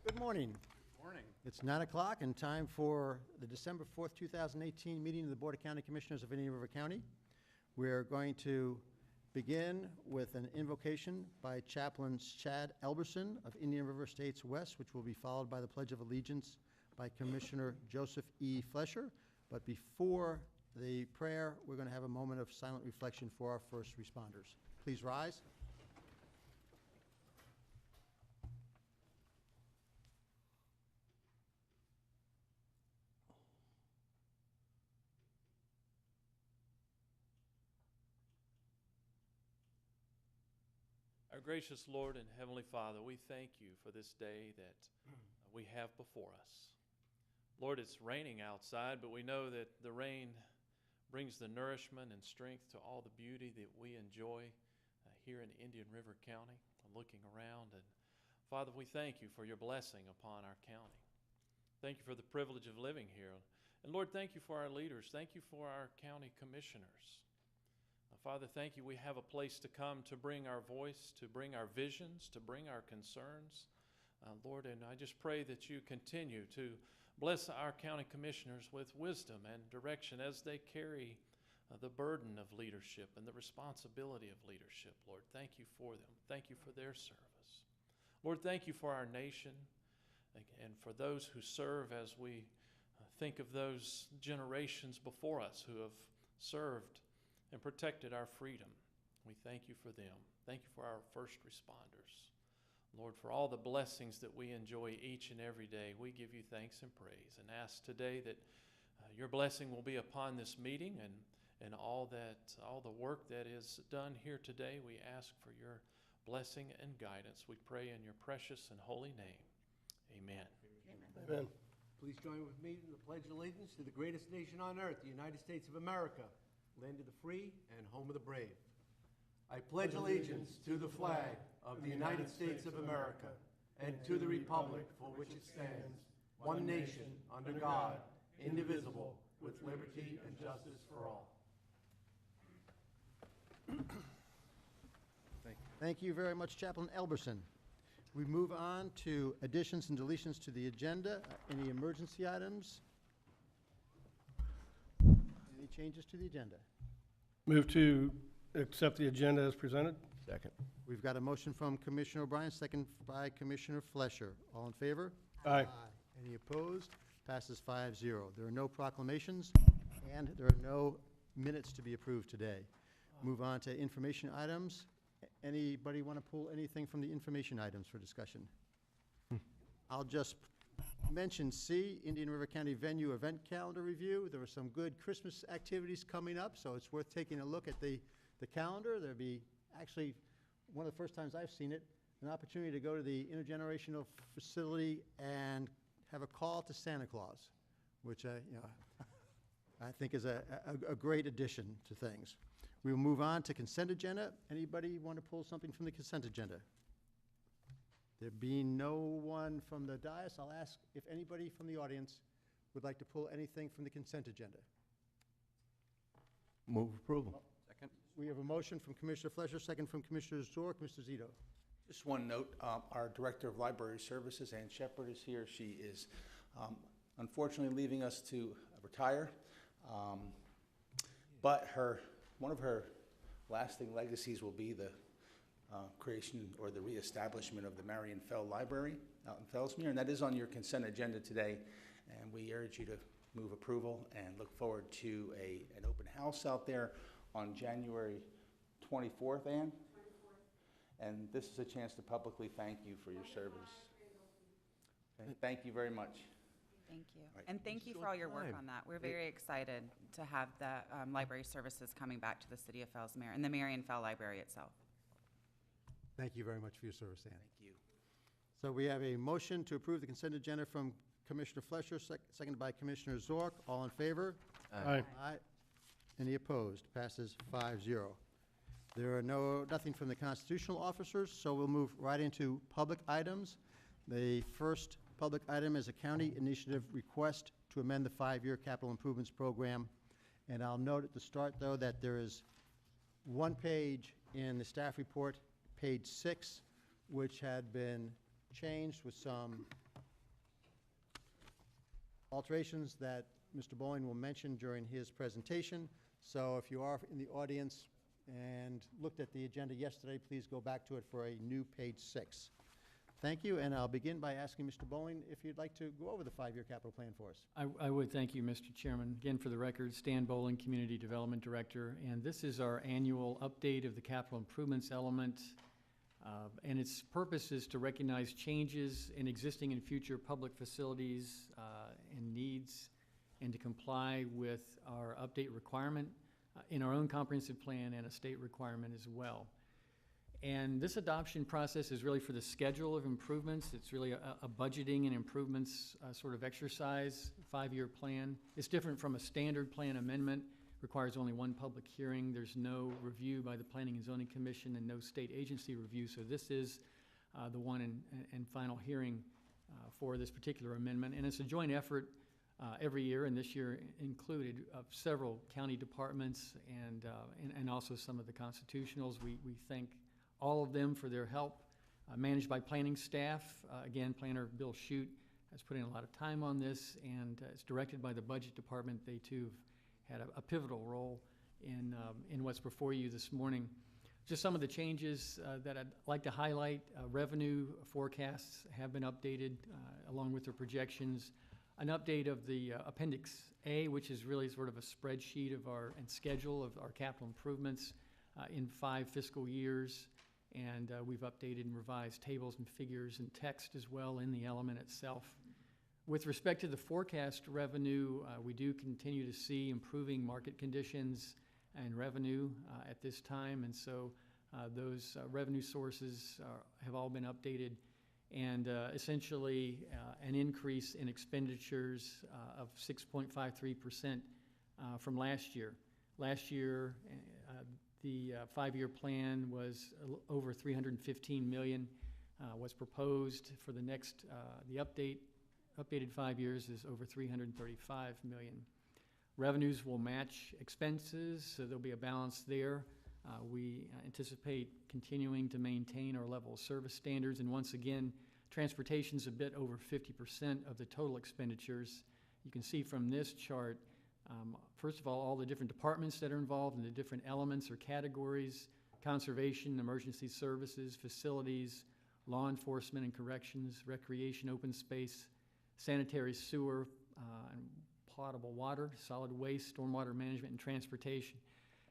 Good morning. Morning. It's 9 o'clock and time for the December 4th, 2018 meeting of the Board of County Commissioners of Indian River County. We're going to begin with an invocation by Chaplain Chad Elberson of Indian River Estates West, which will be followed by the Pledge of Allegiance by Commissioner Joseph E. Flesher. But before the prayer, we're going to have a moment of silent reflection for our first responders. Please rise. Our gracious Lord and Heavenly Father, we thank you for this day that we have before us. Lord, it's raining outside, but we know that the rain brings the nourishment and strength to all the beauty that we enjoy here in Indian River County. Looking around, and Father, we thank you for your blessing upon our county. Thank you for the privilege of living here. And Lord, thank you for our leaders. Thank you for our county commissioners. Father, thank you. We have a place to come to bring our voice, to bring our visions, to bring our concerns. Lord, and I just pray that you continue to bless our county commissioners with wisdom and direction as they carry the burden of leadership and the responsibility of leadership. Lord, thank you for them. Thank you for their service. Lord, thank you for our nation and for those who serve as we think of those generations before us who have served and protected our freedom. We thank you for them. Thank you for our first responders. Lord, for all the blessings that we enjoy each and every day, we give you thanks and praise and ask today that your blessing will be upon this meeting and all the work that is done here today. We ask for your blessing and guidance. We pray in your precious and holy name. Amen. Amen. Please join with me in the Pledge of Allegiance to the greatest nation on earth, the United States of America, land of the free and home of the brave. I pledge allegiance to the flag of the United States of America and to the republic for which it stands, one nation, under God, indivisible, with liberty and justice for all. Thank you very much, Chaplain Elberson. We move on to additions and deletions to the agenda. Any emergency items? Any changes to the agenda? Move to accept the agenda as presented. Second. We've got a motion from Commissioner O'Brien, second by Commissioner Flesher. All in favor? Aye. Any opposed? Passes 5-0. There are no proclamations, and there are no minutes to be approved today. Move on to information items. Anybody want to pull anything from the information items for discussion? I'll just mention C, Indian River County Venue Event Calendar Review. There are some good Christmas activities coming up, so it's worth taking a look at the calendar. There'll be actually, one of the first times I've seen it, an opportunity to go to the intergenerational facility and have a call to Santa Claus, which I think is a great addition to things. We'll move on to consent agenda. Anybody want to pull something from the consent agenda? There being no one from the dais, I'll ask if anybody from the audience would like to pull anything from the consent agenda. Move approval. Second. We have a motion from Commissioner Flesher, second from Commissioner Zork. Mr. Zito. Just one note, our Director of Library Services, Ann Shepard, is here. She is unfortunately leaving us to retire, but one of her lasting legacies will be the creation or the reestablishment of the Marion Fell Library out in Fellsmere, and that is on your consent agenda today, and we urge you to move approval and look forward to an open house out there on January 24th, Ann? 24th. And this is a chance to publicly thank you for your service. Okay. Thank you very much. Thank you. Right. And thank you for all your work on that. We're very excited to have the library services coming back to the city of Fellsmere and the Marion Fell Library itself. Thank you very much for your service, Ann. Thank you. So we have a motion to approve the consent agenda from Commissioner Flesher, seconded by Commissioner Zork. All in favor? Aye. Aye. Any opposed? Passes 5-0. There are nothing from the constitutional officers, so we'll move right into public items. The first public item is a county initiative request to amend the 5-year capital improvements program. And I'll note at the start, though, that there is one page in the staff report, page 6, which had been changed with some alterations that Mr. Bowen will mention during his presentation. So if you are in the audience and looked at the agenda yesterday, please go back to it for a new page 6. Thank you, and I'll begin by asking Mr. Bowen if you'd like to go over the 5-year capital plan for us. I would, thank you, Mr. Chairman. Again, for the record, Stan Bowling, Community Development Director, and this is our annual update of the capital improvements element, and its purpose is to recognize changes in existing and future public facilities and needs, and to comply with our update requirement in our own comprehensive plan and a state requirement as well. And this adoption process is really for the schedule of improvements. It's really a budgeting and improvements sort of exercise, 5-year plan. It's different from a standard plan amendment, requires only one public hearing. There's no review by the Planning and Zoning Commission and no state agency review. So this is the one and final hearing for this particular amendment. And it's a joint effort every year, and this year included, of several county departments and also some of the constitutionals. We thank all of them for their help, managed by planning staff. Again, Planner Bill Shute has put in a lot of time on this, and it's directed by the Budget Department. They too have had a pivotal role in what's before you this morning. Just some of the changes that I'd like to highlight. Revenue forecasts have been updated along with their projections. An update of the Appendix A, which is really sort of a spreadsheet of and schedule of our capital improvements in 5 fiscal years. And we've updated and revised tables and figures and text as well in the element itself. With respect to the forecast revenue, we do continue to see improving market conditions and revenue at this time. And so those revenue sources have all been updated. And essentially an increase in expenditures of 6.53% from last year. Last year, the 5-year plan was over $315 million. Was proposed for the next, the updated 5 years is over $335 million. Revenues will match expenses, so there'll be a balance there. We anticipate continuing to maintain our level of service standards, and once again, transportation's a bit over 50% of the total expenditures. You can see from this chart, first of all the different departments that are involved and the different elements or categories: conservation, emergency services, facilities, law enforcement and corrections, recreation, open space, sanitary sewer, and potable water, solid waste, stormwater management, and transportation.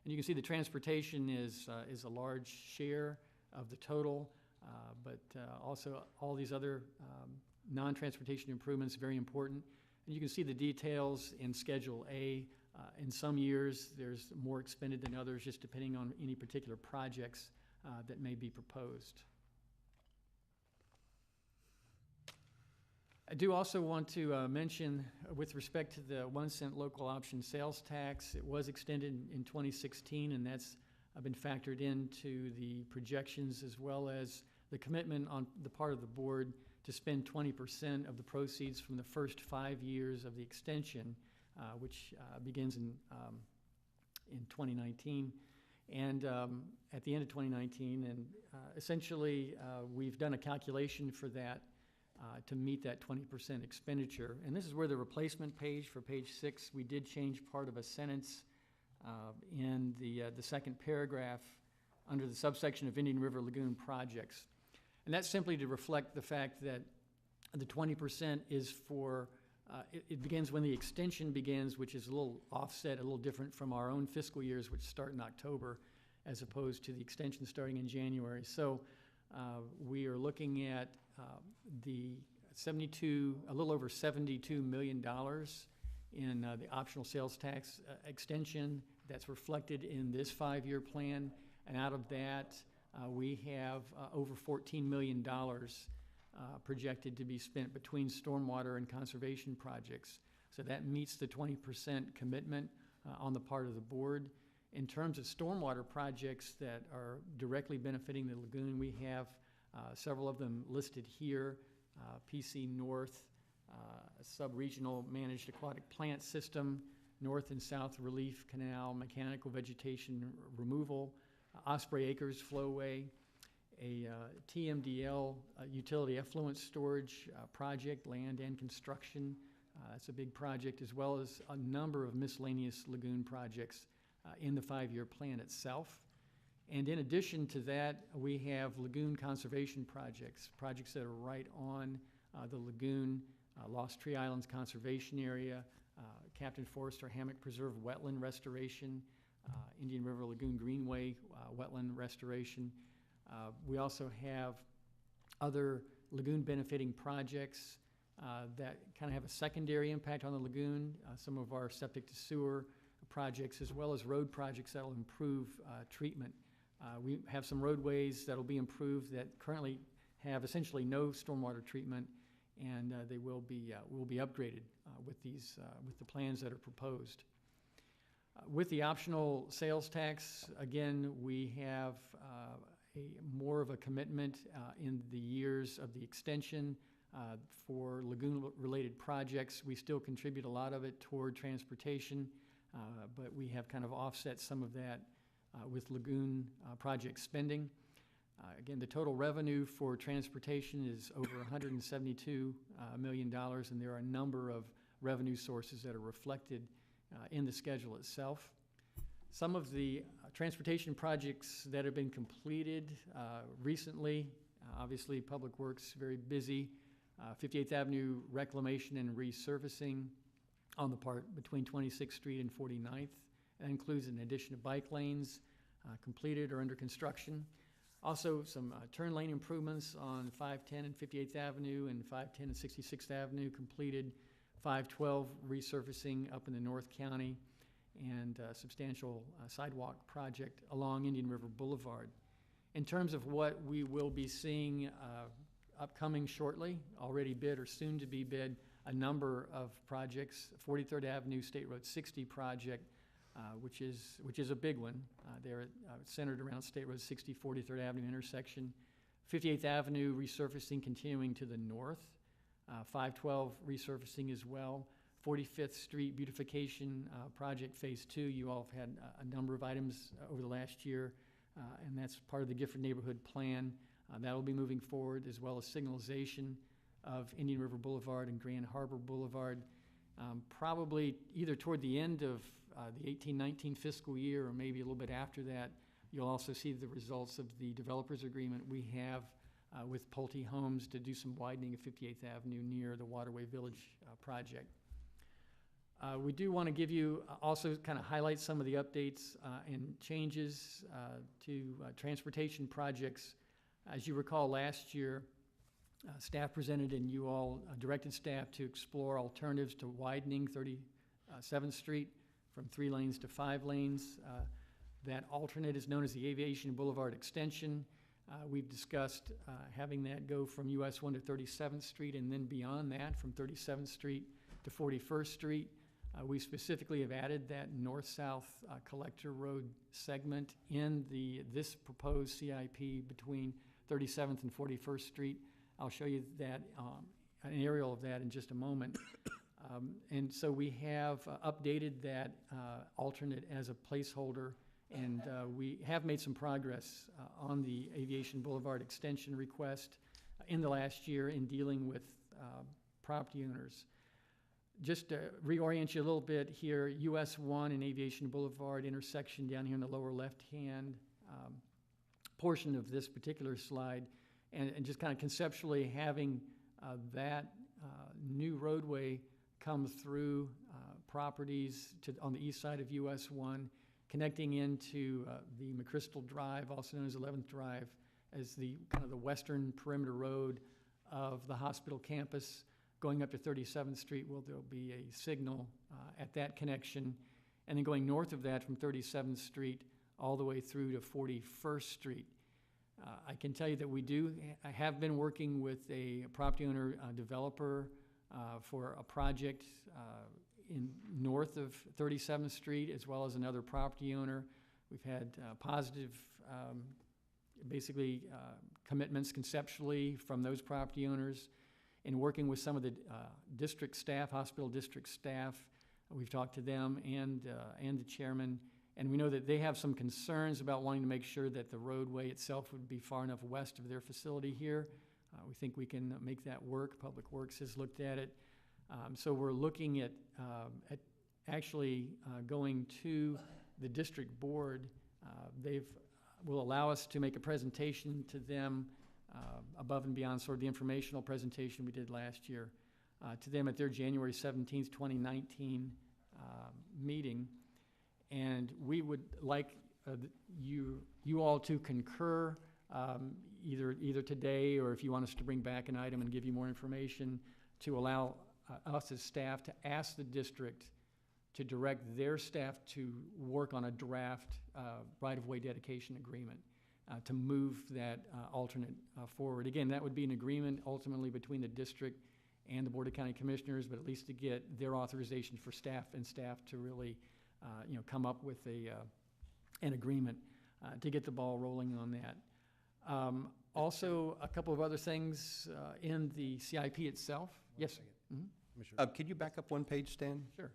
And you can see the transportation is a large share of the total, but also all these other non-transportation improvements, very important. And you can see the details in Schedule A. In some years, there's more expended than others, just depending on any particular projects that may be proposed. I do also want to mention, with respect to the 1-cent local option sales tax, it was extended in 2016, and that's been factored into the projections, as well as the commitment on the part of the board to spend 20% of the proceeds from the first 5 years of the extension, which begins in 2019, and at the end of 2019. And essentially, we've done a calculation for that to meet that 20% expenditure. And this is where the replacement page for page 6, we did change part of a sentence in the second paragraph under the subsection of Indian River Lagoon projects. And that's simply to reflect the fact that the 20% is for, it begins when the extension begins, which is a little offset, a little different from our own fiscal years, which start in October, as opposed to the extension starting in January. So we are looking at the a little over $72 million in the optional sales tax extension that's reflected in this 5-year plan. And out of that, we have over $14 million projected to be spent between stormwater and conservation projects. So that meets the 20% commitment on the part of the board. In terms of stormwater projects that are directly benefiting the lagoon, we have several of them listed here. PC North, a sub-regional managed aquatic plant system, North and South Relief Canal, mechanical vegetation removal, Osprey Acres Flowway, a TMDL utility effluent storage project, land and construction, That's a big project, as well as a number of miscellaneous lagoon projects in the 5-year plan itself. And in addition to that, we have lagoon conservation projects that are right on the lagoon, Lost Tree Islands Conservation Area, Captain Forrester Hammock Preserve wetland restoration, Indian River Lagoon Greenway wetland restoration. We also have other lagoon benefiting projects that kind of have a secondary impact on the lagoon, some of our septic to sewer projects, as well as road projects that will improve treatment. We have some roadways that will be improved that currently have essentially no stormwater treatment, and they will be upgraded with the plans that are proposed. With the optional sales tax, again, we have more of a commitment in the years of the extension for lagoon-related projects. We still contribute a lot of it toward transportation, but we have kind of offset some of that with lagoon project spending. Again, the total revenue for transportation is over $172 million, and there are a number of revenue sources that are reflected in the schedule itself. Some of the transportation projects that have been completed recently, obviously Public Works very busy. 58th Avenue reclamation and resurfacing on the part between 26th Street and 49th. That includes an addition of bike lanes completed or under construction. Also, some turn lane improvements on 510 and 58th Avenue and 510 and 66th Avenue completed. 512 resurfacing up in the North County, and substantial sidewalk project along Indian River Boulevard. In terms of what we will be seeing upcoming shortly, already bid or soon to be bid, a number of projects. 43rd Avenue State Road 60 project, which is a big one. They're centered around State Road 60, 43rd Avenue intersection. 58th Avenue resurfacing continuing to the north. 512 resurfacing as well. 45th Street beautification project phase 2. You all have had a number of items over the last year, and that's part of the Gifford Neighborhood Plan. That will be moving forward, as well as signalization of Indian River Boulevard and Grand Harbor Boulevard. Probably either toward the end of the 18-19 fiscal year, or maybe a little bit after that, you'll also see the results of the developers agreement we have with Pulte Homes to do some widening of 58th Avenue near the Waterway Village project. We do want to give you also kind of highlight some of the updates and changes to transportation projects. As you recall, last year, staff presented and you all directed staff to explore alternatives to widening 37th Street from 3 lanes to 5 lanes. That alternate is known as the Aviation Boulevard Extension. We've discussed having that go from US 1 to 37th Street, and then beyond that from 37th Street to 41st Street. We specifically have added that north-south collector road segment in this proposed CIP between 37th and 41st Street. I'll show you that, an aerial of that in just a moment. And so we have updated that alternate as a placeholder, and we have made some progress on the Aviation Boulevard extension request in the last year in dealing with property owners. Just to reorient you a little bit here, US 1 and Aviation Boulevard intersection down here in the lower left-hand portion of this particular slide, and just kind of conceptually having that new roadway come through properties on the east side of US 1, connecting into the McChrystal Drive, also known as 11th Drive, as the kind of the western perimeter road of the hospital campus. Going up to 37th Street, there'll be a signal at that connection. And then going north of that from 37th Street all the way through to 41st Street. I can tell you that I have been working with a property owner developer for a project in north of 37th Street, as well as another property owner. We've had positive, commitments conceptually from those property owners. In working with some of the district staff, hospital district staff, we've talked to them and the chairman, and we know that they have some concerns about wanting to make sure that the roadway itself would be far enough west of their facility here. We think we can make that work. Public Works has looked at it. So we're looking at actually going to the district board. Will allow us to make a presentation to them above and beyond sort of the informational presentation we did last year to them at their January 17th, 2019 meeting. And we would like you all to concur either today, or if you want us to bring back an item and give you more information, to allow us as staff to ask the district to direct their staff to work on a draft right-of-way dedication agreement to move that alternate forward. Again, that would be an agreement ultimately between the district and the Board of County Commissioners, but at least to get their authorization for staff to really come up with an agreement to get the ball rolling on that. Also, a couple of other things in the CIP itself. Yes, sir. Mhm. Commissioner. Could you back up one page, Stan? Sure.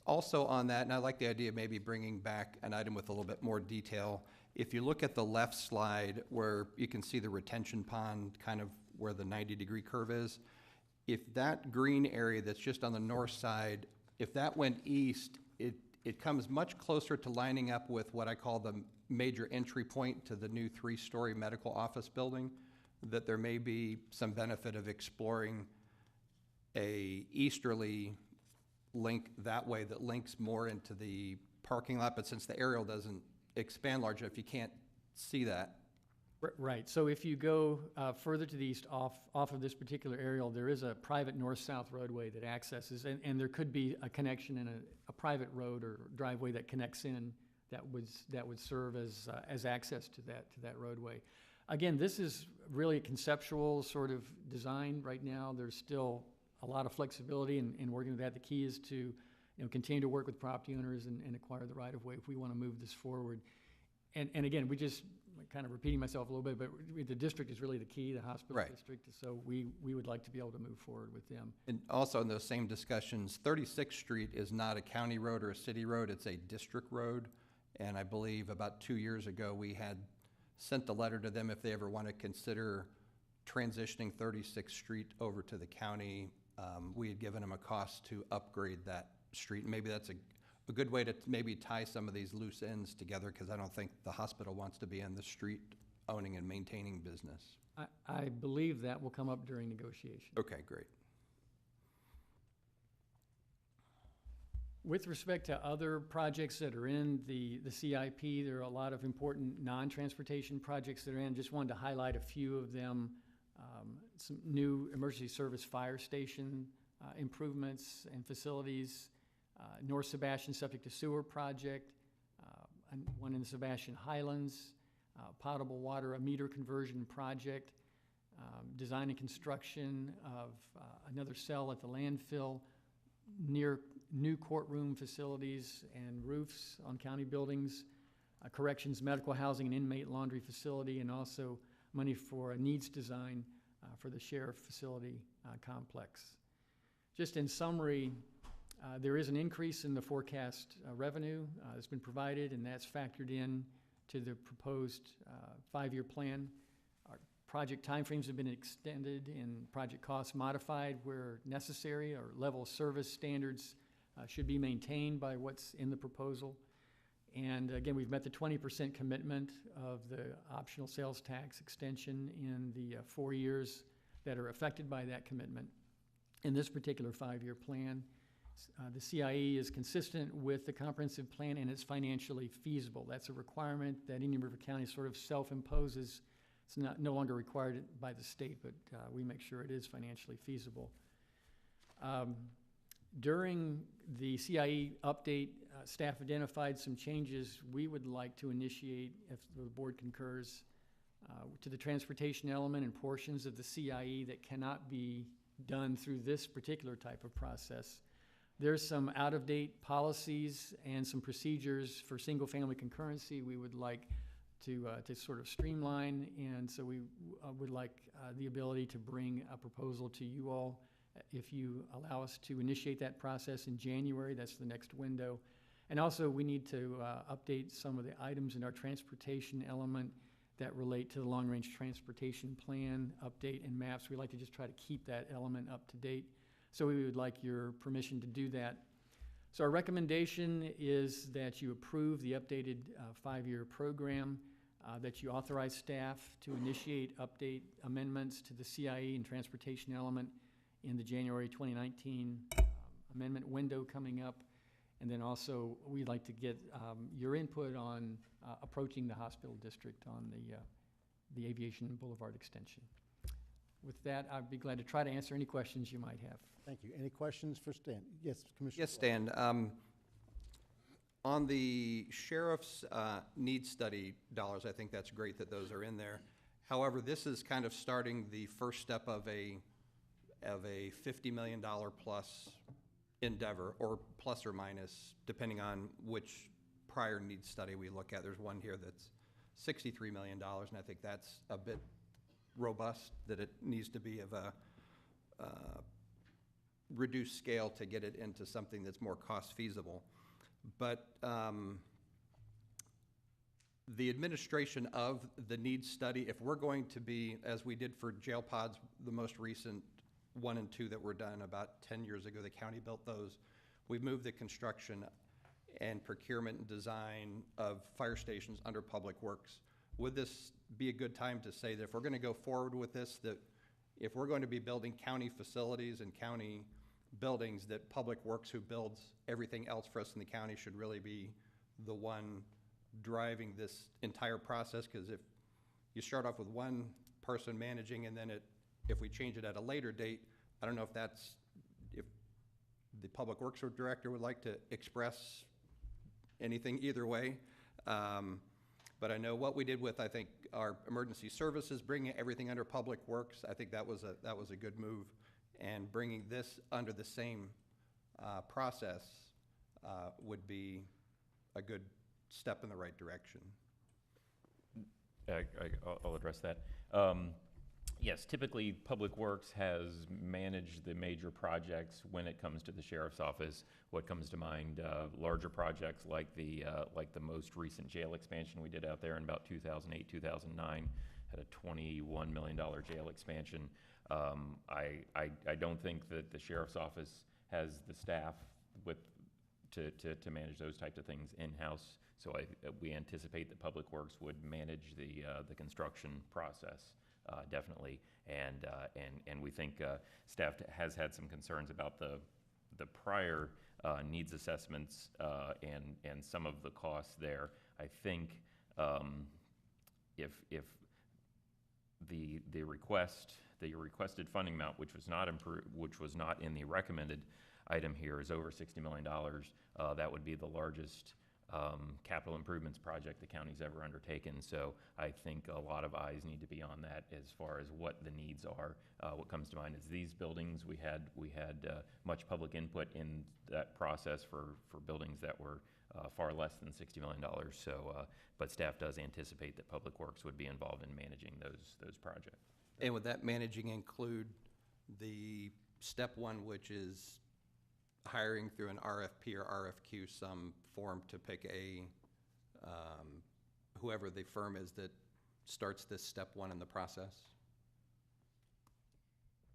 Also on that, and I like the idea of maybe bringing back an item with a little bit more detail. If you look at the left slide where you can see the retention pond, kind of where the 90-degree curve is, if that green area that's just on the north side, if that went east, it comes much closer to lining up with what I call the major entry point to the new 3-story medical office building, that there may be some benefit of exploring a easterly link that way that links more into the parking lot, but since the aerial doesn't expand large enough, you can't see that. Right, so if you go further to the east off of this particular aerial, there is a private north-south roadway that accesses, and there could be a connection in a private road or driveway that connects in that would serve as access to that roadway. Again, this is really a conceptual sort of design right now. There's still a lot of flexibility in working with that. The key is to continue to work with property owners and acquire the right-of-way if we want to move this forward. And again, we just kind of repeating myself a little bit, but the district is really the key, the hospital Right. district. So we would like to be able to move forward with them. And also in those same discussions, 36th Street is not a county road or a city road, it's a district road. And I believe about 2 years ago, we had sent a letter to them if they ever want to consider transitioning 36th Street over to the county. We had given them a cost to upgrade that street. Maybe that's a good way to maybe tie some of these loose ends together, because I don't think the hospital wants to be in the street owning and maintaining business. I believe that will come up during negotiation. Okay, great. With respect to other projects that are in the CIP, there are a lot of important non-transportation projects that are in. Just wanted to highlight a few of them. Some new emergency service fire station improvements and facilities, North Sebastian septic to sewer project, and one in Sebastian Highlands, potable water, a meter conversion project, design and construction of another cell at the landfill, near new courtroom facilities and roofs on county buildings, corrections, medical housing, and inmate laundry facility, and also money for a needs design for the sheriff facility complex. Just in summary, there is an increase in the forecast revenue that's been provided, and that's factored in to the proposed 5-year plan. Our project timeframes have been extended and project costs modified where necessary. Our level of service standards should be maintained by what's in the proposal. And again, we've met the 20% commitment of the optional sales tax extension in the 4 years that are affected by that commitment. In this particular 5-year plan, the CIE is consistent with the comprehensive plan and it's financially feasible. That's a requirement that Indian River County sort of self-imposes. It's no longer required by the state, but we make sure it is financially feasible. During the CIE update, staff identified some changes we would like to initiate, if the board concurs, to the transportation element and portions of the CIE that cannot be done through this particular type of process. There's some out-of-date policies and some procedures for single-family concurrency we would like to sort of streamline, and so we would like the ability to bring a proposal to you all if you allow us to initiate that process in January. That's the next window. And also, we need to update some of the items in our transportation element that relate to the long-range transportation plan update and maps. We like to just try to keep that element up to date. So we would like your permission to do that. So our recommendation is that you approve the updated five-year program, that you authorize staff to initiate update amendments to the CIE and transportation element in the January 2019 amendment window coming up. And then also, we'd like to get your input on approaching the hospital district on the Aviation Boulevard extension. With that, I'd be glad to try to answer any questions you might have. Thank you. Any questions for Stan? Yes, Commissioner. Yes, Stan. On the sheriff's needs study dollars, I think that's great that those are in there. However, this is kind of starting the first step of a $50 million plus endeavor, or plus or minus, depending on which prior needs study we look at. There's one here that's $63 million, and I think that's a bit robust, that it needs to be of a reduced scale to get it into something that's more cost feasible. But the administration of the needs study, if we're going to be, as we did for jail pods, the most recent 1 and 2 that were done about 10 years ago, the county built those. We've moved the construction and procurement and design of fire stations under Public Works. Would this be a good time to say that if we're going to go forward with this, that if we're going to be building county facilities and county buildings, that Public Works, who builds everything else for us in the county, should really be the one driving this entire process? Because if you start off with one person managing, and then if we change it at a later date, I don't know if the Public Works Director would like to express anything either way. But I know what we did with, I think, our emergency services, bringing everything under Public Works, I think that was a good move. And bringing this under the same process would be a good step in the right direction. I'll address that. Yes, typically Public Works has managed the major projects when it comes to the sheriff's office. What comes to mind, larger projects like the most recent jail expansion we did out there in about 2008, 2009, had a $21 million jail expansion. I don't think that the sheriff's office has the staff to manage those types of things in-house. So we anticipate that Public Works would manage the construction process. Definitely, and we think staff has had some concerns about the prior needs assessments and some of the costs there. I think if the requested funding amount, which was not in the recommended item here, is over $60 million, that would be the largest capital improvements project the county's ever undertaken. So I think a lot of eyes need to be on that as far as what the needs are. What comes to mind is these buildings. We had much public input in that process for buildings that were far less than $60 million. So, but staff does anticipate that Public Works would be involved in managing those projects. And would that managing include the step one, which is hiring through an RFP or RFQ, some form to pick whoever the firm is that starts this step one in the process?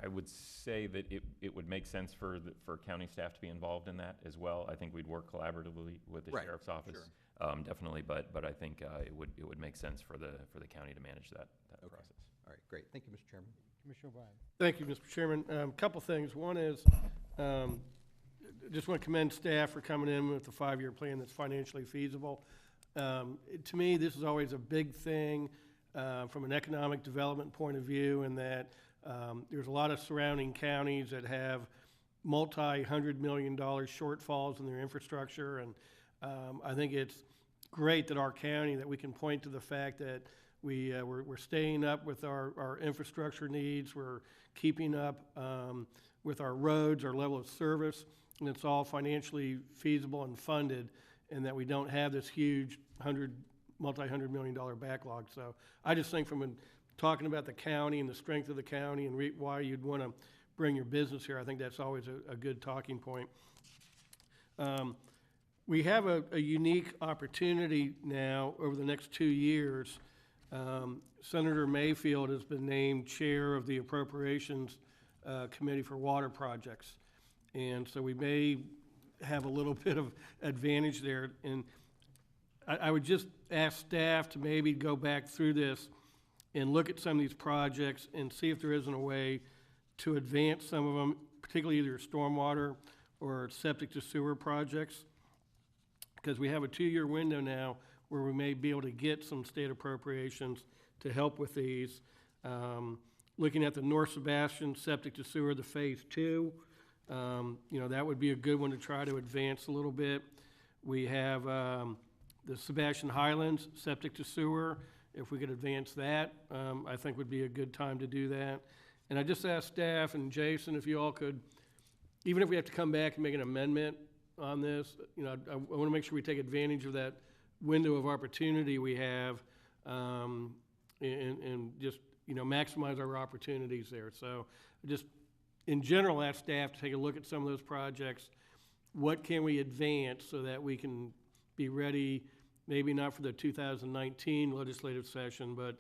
I would say that it would make sense for county staff to be involved in that as well. I think we'd work collaboratively with the sheriff's office, sure. Definitely. But I think it would make sense for the county to manage that process. All right, great. Thank you, Mr. Chairman. Commissioner O'Brien. Thank you, Mr. Chairman. Couple things. One is, just want to commend staff for coming in with a 5-year plan that's financially feasible. To me, this is always a big thing from an economic development point of view, in that there's a lot of surrounding counties that have multi-$100 million shortfalls in their infrastructure, and I think it's great that our county, that we can point to the fact that we're staying up with our infrastructure needs, we're keeping up with our roads, our level of service, and it's all financially feasible and funded, and that we don't have this huge multi-$100 million backlog. So I just think from talking about the county and the strength of the county and why you'd want to bring your business here, I think that's always a good talking point. We have a unique opportunity now over the next 2 years. Senator Mayfield has been named chair of the Appropriations Committee for Water Projects. And so we may have a little bit of advantage there. And I would just ask staff to maybe go back through this and look at some of these projects and see if there isn't a way to advance some of them, particularly either stormwater or septic to sewer projects. Because we have a 2-year window now where we may be able to get some state appropriations to help with these. Looking at the North Sebastian septic to sewer, the phase 2, that would be a good one to try to advance a little bit. We have the Sebastian Highlands septic to sewer. If we could advance that, I think would be a good time to do that. And I just asked staff and Jason if you all could, even if we have to come back and make an amendment on this, I want to make sure we take advantage of that window of opportunity we have, and just, maximize our opportunities there. So just, in general, ask staff to take a look at some of those projects. What can we advance so that we can be ready, maybe not for the 2019 legislative session, but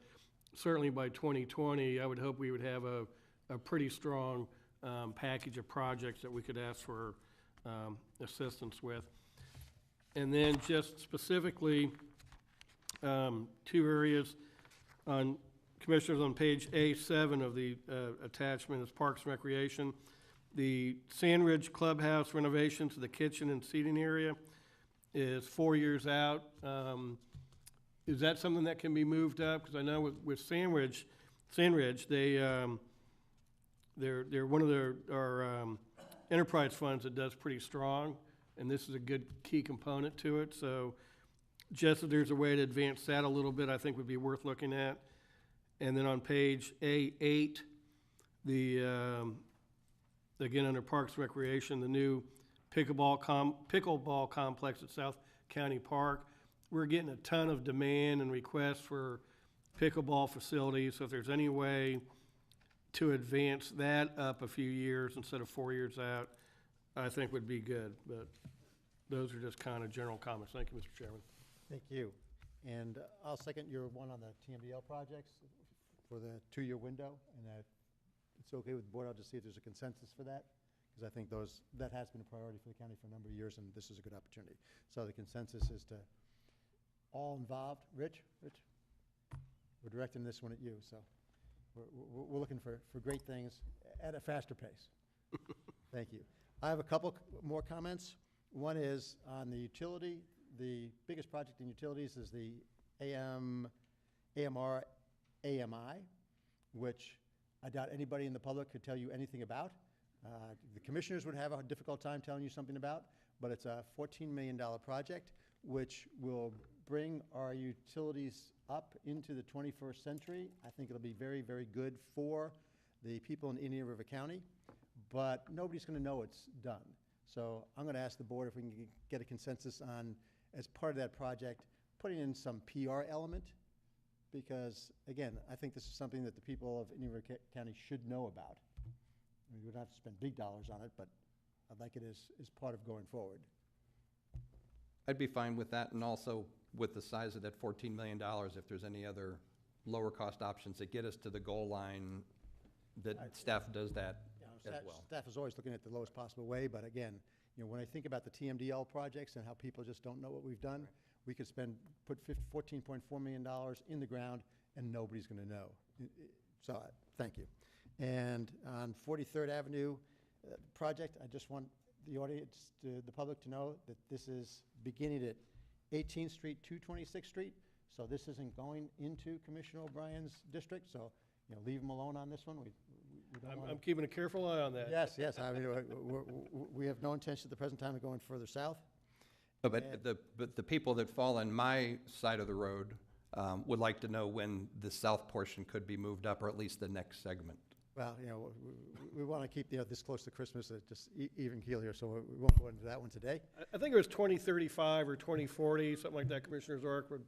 certainly by 2020, I would hope we would have a pretty strong package of projects that we could ask for assistance with. And then just specifically, 2 areas on, Commissioners, on page A7 of the attachment is Parks and Recreation. The Sandridge Clubhouse renovation to the kitchen and seating area is 4 years out. Is that something that can be moved up? Because I know with Sandridge, they're one of our enterprise funds that does pretty strong, and this is a good key component to it. So just if there's a way to advance that a little bit, I think would be worth looking at. And then on page A8, again, under Parks and Recreation, the new pickleball complex at South County Park. We're getting a ton of demand and requests for pickleball facilities. So if there's any way to advance that up a few years instead of 4 years out, I think would be good. But those are just kind of general comments. Thank you, Mr. Chairman. Thank you. And I'll second your one on the TMDL projects for the 2-year window. And it's okay with the board. I'll just see if there's a consensus for that, because I think that has been a priority for the county for a number of years, and this is a good opportunity. So the consensus is to all involved. Rich, we're directing this one at you. So we're looking for great things at a faster pace. Thank you. I have a couple more comments. One is on the utility. The biggest project in utilities is the AMR AMI, which I doubt anybody in the public could tell you anything about. The commissioners would have a difficult time telling you something about, but it's a $14 million project which will bring our utilities up into the 21st century. I think it'll be very, very good for the people in Indian River County, but nobody's going to know it's done. So I'm going to ask the board if we can get a consensus on, as part of that project, putting in some PR element, because, again, I think this is something that the people of Indian River County should know about. I mean, we don't have to spend big dollars on it, but I'd like it as part of going forward. I'd be fine with that, and also with the size of that $14 million, if there's any other lower cost options that get us to the goal line, that staff does that as well. Staff is always looking at the lowest possible way, but again, when I think about the TMDL projects and how people just don't know what we've done, we could put $14.4 million in the ground and nobody's going to know. So, thank you. And on 43rd Avenue project, I just want the audience, the public to know that this is beginning at 18th Street to 26th Street. So this isn't going into Commissioner O'Brien's district. So, leave them alone on this one. We don't want I'm keeping a careful eye on that. Yes. I mean, we have no intention at the present time of going further south. But the people that fall on my side of the road would like to know when the south portion could be moved up, or at least the next segment. Well, we want to keep this close to Christmas, just even keelier, so we won't go into that one today. I think it was 2035 or 2040, something like that, Commissioner Zork would.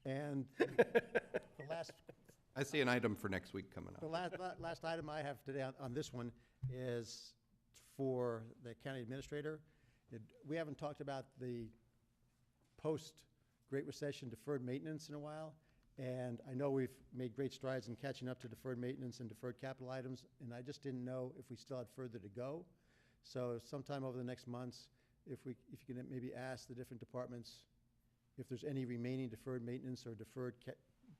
And the last... I see an item for next week coming up. The last item I have today on this one is for the county administrator. We haven't talked about the post-Great Recession deferred maintenance in a while, And I know we've made great strides in catching up to deferred maintenance and deferred capital items, and I just didn't know if we still had further to go. So sometime over the next months, if you can maybe ask the different departments if there's any remaining deferred maintenance or deferred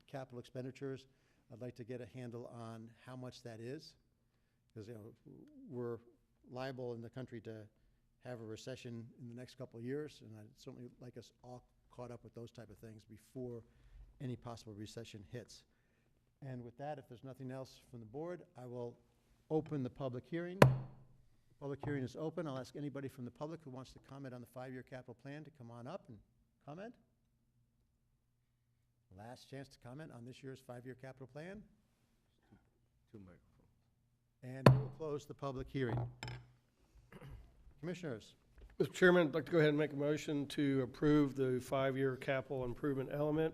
capital expenditures, I'd like to get a handle on how much that is. Because, you know, we're liable in the country to have a recession in the next couple of years, and I'd certainly like us all caught up with those type of things before any possible recession hits. And with that, if there's nothing else from the board, I will open the public hearing. Public hearing is open. I'll ask anybody from the public who wants to comment on the 5-year capital plan to come on up and comment. Last chance to comment on this year's 5-year capital plan. Two microphones. And we will close the public hearing. Commissioners, Mr. Chairman, I'd like to go ahead and make a motion to approve the 5-year capital improvement element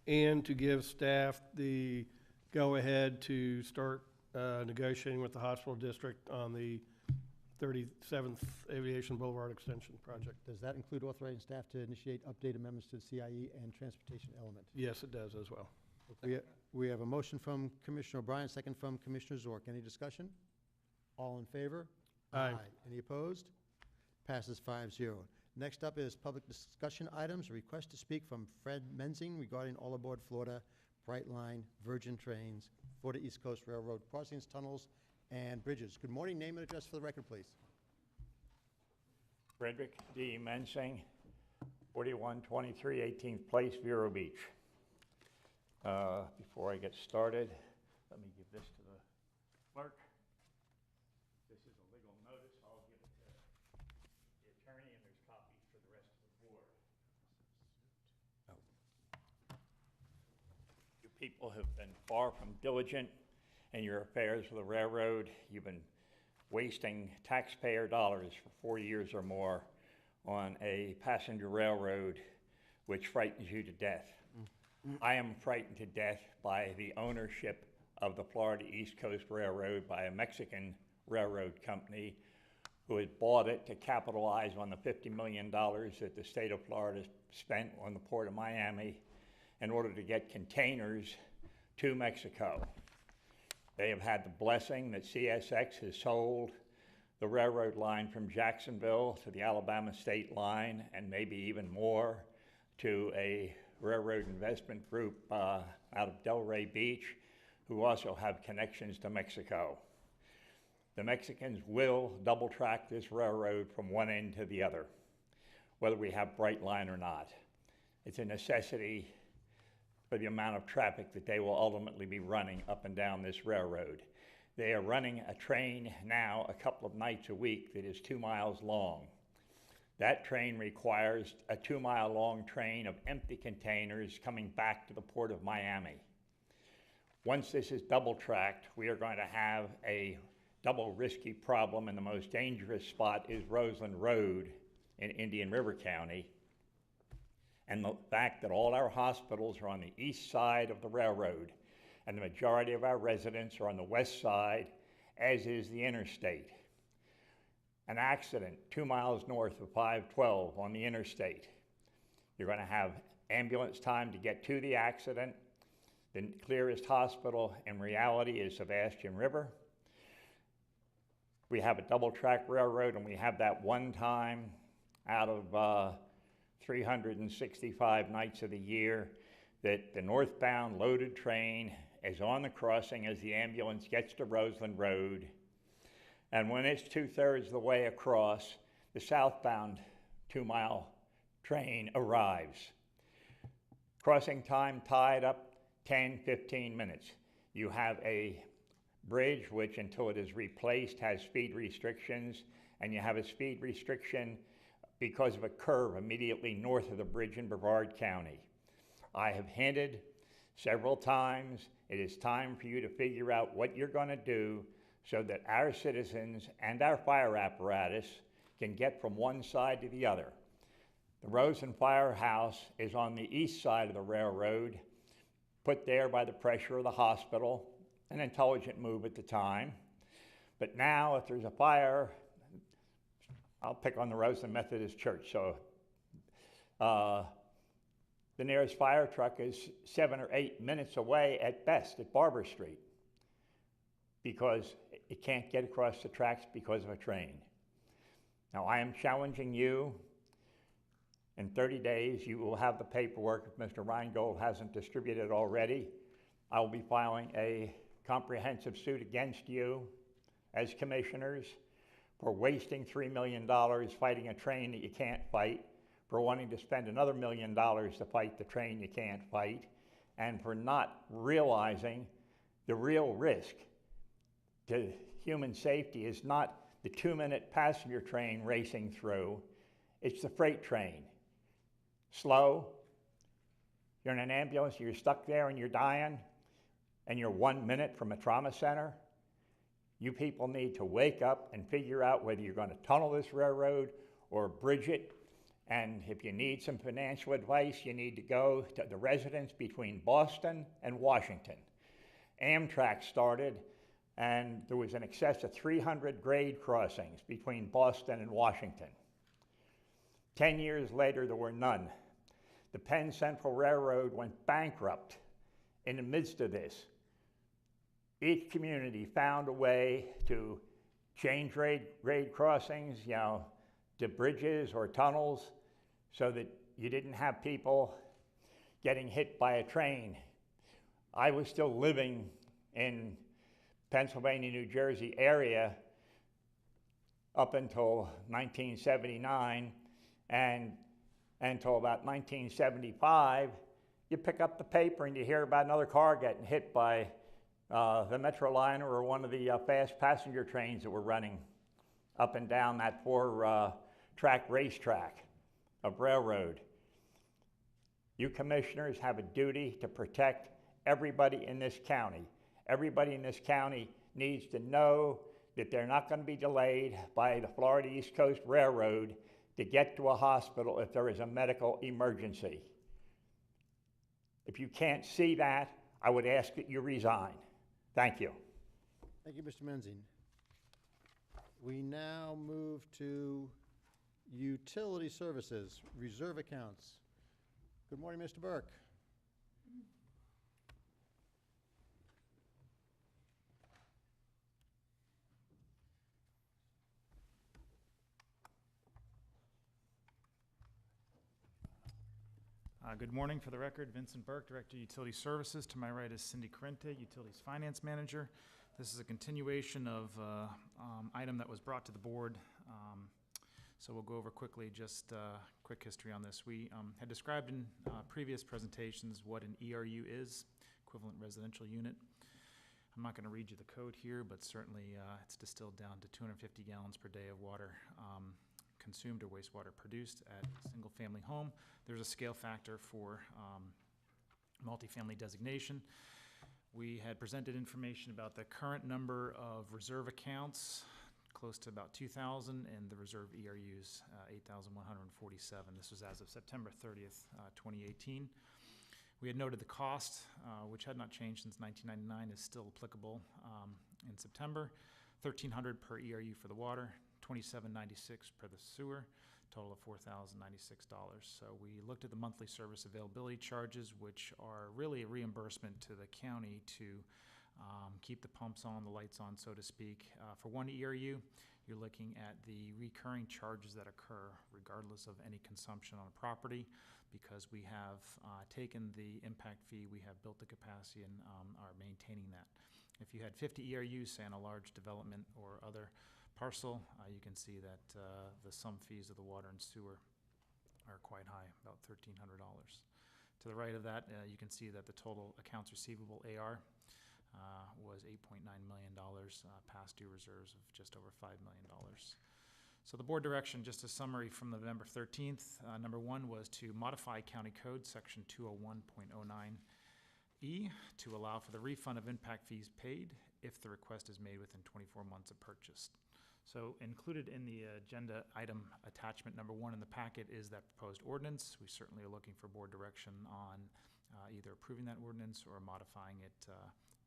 and to give staff the go-ahead to start negotiating with the hospital district on the 37th Aviation Boulevard Extension project. does that include authorizing staff to initiate update amendments to the CIE and transportation element? Yes, it does as well. We have a motion from Commissioner O'Brien, second from Commissioner Zork. Any discussion? All in favor? Aye. Any opposed? Passes 5-0. Next up is public discussion items. A request to speak from Fred Menzing regarding all aboard Florida, Brightline, Virgin Trains, Florida East Coast Railroad crossings, tunnels, and bridges. Good morning. Name and address for the record, please. Frederick D. Mensing, 4123 18th Place, Vero Beach. Before I get started, let me give this to the clerk. This is a legal notice. I'll give it to the attorney, and there's copies for the rest of the board. You people have been far from diligent in your affairs with the railroad. You've been wasting taxpayer dollars for 4 years or more on a passenger railroad which frightens you to death. I am frightened to death by the ownership of the Florida East Coast Railroad by a Mexican railroad company who had bought it to capitalize on the $50 million that the state of Florida spent on the Port of Miami in order to get containers to Mexico. They have had the blessing that CSX has sold the railroad line from Jacksonville to the Alabama state line, and maybe even more, to a railroad investment group out of Delray Beach, who also have connections to Mexico. The Mexicans will double track this railroad from one end to the other, whether we have Brightline or not. It's a necessity for the amount of traffic that they will ultimately be running up and down this railroad. They are running a train now a couple of nights a week that is 2 miles long. That train requires a 2-mile long train of empty containers coming back to the Port of Miami. Once this is double tracked, we are going to have a double risky problem, and the most dangerous spot is Roseland Road in Indian River County. And the fact that all our hospitals are on the east side of the railroad, and the majority of our residents are on the west side, as is the interstate. An accident 2 miles north of 512 on the interstate. You're going to have ambulance time to get to the accident. The clearest hospital in reality is Sebastian River. We have a double track railroad, and we have that one time out of 365 nights of the year that the northbound loaded train is on the crossing as the ambulance gets to Roseland Road. And when it's 2/3 the way across, the southbound 2-mile train arrives. Crossing time tied up 10-15 minutes. You have a bridge which, until it is replaced, has speed restrictions, and you have a speed restriction because of a curve immediately north of the bridge in Brevard County. I have hinted several times, it is time for you to figure out what you're going to do so that our citizens and our fire apparatus can get from one side to the other. The Rosen Firehouse is on the east side of the railroad, put there by the pressure of the hospital, an intelligent move at the time. But now, if there's a fire, I'll pick on the Rosen Methodist Church. So The nearest fire truck is 7 or 8 minutes away at best at Barber Street because it can't get across the tracks because of a train. Now, I am challenging you. In 30 days, you will have the paperwork if Mr. Reingold hasn't distributed it already. I will be filing a comprehensive suit against you as commissioners for wasting $3 million fighting a train that you can't fight, for wanting to spend another $1 million to fight the train you can't fight, and for not realizing the real risk to human safety is not the 2-minute passenger train racing through, it's the freight train. Slow, you're in an ambulance, you're stuck there and you're dying, and you're 1 minute from a trauma center. You people need to wake up and figure out whether you're going to tunnel this railroad or bridge it. And if you need some financial advice, you need to go to the residents between Boston and Washington. Amtrak started, and there was an excess of 300 grade crossings between Boston and Washington. 10 years later, there were none. The Penn Central Railroad went bankrupt in the midst of this. Each community found a way to change grade crossings, to bridges or tunnels, so that you didn't have people getting hit by a train. I was still living in Pennsylvania, New Jersey area up until 1979, and until about 1975, you pick up the paper and you hear about another car getting hit by the Metroliner or one of the fast passenger trains that were running up and down that 4-track racetrack of railroad. You commissioners have a duty to protect everybody in this county. Everybody in this county needs to know that they're not going to be delayed by the Florida East Coast Railroad to get to a hospital if there is a medical emergency. If you can't see that, I would ask that you resign. Thank you. Thank you, Mr. Menzing. We now move to utility services, reserve accounts. Good morning, Mr. Burke. Good morning. For the record, Vincent Burke, Director of Utility Services. To my right is Cindy Corrente, Utilities Finance Manager. This is a continuation of item that was brought to the board. So we'll go over quickly, just quick history on this. We had described in previous presentations what an ERU is, equivalent residential unit. I'm not going to read you the code here, but certainly it's distilled down to 250 gallons per day of water consumed or wastewater produced at a single-family home. There's a scale factor for multifamily designation. We had presented information about the current number of reserve accounts, close to about 2,000, and the reserve ERUs, 8,147. This was as of September 30th, 2018. We had noted the cost, which had not changed since 1999, is still applicable in September. $1,300 per ERU for the water, $27.96 per the sewer, total of $4,096. So we looked at the monthly service availability charges, which are really a reimbursement to the county to keep the pumps on, the lights on, so to speak. For one ERU, you're looking at the recurring charges that occur regardless of any consumption on a property, because we have taken the impact fee, we have built the capacity, and are maintaining that. If you had 50 ERUs, say on a large development or other parcel, you can see that the sum fees of the water and sewer are quite high, about $1,300. To the right of that, you can see that the total accounts receivable AR was $8.9 million, past due reserves of just over $5 million. So the board direction, just a summary from November 13th, number one was to modify County Code Section 201.09E to allow for the refund of impact fees paid if the request is made within 24 months of purchase. So included in the agenda item attachment number one in the packet is that proposed ordinance. We certainly are looking for board direction on either approving that ordinance or modifying it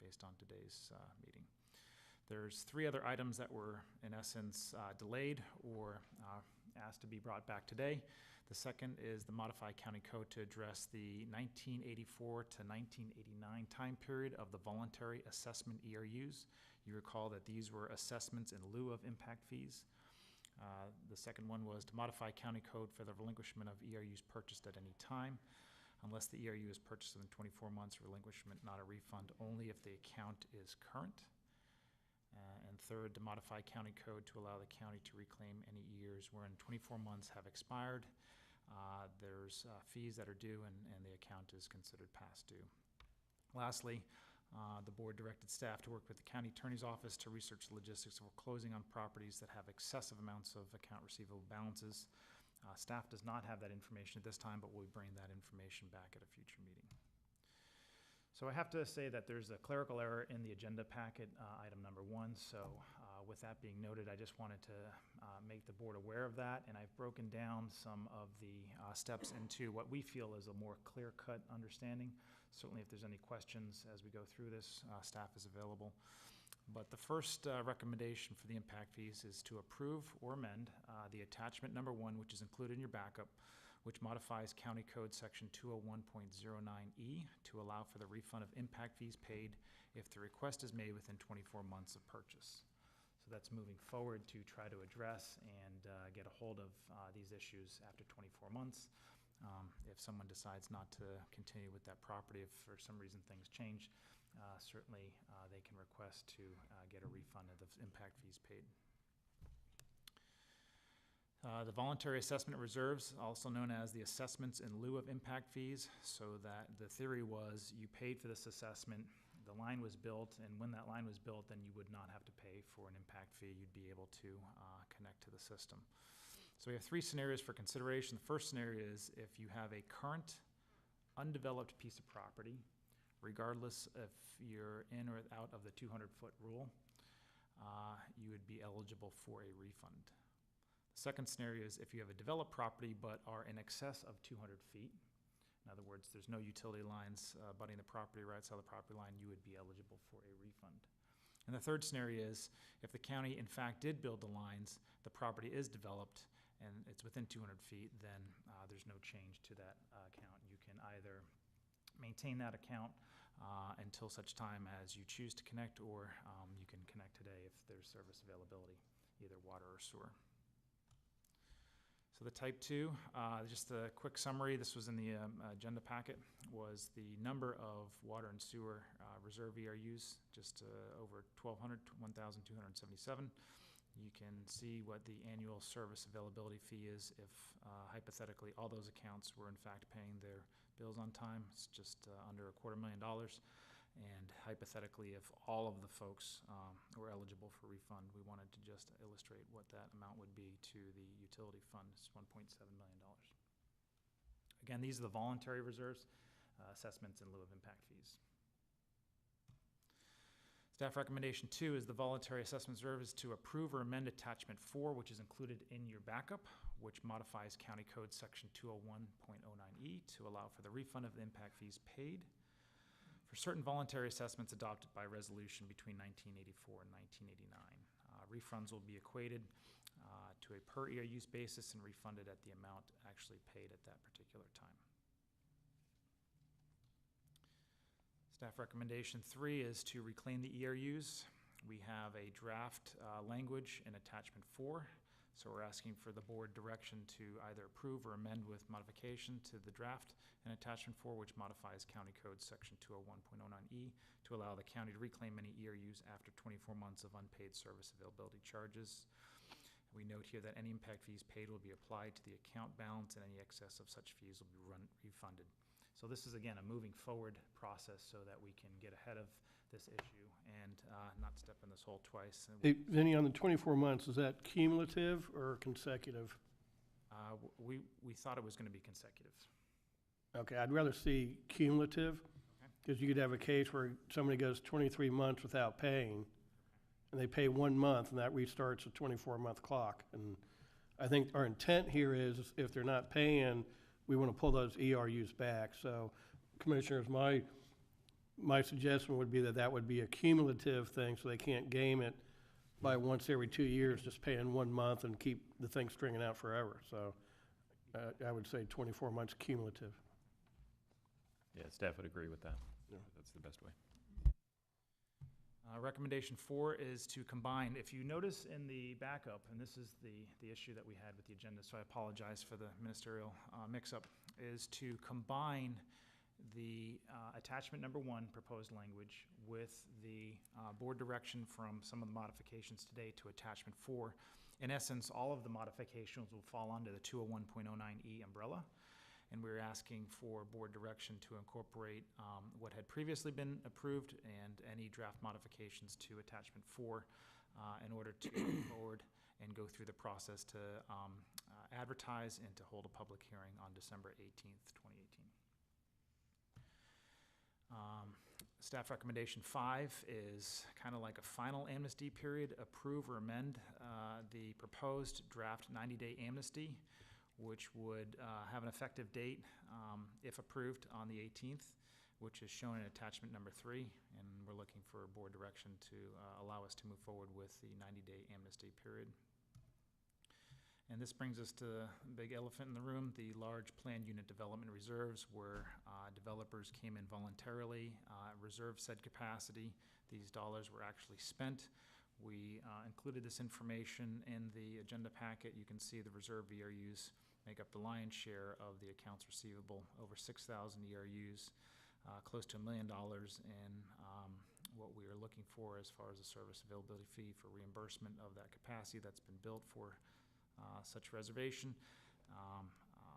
based on today's meeting. There's three other items that were in essence delayed or asked to be brought back today. The second is the modified county code to address the 1984 to 1989 time period of the voluntary assessment ERUs. You recall that these were assessments in lieu of impact fees. The second one was to modify county code for the relinquishment of ERUs purchased at any time, unless the ERU is purchased within 24 months, relinquishment, not a refund, only if the account is current. And third, to modify county code to allow the county to reclaim any years wherein 24 months have expired. There's fees that are due and the account is considered past due. Lastly, the board directed staff to work with the county attorney's office to research the logistics of closing on properties that have excessive amounts of account receivable balances. Staff does not have that information at this time, but we'll bring that information back at a future meeting. So I have to say that there's a clerical error in the agenda packet, item number 1. So with that being noted, I just wanted to make the board aware of that, and I've broken down some of the steps into what we feel is a more clear-cut understanding. Certainly if there's any questions as we go through this, staff is available. But the first recommendation for the impact fees is to approve or amend the attachment number 1, which is included in your backup, which modifies County Code Section 201.09E to allow for the refund of impact fees paid if the request is made within 24 months of purchase. So that's moving forward to try to address and get a hold of these issues after 24 months. If someone decides not to continue with that property, if for some reason things change, certainly they can request to get a refund of the impact fees paid. The voluntary assessment reserves, also known as the assessments in lieu of impact fees, so that the theory was you paid for this assessment, the line was built, and when that line was built, then you would not have to pay for an impact fee. You'd be able to connect to the system. So we have 3 scenarios for consideration. The first scenario is if you have a current undeveloped piece of property, regardless if you're in or out of the 200-foot rule, you would be eligible for a refund. The second scenario is if you have a developed property but are in excess of 200 feet. In other words, there's no utility lines abutting the property right side of the property line, you would be eligible for a refund. And the third scenario is if the county in fact did build the lines, the property is developed, and it's within 200 feet, then there's no change to that account. You can either maintain that account until such time as you choose to connect, or you can connect today if there's service availability, either water or sewer. So the type 2, just a quick summary, this was in the agenda packet, was the number of water and sewer reserve ERUs, just over 1,200, 1,277. You can see what the annual service availability fee is if hypothetically all those accounts were in fact paying their bills on time. It's just under $250,000. And hypothetically, if all of the folks were eligible for refund, we wanted to just illustrate what that amount would be to the utility fund. It's $1.7 million. Again, these are the voluntary reserves, assessments in lieu of impact fees. Staff recommendation 2 is the voluntary assessment reserve is to approve or amend attachment 4, which is included in your backup, which modifies County Code Section 201.09E to allow for the refund of the impact fees paid for certain voluntary assessments adopted by resolution between 1984 and 1989. Refunds will be equated to a per year use basis and refunded at the amount actually paid at that particular time. Staff recommendation 3 is to reclaim the ERUs. We have a draft language in attachment 4. So we're asking for the board direction to either approve or amend with modification to the draft in attachment 4, which modifies County Code Section 201.09E to allow the county to reclaim any ERUs after 24 months of unpaid service availability charges. We note here that any impact fees paid will be applied to the account balance, and any excess of such fees will be refunded. So this is, again, a moving forward process so that we can get ahead of this issue and not step in this hole twice. Hey, Vinny, on the 24 months, is that cumulative or consecutive? We thought it was going to be consecutive. Okay, I'd rather see cumulative, because you could have a case where somebody goes 23 months without paying, and they pay 1 month, and that restarts a 24-month clock. And I think our intent here is if they're not paying, we want to pull those ERUs back. So, Commissioners, my suggestion would be that that would be a cumulative thing, so they can't game it by once every 2 years, just paying 1 month and keep the thing stringing out forever. So I would say 24 months cumulative. Yeah, staff would agree with that. Yeah. That's the best way. Recommendation 4 is to combine, if you notice in the backup, and this is the issue that we had with the agenda, so I apologize for the ministerial mix-up, is to combine the attachment number 1 proposed language with the board direction from some of the modifications today to attachment 4. In essence, all of the modifications will fall under the 201.09E umbrella, and we're asking for board direction to incorporate what had previously been approved and any draft modifications to attachment 4 in order to move forward and go through the process to advertise and to hold a public hearing on December 18th, 2018. Staff recommendation 5 is kind of like a final amnesty period, approve or amend the proposed draft 90-day amnesty, which would have an effective date, if approved, on the 18th, which is shown in attachment number 3, and we're looking for board direction to allow us to move forward with the 90-day amnesty period. And this brings us to the big elephant in the room, the large planned unit development reserves, where developers came in voluntarily, reserved said capacity. These dollars were actually spent. We included this information in the agenda packet. You can see the reserve ERUs make up the lion's share of the accounts receivable, over 6,000 ERUs, close to $1 million in what we are looking for as far as a service availability fee for reimbursement of that capacity that's been built for such reservation.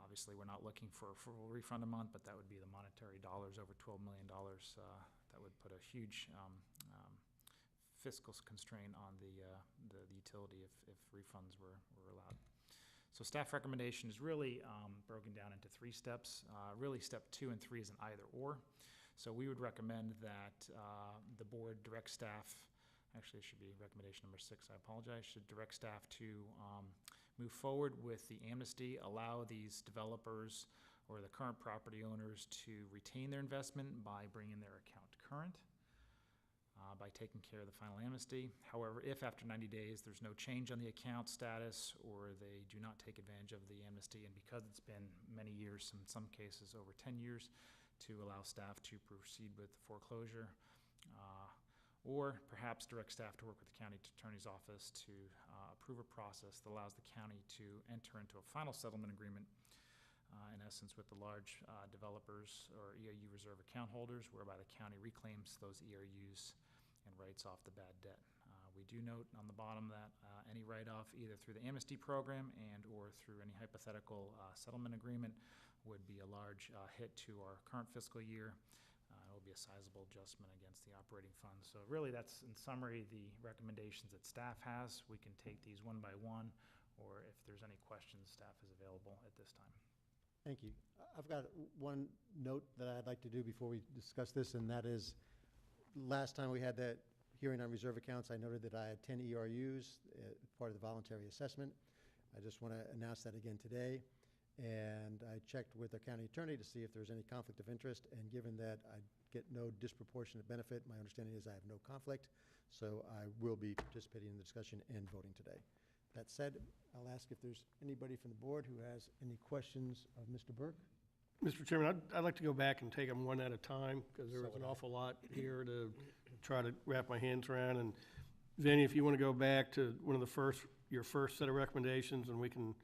Obviously, we're not looking for a full refund amount, but that would be the monetary dollars, over $12 million. That would put a huge fiscal constraint on the utility if refunds were allowed. So staff recommendation is really broken down into 3 steps. Really, step 2 and 3 is an either or. So we would recommend that the board direct staff, actually it should be recommendation number 6, I apologize, should direct staff to move forward with the amnesty, allow these developers or the current property owners to retain their investment by bringing their account current, by taking care of the final amnesty. However, if after 90 days there's no change on the account status or they do not take advantage of the amnesty, and because it's been many years, in some cases over 10 years, to allow staff to proceed with the foreclosure, or perhaps direct staff to work with the county attorney's office to approve a process that allows the county to enter into a final settlement agreement, in essence with the large developers or ERU reserve account holders, whereby the county reclaims those ERUs and writes off the bad debt. We do note on the bottom that any write-off either through the amnesty program and or through any hypothetical settlement agreement would be a large hit to our current fiscal year. It will be a sizable adjustment against the operating fund. So really, that's in summary the recommendations that staff has. We can take these one by one, or if there's any questions, staff is available at this time. Thank you. I've got one note that I'd like to do before we discuss this, and that is, last time we had that hearing on reserve accounts, I noted that I had 10 ERUs, part of the voluntary assessment. I just want to announce that again today. And I checked with the county attorney to see if there's any conflict of interest, and given that I get no disproportionate benefit, my understanding is I have no conflict, so I will be participating in the discussion and voting today. That said, I'll ask if there's anybody from the board who has any questions of Mr. Burke. Mr. Chairman, I'd like to go back and take them one at a time, because there was So an would I. awful lot here to try to wrap my hands around. And Vinnie, if you want to go back to one of the your first set of recommendations, and we can.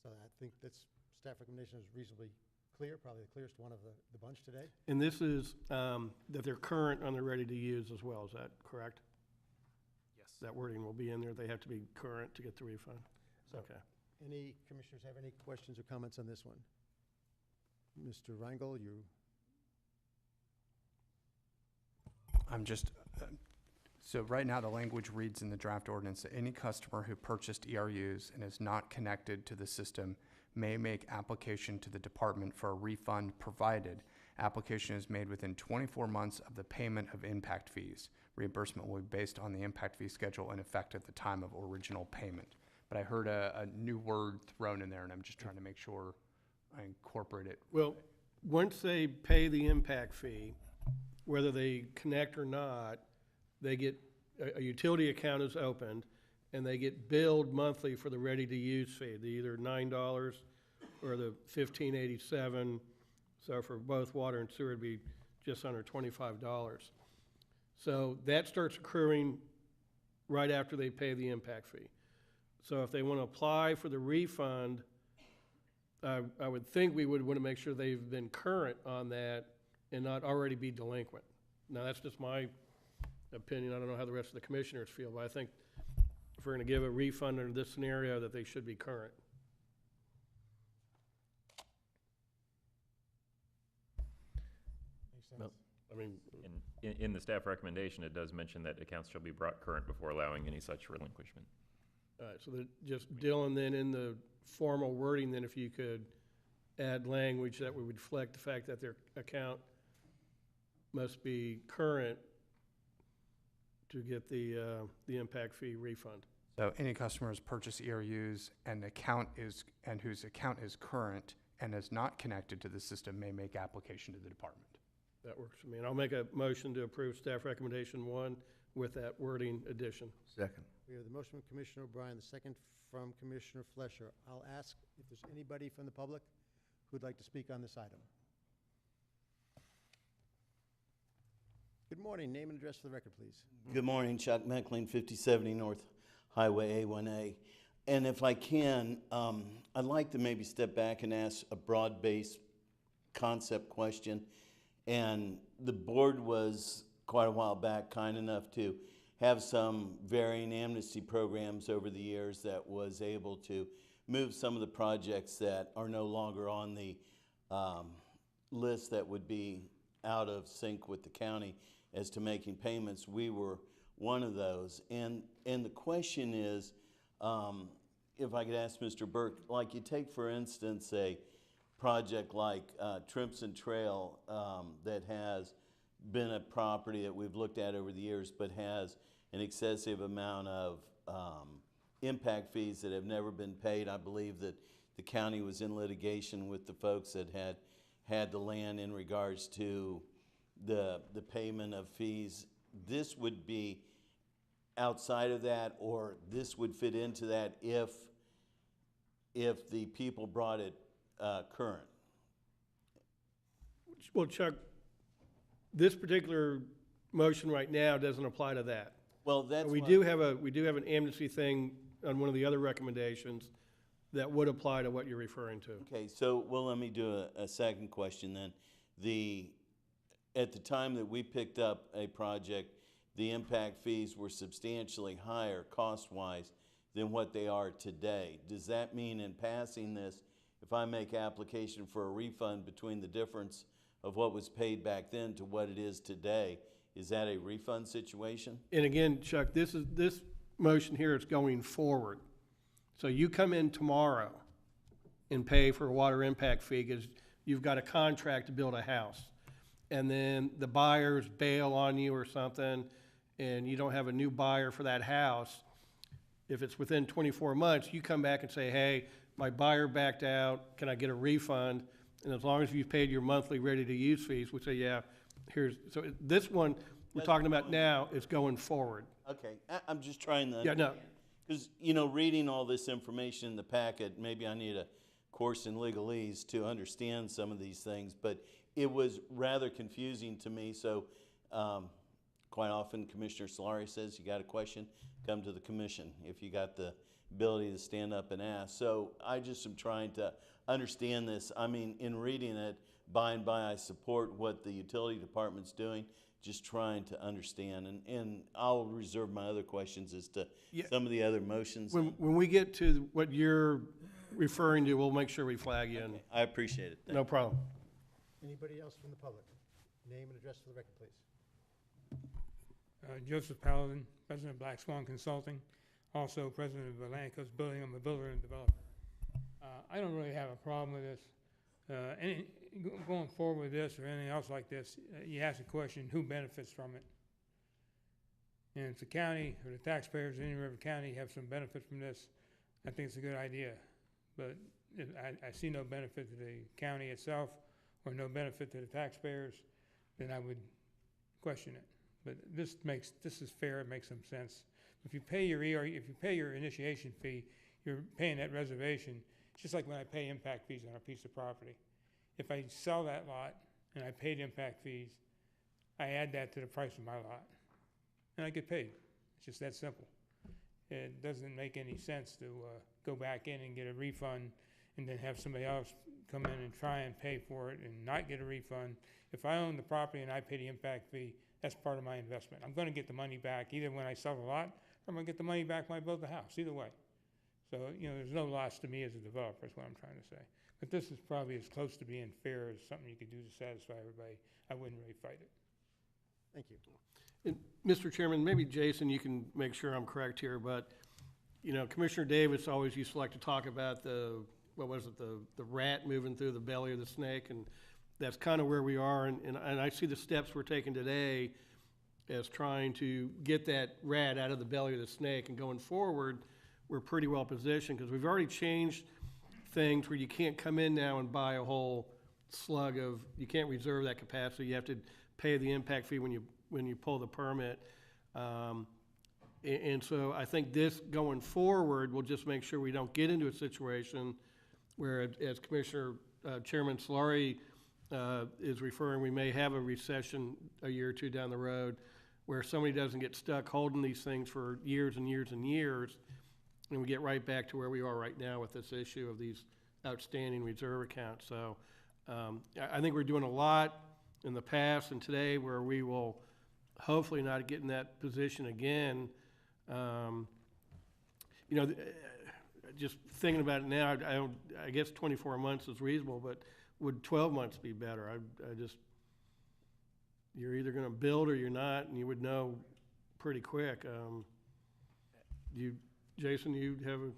So I think that's, staff recommendation is reasonably clear, probably the clearest one of the bunch today. And this is that they're current and they're ready to use as well, is that correct? Yes. That wording will be in there, they have to be current to get the refund? So, Okay. any commissioners have any questions or comments on this one? Mr. Reingold, you, I'm just, so right now the language reads in the draft ordinance that any customer who purchased ERUs and is not connected to the system may make application to the department for a refund, provided application is made within 24 months of the payment of impact fees. Reimbursement will be based on the impact fee schedule in effect at the time of original payment. But I heard a new word thrown in there, and I'm just trying to make sure I incorporate it. Well, once they pay the impact fee, whether they connect or not, they get, a utility account is opened, and they get billed monthly for the ready-to-use fee, the either $9 or the $15.87. So for both water and sewer, it'd be just under $25. So that starts accruing right after they pay the impact fee. So if they want to apply for the refund, I would think we would want to make sure they've been current on that and not already be delinquent. Now, that's just my opinion. I don't know how the rest of the commissioners feel, but I think if we're going to give a refund under this scenario, that they should be current. Makes sense. No. I mean, In the staff recommendation, it does mention that accounts shall be brought current before allowing any such relinquishment. all right, so just Dylan, then in the formal wording, then if you could add language that would reflect the fact that their account must be current to get the impact fee refund. So any customer has purchased ERUs and whose account is current and is not connected to the system may make application to the department. That works for me. And I'll make a motion to approve staff recommendation 1 with that wording addition. Second. We have the motion from Commissioner O'Brien, the second from Commissioner Flesher. I'll ask if there's anybody from the public who'd like to speak on this item. Good morning. Name and address for the record, please. Good morning, Chuck Meckling, 5070 North Highway A1A. And if I can, I'd like to maybe step back and ask a broad-based concept question. And the board was, quite a while back, kind enough to have some varying amnesty programs over the years that was able to move some of the projects that are no longer on the list that would be out of sync with the county as to making payments. We were one of those. And the question is, if I could ask Mr. Burke, like you take, for instance, a project like Trimson Trail that has been a property that we've looked at over the years, but has an excessive amount of impact fees that have never been paid. I believe that the county was in litigation with the folks that had the land in regards to the payment of fees. This would be outside of that, or this would fit into that if the people brought it current. Well, Chuck, this particular motion right now doesn't apply to that. Well, that's We do have an amnesty thing on one of the other recommendations that would apply to what you're referring to. Okay, so, well, let me do a second question then. At the time that we picked up a project, the impact fees were substantially higher cost-wise than what they are today. Does that mean in passing this, if I make application for a refund between the difference of what was paid back then to what it is today, is that a refund situation? And again, Chuck, this motion here is going forward. So you come in tomorrow and pay for a water impact fee because you've got a contract to build a house. And then the buyers bail on you or something, and you don't have a new buyer for that house. If it's within 24 months, you come back and say, hey, my buyer backed out, can I get a refund? And as long as you've paid your monthly ready-to-use fees, we say, yeah, so this one we're talking about now is going forward. Okay, I'm just trying to. Yeah, no. Because, reading all this information in the packet, maybe I need a course in legalese to understand some of these things, but it was rather confusing to me. So quite often Commissioner Solari says, you got a question, come to the commission if you got the ability to stand up and ask. So I just am trying to understand this. I mean, in reading it, by and by I support what the utility department's doing, just trying to understand. And I'll reserve my other questions as to some of the other motions. When we get to what you're referring to, we'll make sure we flag you in. Okay, I appreciate it. Thank No you. problem. Anybody else from the public? Name and address for the record, please. Joseph Paladin, President of Black Swan Consulting, also President of Atlantic Coast Building. I'm a builder and developer. I don't really have a problem with this. Going forward with this or anything else like this, you ask the question, who benefits from it? And if the county or the taxpayers in Indian River County have some benefit from this, I think it's a good idea. But I see no benefit to the county itself or no benefit to the taxpayers, then I would question it. But this is fair, it makes some sense. If you pay your if you pay your initiation fee, you're paying that reservation. It's just like when I pay impact fees on a piece of property. If I sell that lot and I paid impact fees, I add that to the price of my lot, and I get paid. It's just that simple. It doesn't make any sense to go back in and get a refund and then have somebody else come in and try and pay for it and not get a refund. If I own the property and I pay the impact fee, that's part of my investment. I'm gonna get the money back either when I sell the lot, or I'm gonna get the money back when I build the house, either way. So, there's no loss to me as a developer, is what I'm trying to say. But this is probably as close to being fair as something you could do to satisfy everybody. I wouldn't really fight it. Thank you. And, Mr. Chairman, maybe Jason, you can make sure I'm correct here, but, Commissioner Davis always used to like to talk about the rat moving through the belly of the snake, and that's kind of where we are, and I see the steps we're taking today as trying to get that rat out of the belly of the snake, and going forward, we're pretty well positioned, because we've already changed things where you can't come in now and buy a whole slug of, you can't reserve that capacity, you have to pay the impact fee when you pull the permit. And so I think this going forward will just make sure we don't get into a situation where, as Commissioner Chairman Solari is referring, we may have a recession a year or two down the road where somebody doesn't get stuck holding these things for years and years and years, and we get right back to where we are right now with this issue of these outstanding reserve accounts. So I think we're doing a lot in the past and today where we will hopefully not get in that position again. Just thinking about it now, I guess 24 months is reasonable, but would 12 months be better? You're either going to build or you're not, and you would know pretty quick. Jason, you have a...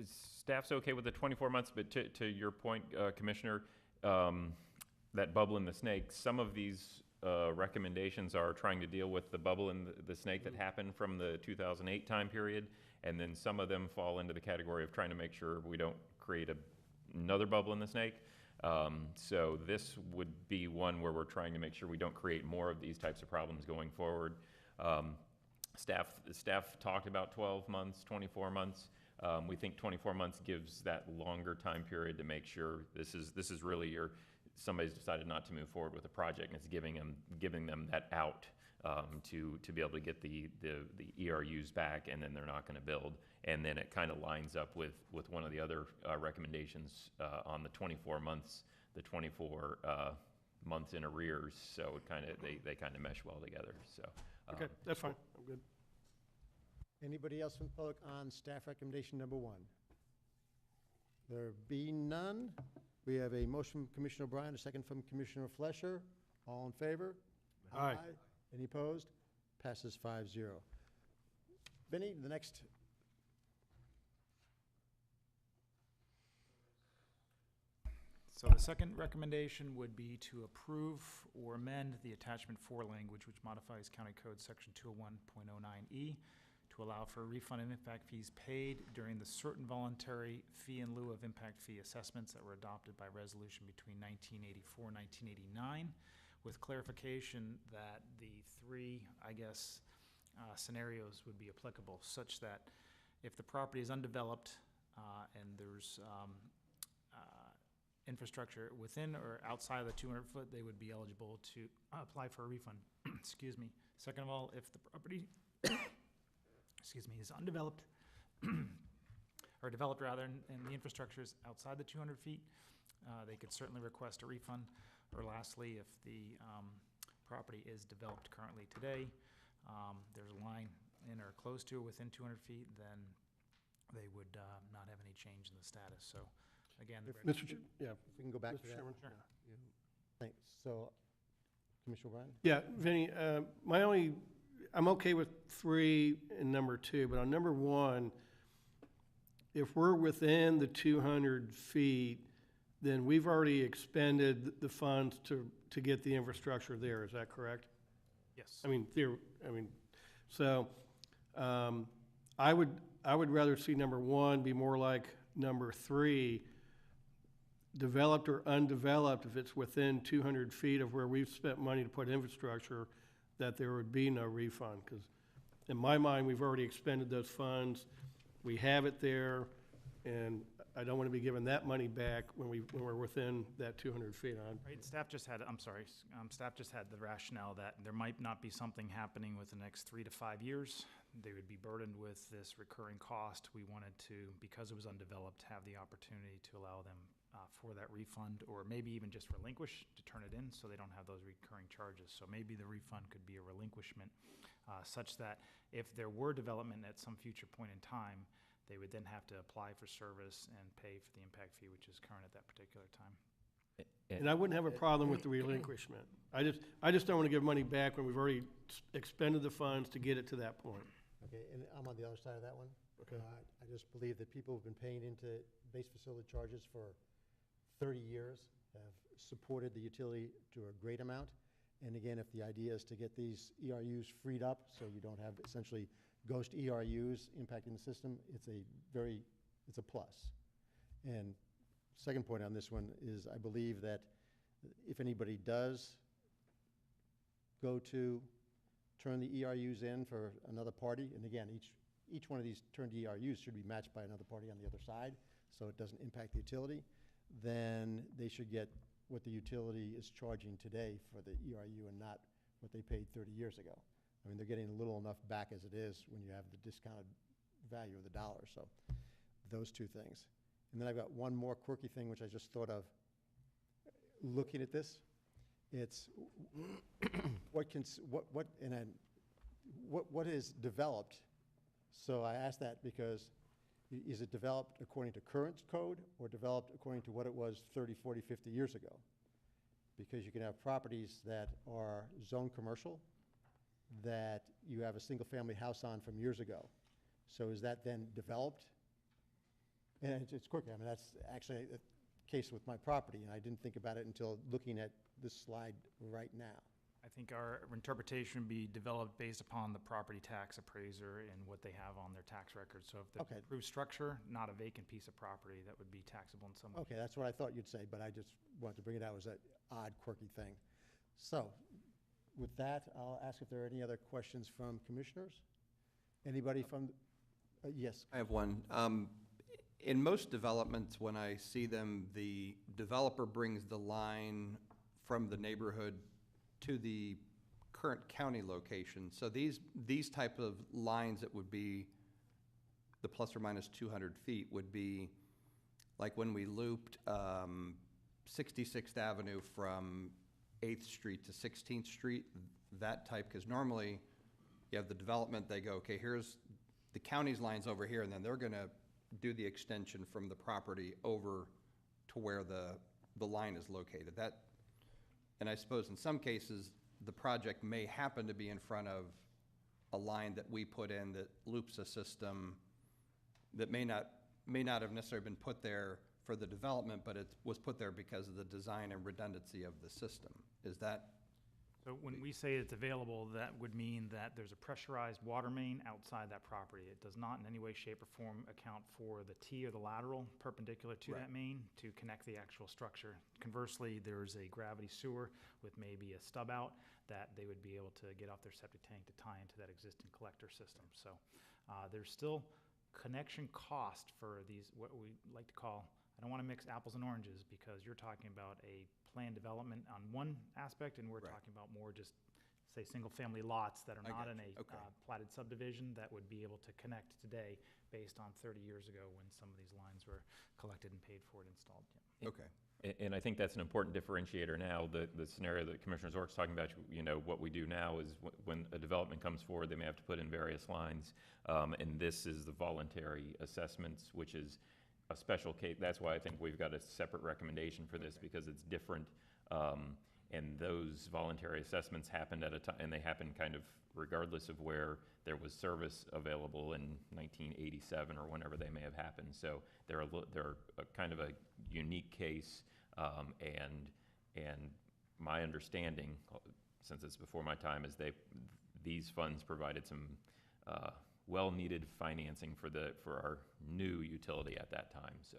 Staff's okay with the 24 months, but to your point, Commissioner, that bubble in the snake, some of these recommendations are trying to deal with the bubble in the snake that happened from the 2008 time period, and then some of them fall into the category of trying to make sure we don't create another bubble in the snake. So this would be one where we're trying to make sure we don't create more of these types of problems going forward. Staff talked about 12 months, 24 months. We think 24 months gives that longer time period to make sure this is really somebody's decided not to move forward with a project, and it's giving them that out to be able to get the ERUs back, and then they're not going to build. And then it kind of lines up with one of the other recommendations on the 24 months, the 24 months in arrears. So it they kind of mesh well together. So okay, that's fine. I'm good. Anybody else from the public on staff recommendation number 1? There being none, we have a motion from Commissioner O'Brien, a second from Commissioner Flesher. All in favor? Aye. Any opposed? Passes 5-0. Vinnie, the next. So the second recommendation would be to approve or amend the attachment 4 language, which modifies County Code Section 201.09E to allow for a refund of impact fees paid during the certain voluntary fee in lieu of impact fee assessments that were adopted by resolution between 1984 and 1989, with clarification that the 3, scenarios would be applicable, such that if the property is undeveloped and there's infrastructure within or outside of the 200 foot, they would be eligible to apply for a refund. Excuse me. Second of all, if the property is undeveloped or developed rather, and the infrastructure is outside the 200 feet, they could certainly request a refund. Or lastly, if the property is developed currently today, there's a line in or close to or within 200 feet, then they would not have any change in the status. So again, If we can go back to that. Sure. Yeah. Thanks. So, Commissioner O'Brien? Yeah, Vinnie, I'm okay with 3 and number 2, but on number 1, if we're within the 200 feet, then we've already expended the funds to get the infrastructure there. Is that correct? Yes. So I would rather see number 1 be more like number 3, developed or undeveloped. If it's within 200 feet of where we've spent money to put infrastructure, that there would be no refund, because in my mind, we've already expended those funds. We have it there, and I don't want to be giving that money back when we're within that 200 feet on. Right, staff just had, staff just had the rationale that there might not be something happening with the next 3 to 5 years. They would be burdened with this recurring cost. We wanted to, because it was undeveloped, have the opportunity to allow them for that refund, or maybe even just relinquish to turn it in so they don't have those recurring charges. So maybe the refund could be a relinquishment such that if there were development at some future point in time, they would then have to apply for service and pay for the impact fee, which is current at that particular time. And I wouldn't have a problem with the relinquishment. I just don't want to give money back when we've already expended the funds to get it to that point. Okay, and I'm on the other side of that one. Okay. I just believe that people who've been paying into base facility charges for 30 years have supported the utility to a great amount. And again, if the idea is to get these ERUs freed up so you don't have essentially ghost ERUs impacting the system, it's a plus. And second point on this one is I believe that if anybody does go to turn the ERUs in for another party, and again, each one of these turned ERUs should be matched by another party on the other side, so it doesn't impact the utility, then they should get what the utility is charging today for the ERU and not what they paid 30 years ago. I mean, they're getting little enough back as it is when you have the discounted value of the dollar. So those two things. And then I've got one more quirky thing which I just thought of looking at this. It's what is developed. So I asked that because is it developed according to current code or developed according to what it was 30, 40, 50 years ago? Because you can have properties that are zone commercial that you have a single-family house on from years ago. So is that then developed? And it's quick. I mean, that's actually a case with my property, and I didn't think about it until looking at this slide right now. I think our interpretation would be developed based upon the property tax appraiser and what they have on their tax record. So if there's Okay. approved structure, not a vacant piece of property, that would be taxable in some way. Okay, that's what I thought you'd say, but I just wanted to bring it out as that odd, quirky thing. So with that, I'll ask if there are any other questions from commissioners? Anybody from, yes? I have one. In most developments, when I see them, the developer brings the line from the neighborhood to the current county location. So these type of lines that would be the plus or minus 200 feet would be like when we looped 66th Avenue from 8th Street to 16th Street, that type, because normally you have the development, they go, okay, here's the county's lines over here, and then they're gonna do the extension from the property over to where the line is located. That, and I suppose in some cases, the project may happen to be in front of a line that we put in that loops a system that may not have necessarily been put there for the development, but it was put there because of the design and redundancy of the system. Is that? So when we say it's available, that would mean that there's a pressurized water main outside that property. It does not in any way, shape, or form account for the T or the lateral perpendicular to that main to connect the actual structure. Conversely, there's a gravity sewer with maybe a stub out that they would be able to get off their septic tank to tie into that existing collector system. So there's still connection cost for these, what we like to call, I don't want to mix apples and oranges, because you're talking about a planned development on one aspect, and we're talking about more just, say, single-family lots that are not in a platted subdivision that would be able to connect today based on 30 years ago when some of these lines were collected and paid for and installed. Yeah. Okay. And I think that's an important differentiator now. The scenario that Commissioner Zork's talking about, you know, what we do now is when a development comes forward, they may have to put in various lines. And this is the voluntary assessments, which is a special case. That's why I think we've got a separate recommendation for this, because it's different. And those voluntary assessments happened at a time, and they happened kind of regardless of where there was service available in 1987 or whenever they may have happened. So they're a kind of a unique case, and my understanding, since it's before my time, is these funds provided some well-needed financing for our new utility at that time. So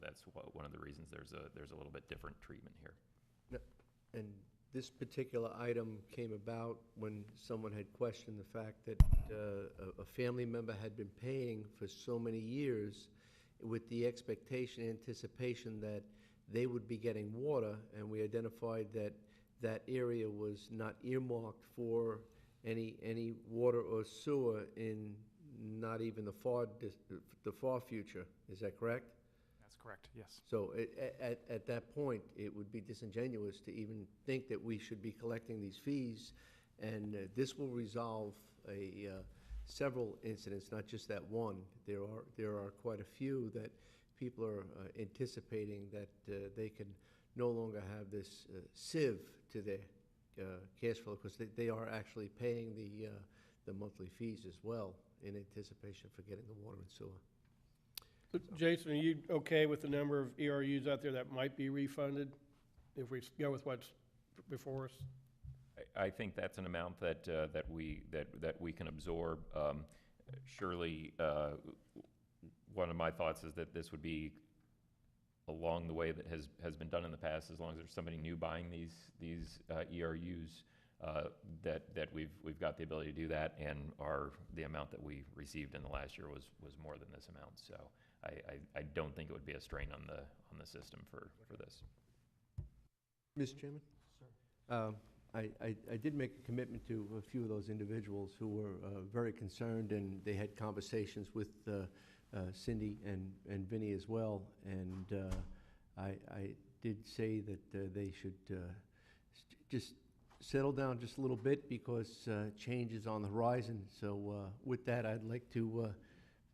that's one of the reasons there's a little bit different treatment here. And This particular item came about when someone had questioned the fact that a family member had been paying for so many years with the expectation, anticipation that they would be getting water, and we identified that that area was not earmarked for any water or sewer in not even the far future. Is that correct? That's correct, yes. So at that point, it would be disingenuous to even think that we should be collecting these fees, and this will resolve several incidents, not just that one. There are quite a few that people are anticipating that they can no longer have this sieve to their cash flow, because they are actually paying the monthly fees as well in anticipation for getting the water and sewer. So, Jason, are you okay with the number of ERUs out there that might be refunded if we go with what's before us? I think that's an amount that we can absorb. Surely, one of my thoughts is that this would be along the way that has been done in the past. As long as there's somebody new buying these ERUs, that we've got the ability to do that, and the amount that we received in the last year was more than this amount. So I don't think it would be a strain on the system for this. Mr. Chairman? Sir. I did make a commitment to a few of those individuals who were very concerned, and they had conversations with Cindy and Vinny as well, and I did say that they should just settle down just a little bit, because change is on the horizon. So with that, I'd like to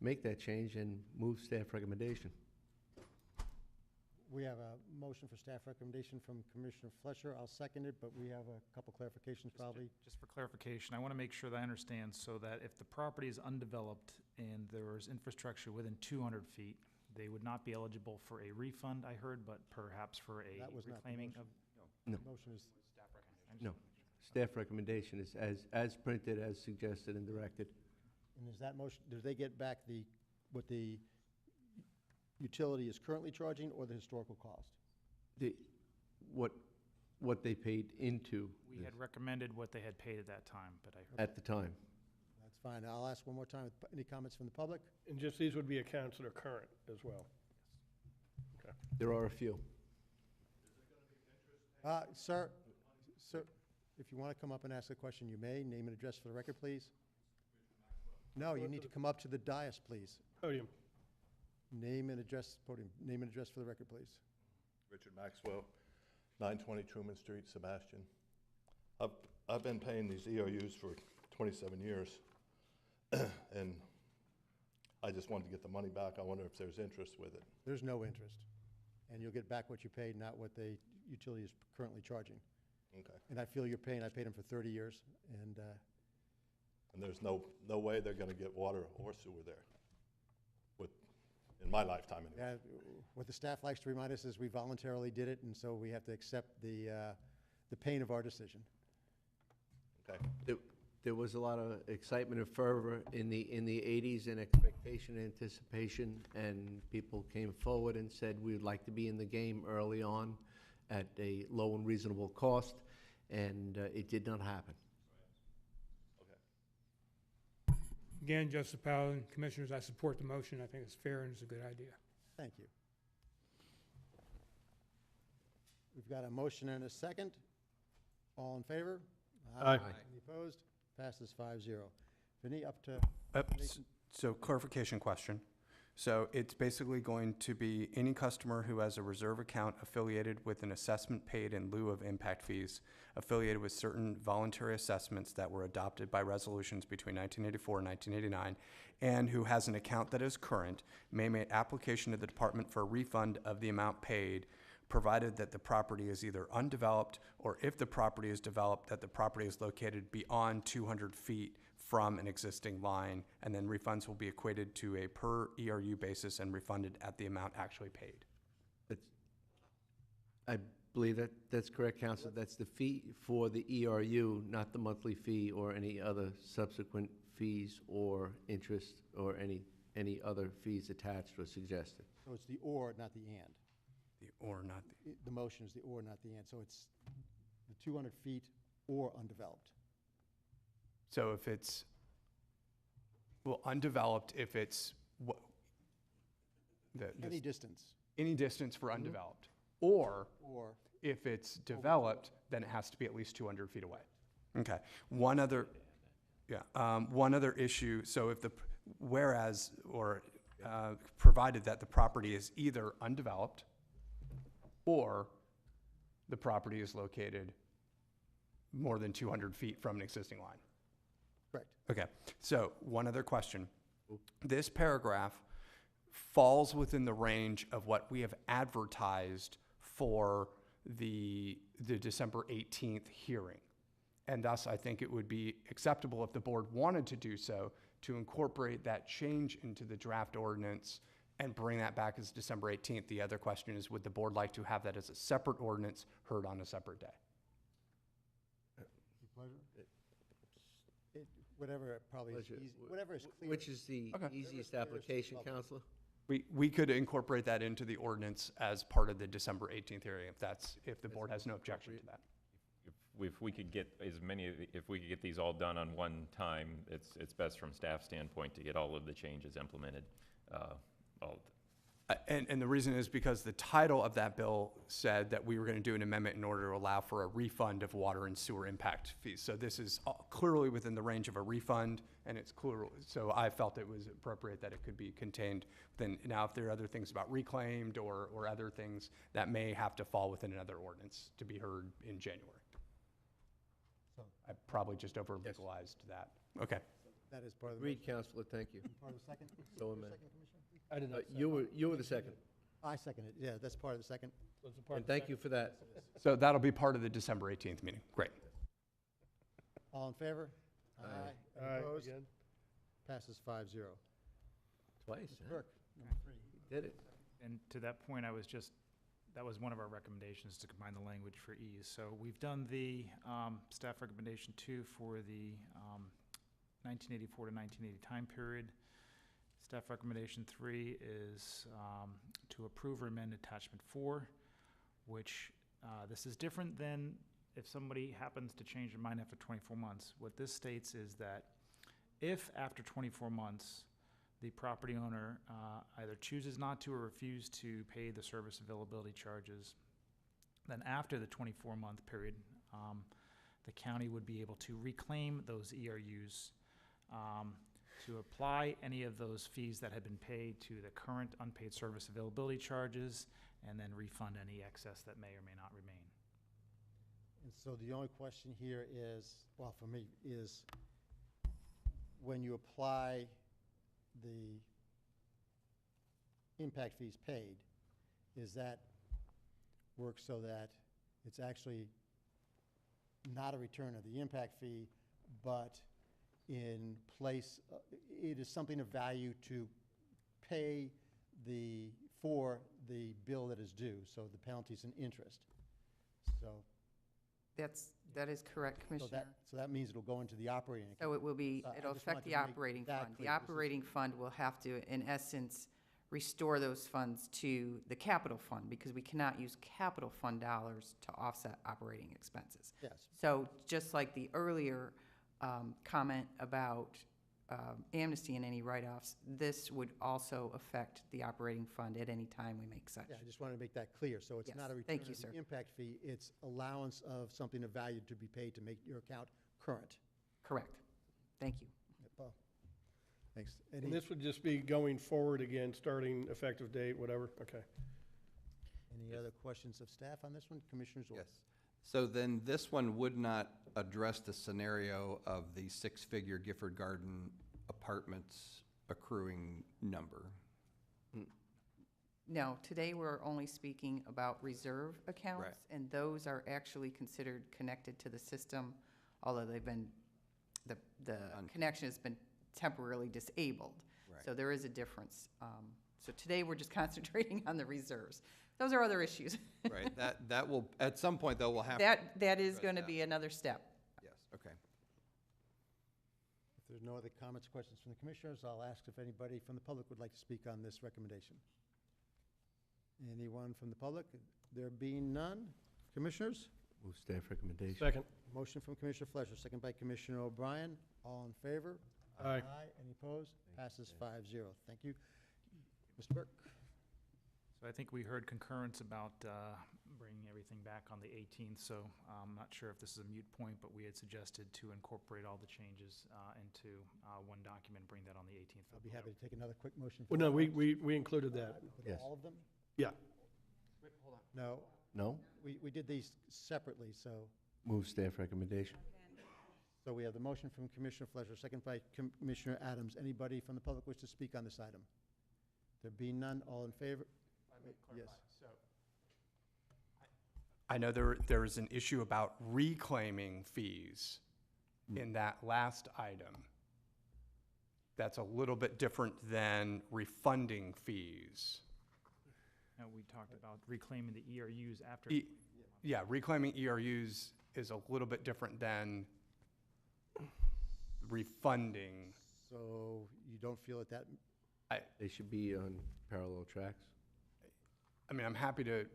make that change and move staff recommendation. We have a motion for staff recommendation from Commissioner Fletcher. I'll second it, but we have a couple clarifications probably. Just for clarification, I want to make sure that I understand, so that if the property is undeveloped and there is infrastructure within 200 feet, they would not be eligible for a refund, I heard, but perhaps for a That was not the reclaiming motion. of? No. The motion is, No. Staff recommendation is as printed, as suggested and directed. and is that motion, do they get back what the utility is currently charging, or the historical cost? What they paid into We had recommended what they had paid at that time, but I heard. at the time. That's fine. I'll ask one more time. Any comments from the public? And just these would be accounts that are current as well. There are a few. Sir, if you want to come up and ask a question, you may. Name and address for the record, please. No, you need to come up to the dais, please. Podium. Name and address, podium. Name and address for the record, please. Richard Maxwell, 920 Truman Street, Sebastian. I've been paying these ERUs for 27 years, and I just wanted to get the money back. I wonder if there's interest with it. There's no interest, and you'll get back what you paid, not what the utility is currently charging. Okay. And I feel your pain. I paid them for 30 years, and And there's no way they're going to get water or sewer there, in my lifetime anyway. what the staff likes to remind us is we voluntarily did it, and so we have to accept the pain of our decision. Okay. There was a lot of excitement and fervor in the 80s, and expectation and anticipation, and people came forward and said we would like to be in the game early on at a low and reasonable cost, and it did not happen. Again, Justice Powell and Commissioners, I support the motion. I think it's fair and it's a good idea. Thank you. We've got a motion and a second. All in favor? Aye. Any opposed? Passes 5-0. Vinny, up to... So clarification question. So it's basically going to be any customer who has a reserve account affiliated with an assessment paid in lieu of impact fees, affiliated with certain voluntary assessments that were adopted by resolutions between 1984 and 1989, and who has an account that is current, may make application to the department for a refund of the amount paid, provided that the property is either undeveloped, or if the property is developed, that the property is located beyond 200 feet from an existing line, and then refunds will be equated to a per ERU basis and refunded at the amount actually paid. I believe that's correct, Counsel. That's the fee for the ERU, not the monthly fee or any other subsequent fees or interest or any other fees attached or suggested. So it's the or, not the and. The or, not the. The motion is the or, not the and. So it's the 200 feet or undeveloped. So if it's, well, undeveloped, if it's, what? Any distance. Any distance for undeveloped. Or Or, if it's developed, then it has to be at least 200 feet away. Okay. One other issue, so if the, whereas, or provided that the property is either undeveloped or the property is located more than 200 feet from an existing line. correct. Okay, so one other question. This paragraph falls within the range of what we have advertised for the December 18th hearing. And thus, I think it would be acceptable if the board wanted to do so, to incorporate that change into the draft ordinance and bring that back as December 18th. The other question is, would the board like to have that as a separate ordinance heard on a separate day? Your pleasure? Whatever probably is easy, whatever is clear. Which is the Okay. easiest application, Counselor? We could incorporate that into the ordinance as part of the December 18th hearing, if the board has no objection to that. If we could get as many, if we could get these all done on one time, it's best from staff standpoint to get all of the changes implemented. And the reason is because the title of that bill said that we were going to do an amendment in order to allow for a refund of water and sewer impact fees. So this is clearly within the range of a refund, and it's clear, so I felt it was appropriate that it could be contained. Then now, if there are other things about reclaimed or other things, that may have to fall within another ordinance to be heard in January. So I probably just over legalized that. Okay. that is part of the. Agreed, Counselor, thank you. Part of the second? So Your am I. second, Commissioner? I did not. You were the second, I second it, yeah, that's part of the second. and thank you for that. So that'll be part of the December 18th meeting. Great. All in favor? Aye. Any opposed? Passes 5-0. Twice, Mr. huh? Burke, number 3. Did it. And to that point, that was one of our recommendations, to combine the language for ease. So we've done the staff recommendation 2 for the 1984 to 1980 time period. Staff recommendation 3 is to approve or amend attachment 4, which this is different than if somebody happens to change their mind after 24 months. What this states is that if after 24 months, the property owner either chooses not to or refuse to pay the service availability charges, then after the 24-month period, the county would be able to reclaim those ERUs to apply any of those fees that had been paid to the current unpaid service availability charges, and then refund any excess that may or may not remain. And so the only question here is, well, for me, is when you apply the impact fees paid, is that work so that it's actually not a return of the impact fee, but in place, it is something of value to pay for the bill that is due, so the penalties and interest. So, That is correct, Commissioner. so that means it'll go into the operating account. So it will be, I it'll just affect wanted the to make operating that fund. The clear. This is- operating fund will have to, in essence, restore those funds to the capital fund, because we cannot use capital fund dollars to offset operating expenses. Yes. So just like the earlier comment about amnesty and any write-offs, this would also affect the operating fund at any time we make such. Yeah, I just wanted to make that clear. So it's Yes, not a thank return you, of sir. the impact fee, it's allowance of something of value to be paid to make your account current. Correct. Thank you. Paul? Thanks. And Any, this would just be going forward again, starting effective date, whatever, okay. any other questions of staff on this one? Commissioners? Orr? Yes. So then this one would not address the scenario of the six-figure Gifford Garden Apartments accruing number. No, today we're only speaking about reserve accounts. Right. And those are actually considered connected to the system, although they've been, the connection has been temporarily disabled. Right. So there is a difference. So today we're just concentrating on the reserves. Those are other issues. Right, that will, at some point though, we'll have to. That is address going to that. be another step. Yes, okay. If there's no other comments, questions from the commissioners, I'll ask if anybody from the public would like to speak on this recommendation. Anyone from the public? There being none, commissioners? Move staff recommendation. Second. Motion from Commissioner Fleischer, second by Commissioner O'Brien. All in favor? Aye. Any opposed? Passes 5-0. Thank you. Mr. Burke? So I think we heard concurrence about bringing everything back on the 18th, so I'm not sure if this is a moot point, but we had suggested to incorporate all the changes into one document, bring that on the 18th. I'll be happy to take another quick motion. Well, no, we included that. With Yes. all of them? Yeah. No, No? we did these separately, so. Move staff recommendation. So we have the motion from Commissioner Fleischer, second by Commissioner Adams. Anybody from the public wish to speak on this item? There being none, all in favor? Yes. I know there is an issue about reclaiming fees in that last item. That's a little bit different than refunding fees. And we talked about reclaiming the ERUs after. Yeah, reclaiming ERUs is a little bit different than refunding. So you don't feel that They should be on parallel tracks. I mean, I'm happy to,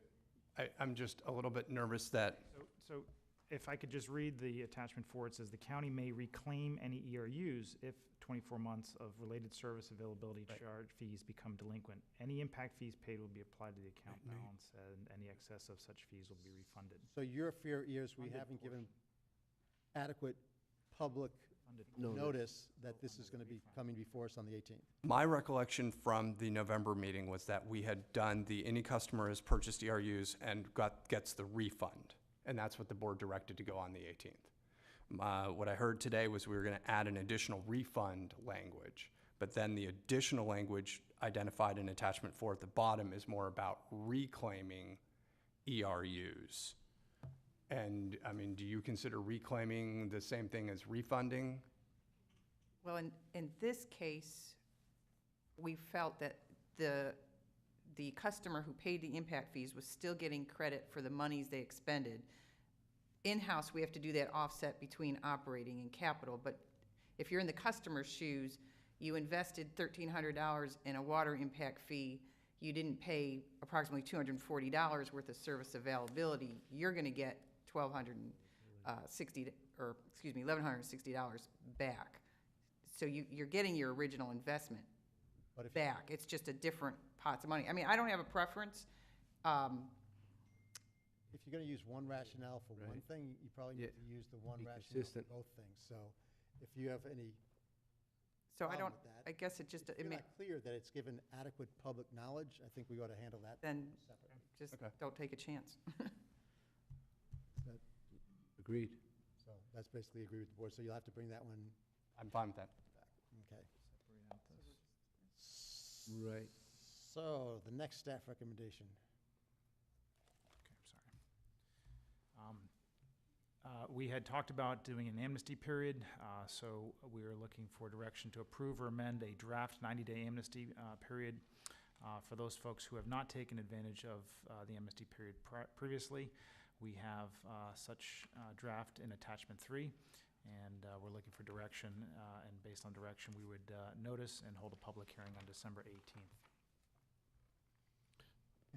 I'm just a little bit nervous that, So if I could just read the attachment 4, it says, "The county may reclaim any ERUs if 24 months of related service availability charge fees become delinquent. Any impact fees paid will be applied to the account balance, and any excess of such fees will be refunded." So your fear is we haven't given adequate public notice that this is going to be coming before us on the 18th. my recollection from the November meeting was that we had done any customer has purchased ERUs and gets the refund. And that's what the board directed to go on the 18th. What I heard today was we were going to add an additional refund language, but then the additional language identified in attachment 4 at the bottom is more about reclaiming ERUs. And, I mean, do you consider reclaiming the same thing as refunding? Well, in this case, we felt that the customer who paid the impact fees was still getting credit for the monies they expended. In-house, we have to do that offset between operating and capital, but if you're in the customer's shoes, you invested $1,300 in a water impact fee, you didn't pay approximately $240 worth of service availability, you're gonna get $1,160 back. So you're getting your original investment But if back. It's just a different pots of money. I mean, I don't have a preference. If you're going to use one rationale for one thing, you probably need to use the one Be rationale for consistent. both things. So if you have any So I problem don't, with that, I guess it just, if it you're may, not clear that it's given adequate public knowledge, I think we ought to handle that then separately. just Okay. don't take a chance. Agreed. So that's basically agree with the board. So you'll have to bring that one I'm fine with that. back. Okay. Right. So the next staff recommendation. Okay, I'm sorry. We had talked about doing an amnesty period, so we are looking for direction to approve or amend a draft 90-day amnesty period for those folks who have not taken advantage of the amnesty period previously. We have such draft in attachment 3, and we're looking for direction, and based on direction, we would notice and hold a public hearing on December 18th.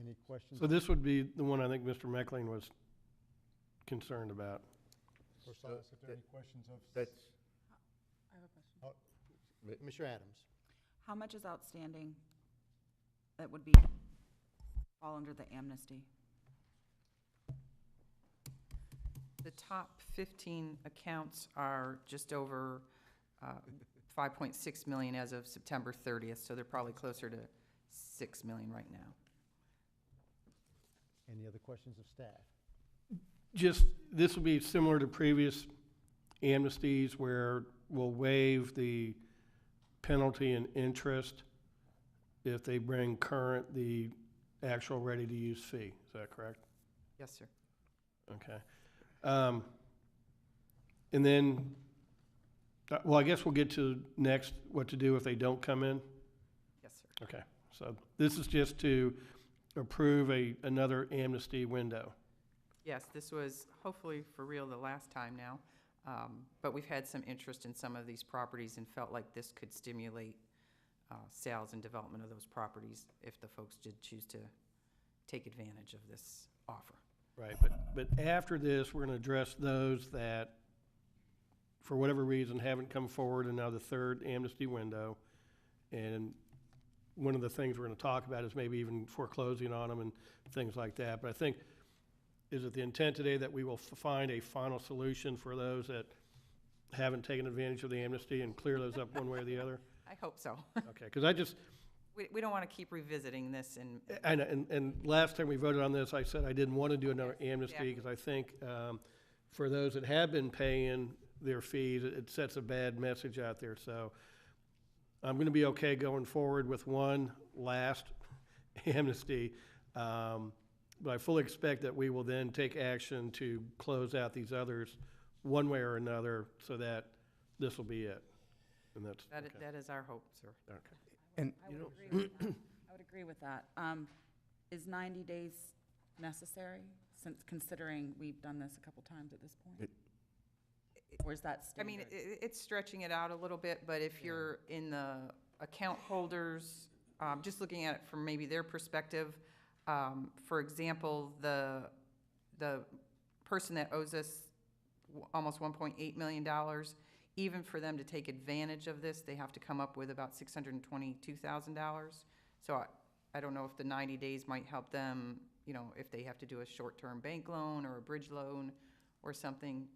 Any questions? So this would be the one I think Mr. Meckling was concerned about. For Silas, if there are any questions of? That's, I have a question. Commissioner Adams. How much is outstanding that would be, fall under the amnesty? The top 15 accounts are just over 5.6 million as of September 30th, so they're probably closer to 6 million right now. Any other questions of staff? Just, this will be similar to previous amnesties where we'll waive the penalty and interest if they bring current the actual ready-to-use fee. Is that correct? Yes, sir. Okay. And then, well, I guess we'll get to next what to do if they don't come in. Yes, sir. Okay. So this is just to approve another amnesty window. Yes, this was hopefully for real the last time now, but we've had some interest in some of these properties and felt like this could stimulate sales and development of those properties if the folks did choose to take advantage of this offer. Right, but after this, we're gonna address those that, for whatever reason, haven't come forward, and now the third amnesty window. And one of the things we're gonna talk about is maybe even foreclosing on them and things like that. But I think, is it the intent today that we will find a final solution for those that haven't taken advantage of the amnesty and clear those up one way or the other? I hope so. Okay, because I just, We don't want to keep revisiting this and. and last time we voted on this, I said I didn't want to do another amnesty, exactly. because I think for those that have been paying their fees, it sets a bad message out there. So I'm going to be okay going forward with one last amnesty. But I fully expect that we will then take action to close out these others one way or another, so that this will be it. And that's, okay. That is our hope, sir. Okay. And, I would agree with that. I would agree with that. Is 90 days necessary, since considering we've done this a couple times at this point? Or is that I standard? mean, it's stretching it out a little bit, but if you're in the account holders, just looking at it from maybe their perspective, for example, the person that owes us almost $1.8 million, even for them to take advantage of this, they have to come up with about $622,000. So I don't know if the 90 days might help them, you know, if they have to do a short-term bank loan or a bridge loan or something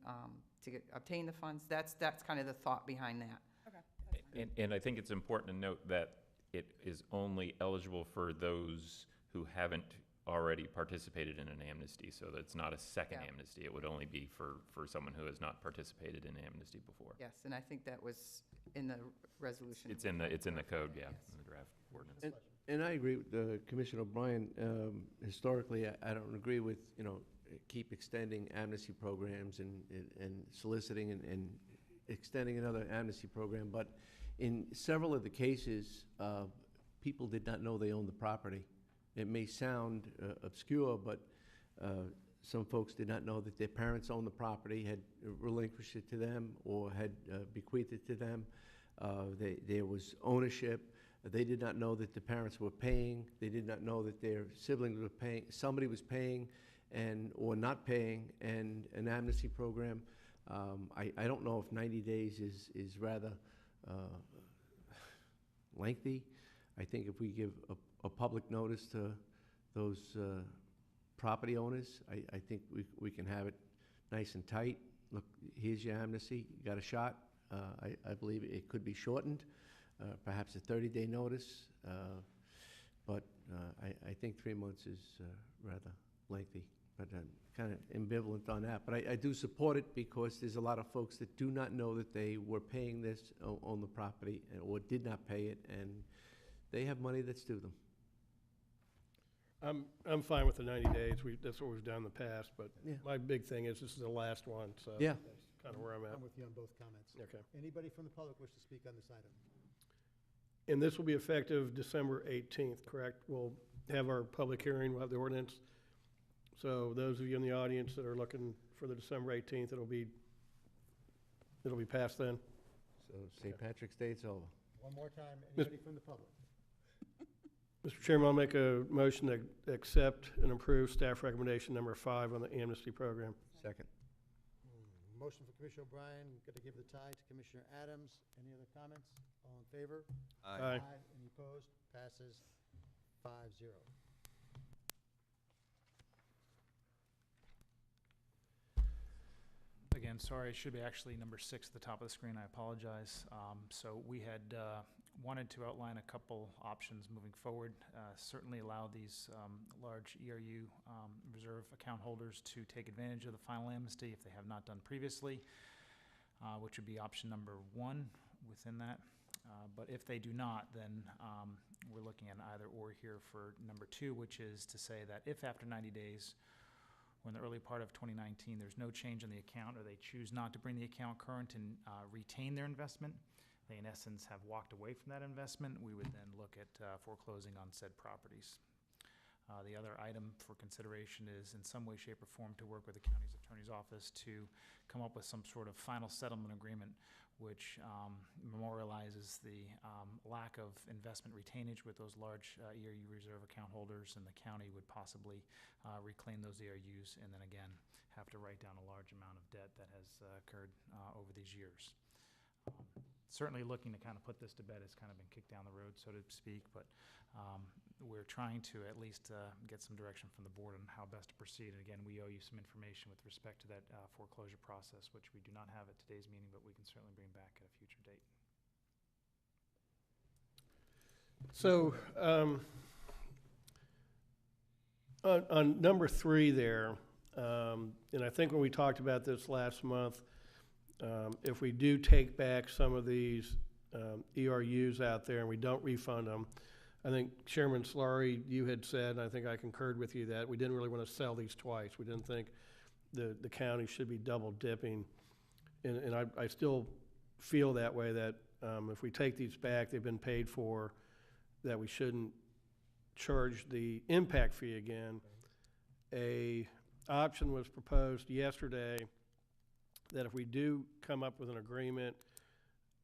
to obtain the funds. That's kind of the thought behind that. Okay, that's fine. And I think it's important to note that it is only eligible for those who haven't already participated in an amnesty, so that's not a second Yeah. amnesty. It would only be for someone who has not participated in amnesty before. Yes, and I think that was in the resolution. It's in the code, yeah, in the draft ordinance. And I agree with Commissioner O'Brien. Historically, I don't agree with, you know, keep extending amnesty programs and soliciting and extending another amnesty program. But in several of the cases, people did not know they owned the property. It may sound obscure, but some folks did not know that their parents owned the property, had relinquished it to them, or had bequeathed it to them. There was ownership. They did not know that the parents were paying. They did not know that their siblings were paying. Somebody was paying or not paying, and an amnesty program. I don't know if 90 days is rather lengthy. I think if we give a public notice to those property owners, I think we can have it nice and tight. Look, here's your amnesty, you got a shot. I believe it could be shortened, perhaps a 30-day notice, but I think 3 months is rather lengthy. But I'm kind of ambivalent on that. But I do support it because there's a lot of folks that do not know that they were paying this on the property or did not pay it, and they have money that's due them. I'm fine with the 90 days. That's what we've done in the past, but Yeah. my big thing is this is the last one, so Yeah. that's kind of where I'm at. I'm with you on both comments. Okay. Anybody from the public wish to speak on this item? And this will be effective December 18th, correct? We'll have our public hearing, we'll have the ordinance. So those of you in the audience that are looking for the December 18th, it'll be passed then. So St. Patrick's Day, it's over. One more time, anybody from the public? Mr. Chairman, I'll make a motion to accept and approve staff recommendation number 5 on the amnesty program. Second. Motion for Commissioner O'Brien, going to give the tie to Commissioner Adams. Any other comments? All in favor? Aye. Any opposed? Passes 5-0. Again, sorry, it should be actually number 6 at the top of the screen. I apologize. So we had wanted to outline a couple options moving forward. Certainly allow these large ERU reserve account holders to take advantage of the final amnesty if they have not done previously, which would be option number 1 within that. But if they do not, then we're looking at either or here for number 2, which is to say that if after 90 days, or in the early part of 2019, there's no change in the account, or they choose not to bring the account current and retain their investment, they in essence have walked away from that investment, we would then look at foreclosing on said properties. The other item for consideration is in some way, shape, or form to work with the county's attorney's office to come up with some sort of final settlement agreement which memorializes the lack of investment retainage with those large ERU reserve account holders, and the county would possibly reclaim those ERUs and then again have to write down a large amount of debt that has occurred over these years. Certainly looking to kind of put this to bed. It's kind of been kicked down the road, so to speak, but we're trying to at least get some direction from the board on how best to proceed. And again, we owe you some information with respect to that foreclosure process, which we do not have at today's meeting, but we can certainly bring back at a future date. So, on number 3 there, and I think when we talked about this last month, if we do take back some of these ERUs out there and we don't refund them, I think Chairman Solari, you had said, and I think I concurred with you, that we didn't really want to sell these twice. We didn't think the county should be double dipping. And I still feel that way, that if we take these back, they've been paid for, that we shouldn't charge the impact fee again. A option was proposed yesterday that if we do come up with an agreement,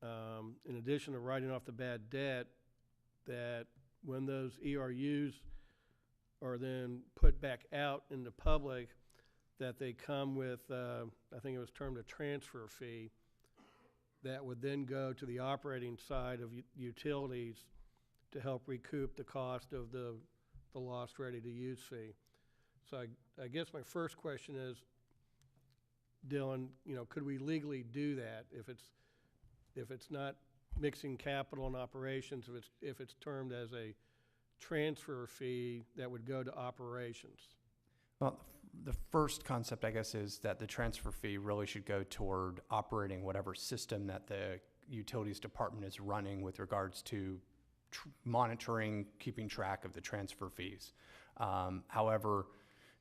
in addition to writing off the bad debt, that when those ERUs are then put back out in the public, that they come with, I think it was termed a transfer fee, that would then go to the operating side of utilities to help recoup the cost of the lost ready-to-use fee. So I guess my first question is, Dylan, could we legally do that if it's not mixing capital and operations, if it's termed as a transfer fee that would go to operations? Well, the first concept, I guess, is that the transfer fee really should go toward operating whatever system that the utilities department is running with regards to monitoring, keeping track of the transfer fees. However,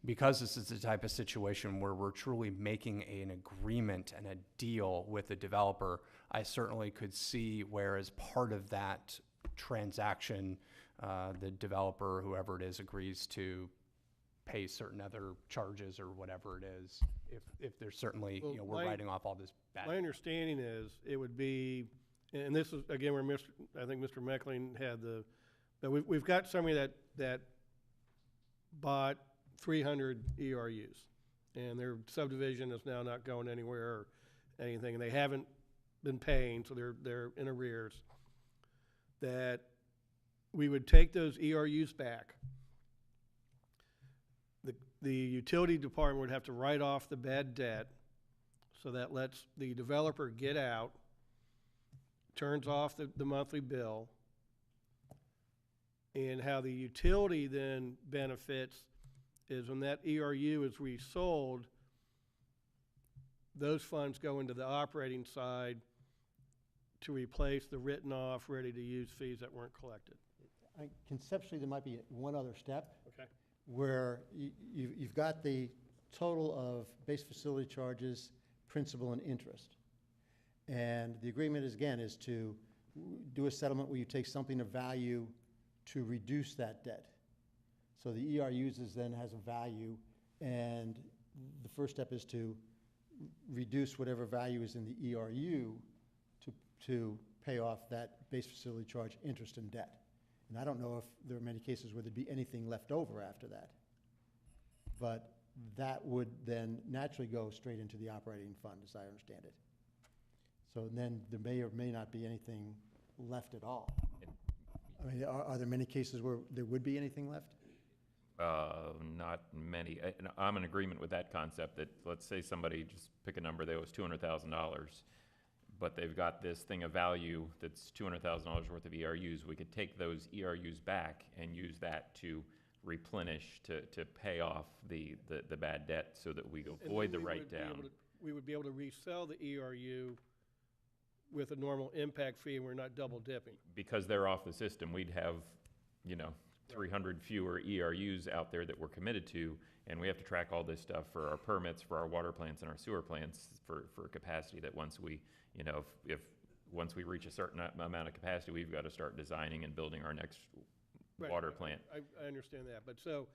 because this is the type of situation where we're truly making an agreement and a deal with the developer, I certainly could see where, as part of that transaction, the developer, whoever it is, agrees to pay certain other charges or whatever it is. If there's certainly, Well, we're writing off all this bad. My understanding is it would be, and this is, again, where I think Mr. Meckling had but we've got somebody that bought 300 ERUs, and their subdivision is now not going anywhere or anything, and they haven't been paying, so they're in arrears, that we would take those ERUs back. The utility department would have to write off the bad debt, so that lets the developer get out, turns off the monthly bill, and how the utility then benefits is when that ERU is resold, those funds go into the operating side to replace the written off, ready-to-use fees that weren't collected. Conceptually, there might be one other step. Okay. Where you've got the total of base facility charges, principal, and interest. And the agreement is to do a settlement where you take something of value to reduce that debt. So the ERUs then has a value, and the first step is to reduce whatever value is in the ERU to pay off that base facility charge, interest, and debt. And I don't know if there are many cases where there'd be anything left over after that. But that would then naturally go straight into the operating fund, as I understand it. So then there may or may not be anything left at all. I mean, are there many cases where there would be anything left? Not many. And I'm in agreement with that concept that, let's say somebody, just pick a number, they owe us $200,000, but they've got this thing of value that's $200,000 worth of ERUs. We could take those ERUs back and use that to replenish, to pay off the bad debt, so that we avoid the write-down. We would be able to resell the ERU with a normal impact fee, and we're not double dipping. Because they're off the system, we'd have, 300 fewer ERUs out there that we're committed to, and we have to track all this stuff for our permits, for our water plants and our sewer plants, for capacity, that once we, once we reach a certain amount of capacity, we've got to start designing and building our next water plant. I understand that, but so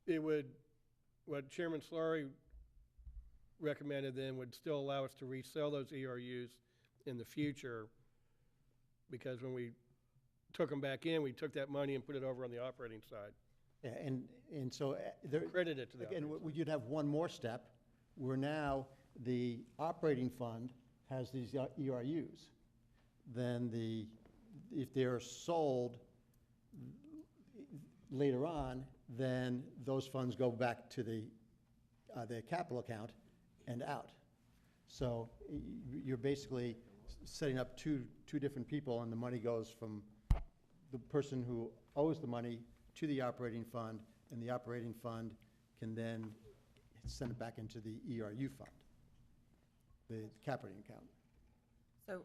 it would, what Chairman Solari recommended then would still allow us to resell those ERUs in the future, because when we took them back in, we took that money and put it over on the operating side. Yeah, and so there. Credit it to the Again, operating side. you'd have one more step, where now the operating fund has these ERUs. Then if they're sold later on, then those funds go back to the capital account and out. So you're basically setting up two different people, and the money goes from the person who owes the money to the operating fund, and the operating fund can then send it back into the ERU fund, the capital account. So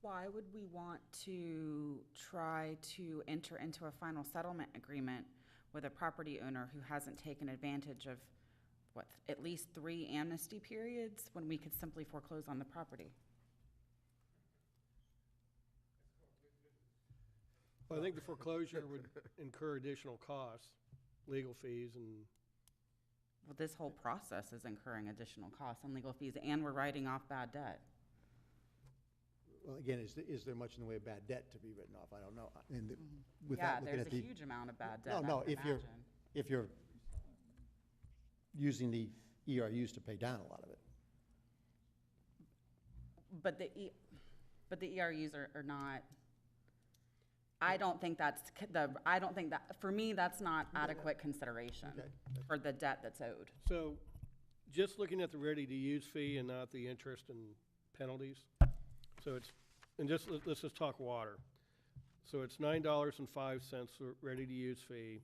why would we want to try to enter into a final settlement agreement with a property owner who hasn't taken advantage of, at least 3 amnesty periods, when we could simply foreclose on the property? Well, I think the foreclosure would incur additional costs, legal fees, and Well, this whole process is incurring additional costs and legal fees, and we're writing off bad debt. Well, again, is there much in the way of bad debt to be written off? I don't know. And Yeah, without looking there's at a the. huge amount of bad debt, No, I would imagine. if you're using the ERUs to pay down a lot of it. But the ERUs are not, I don't think that, for me, that's not adequate consideration Okay. for the debt that's owed. so just looking at the ready-to-use fee and not the interest and penalties. So it's, and let's just talk water. So it's $9.05 for ready-to-use fee.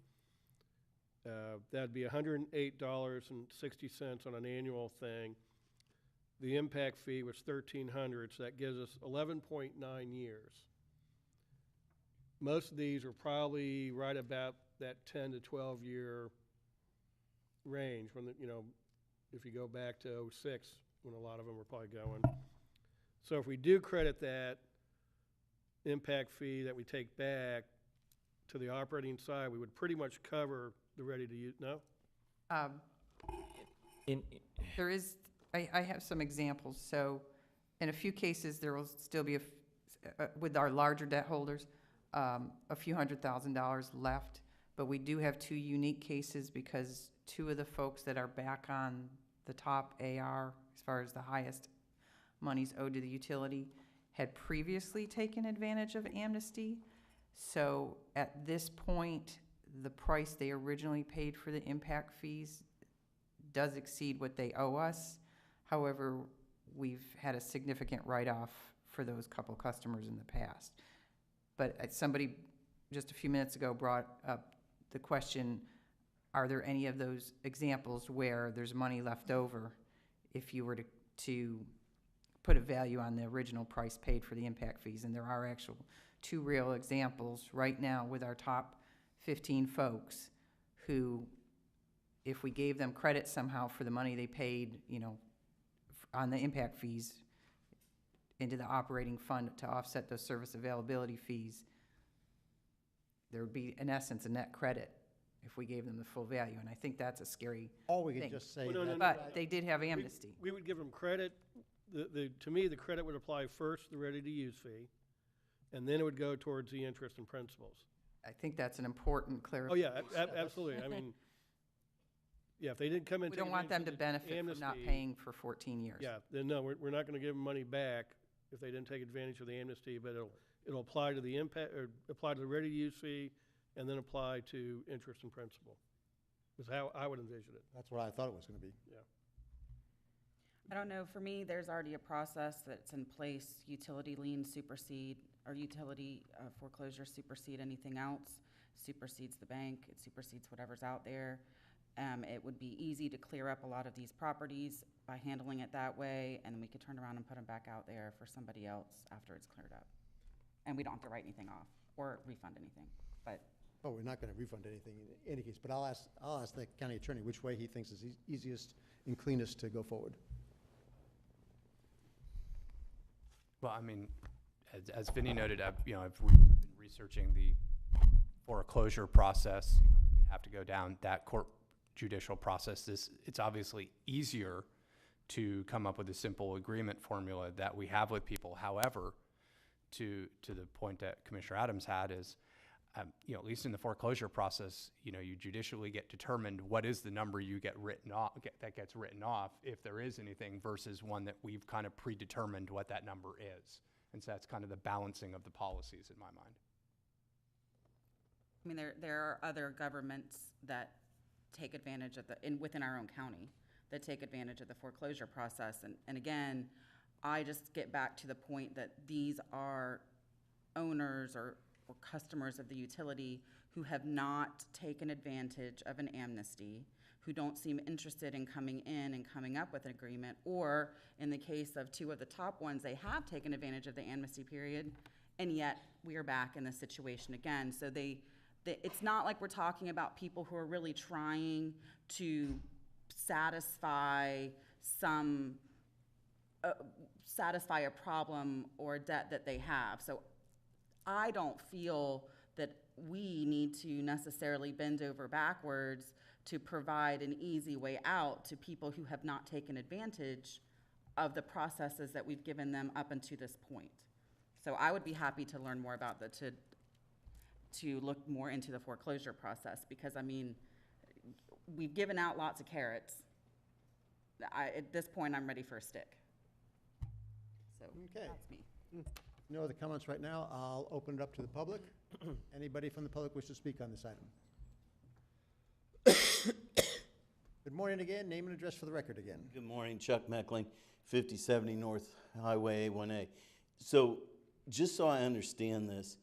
That'd be $108.60 on an annual thing. The impact fee was $1,300, so that gives us 11.9 years. Most of these are probably right about that 10 to 12 year range when, if you go back to '06, when a lot of them were probably going. So if we do credit that impact fee that we take back to the operating side, we would pretty much cover the ready-to-use, no? There is, I have some examples. So in a few cases, there will still be, with our larger debt holders, a few $100,000 left. But we do have 2 unique cases because 2 of the folks that are back on the top AR, as far as the highest monies owed to the utility, had previously taken advantage of amnesty. So at this point, the price they originally paid for the impact fees does exceed what they owe us. However, we've had a significant write-off for those couple customers in the past. But somebody just a few minutes ago brought up the question, are there any of those examples where there's money left over if you were to put a value on the original price paid for the impact fees? And there are actual 2 real examples right now with our top 15 folks who, if we gave them credit somehow for the money they paid, on the impact fees into the operating fund to offset those service availability fees, there would be, in essence, a net credit if we gave them the full value. And I think that's a scary Or we thing. could just say Well, no, that. But they did have amnesty. We would give them credit. To me, the credit would apply first, the ready-to-use fee, and then it would go towards the interest and principals. I think that's an important Oh, clarification. yeah, absolutely. I mean, yeah, if they didn't come in. We don't want them to benefit from not paying for 14 years. Yeah, then no, we're not gonna give them money back if they didn't take advantage of the amnesty, but it'll apply to the impact, or apply to the ready-to-use fee, and then apply to interest and principal, is how I would envision it. That's what I thought it was gonna be. Yeah. I don't know, for me, there's already a process that's in place. Utility liens supersede, or utility foreclosure supersede anything else, supersedes the bank, it supersedes whatever's out there. It would be easy to clear up a lot of these properties by handling it that way, and we could turn around and put them back out there for somebody else after it's cleared up. And we don't have to write anything off or refund anything, but. Oh, we're not gonna refund anything in any case, but I'll ask the county attorney which way he thinks is easiest and cleanest to go forward. Well, I mean, as Vinnie noted, I've been researching the foreclosure process. We have to go down that court judicial process. It's obviously easier to come up with a simple agreement formula that we have with people. However, to the point that Commissioner Adams had is, you know, at least in the foreclosure process, you know, you judicially get determined what is the number you get written off, that gets written off, if there is anything, versus one that we've kind of predetermined what that number is. And so that's kind of the balancing of the policies in my mind. I mean, there are other governments that take advantage of within our own county, that take advantage of the foreclosure process. And again, I just get back to the point that these are owners or customers of the utility who have not taken advantage of an amnesty, who don't seem interested in coming in and coming up with an agreement, or in the case of two of the top ones, they have taken advantage of the amnesty period, and yet we are back in this situation again. So it's not like we're talking about people who are really trying to satisfy satisfy a problem or a debt that they have. So I don't feel that we need to necessarily bend over backwards to provide an easy way out to people who have not taken advantage of the processes that we've given them up until this point. So I would be happy to learn more about to look more into the foreclosure process, because, I mean, we've given out lots of carrots. At this point, I'm ready for a stick. So Okay. that's me. No other comments right now. I'll open it up to the public. Anybody from the public wish to speak on this item? Good morning again. Name and address for the record again. Good morning, Chuck Meckling, 5070 North Highway A1A. So, just so I understand this,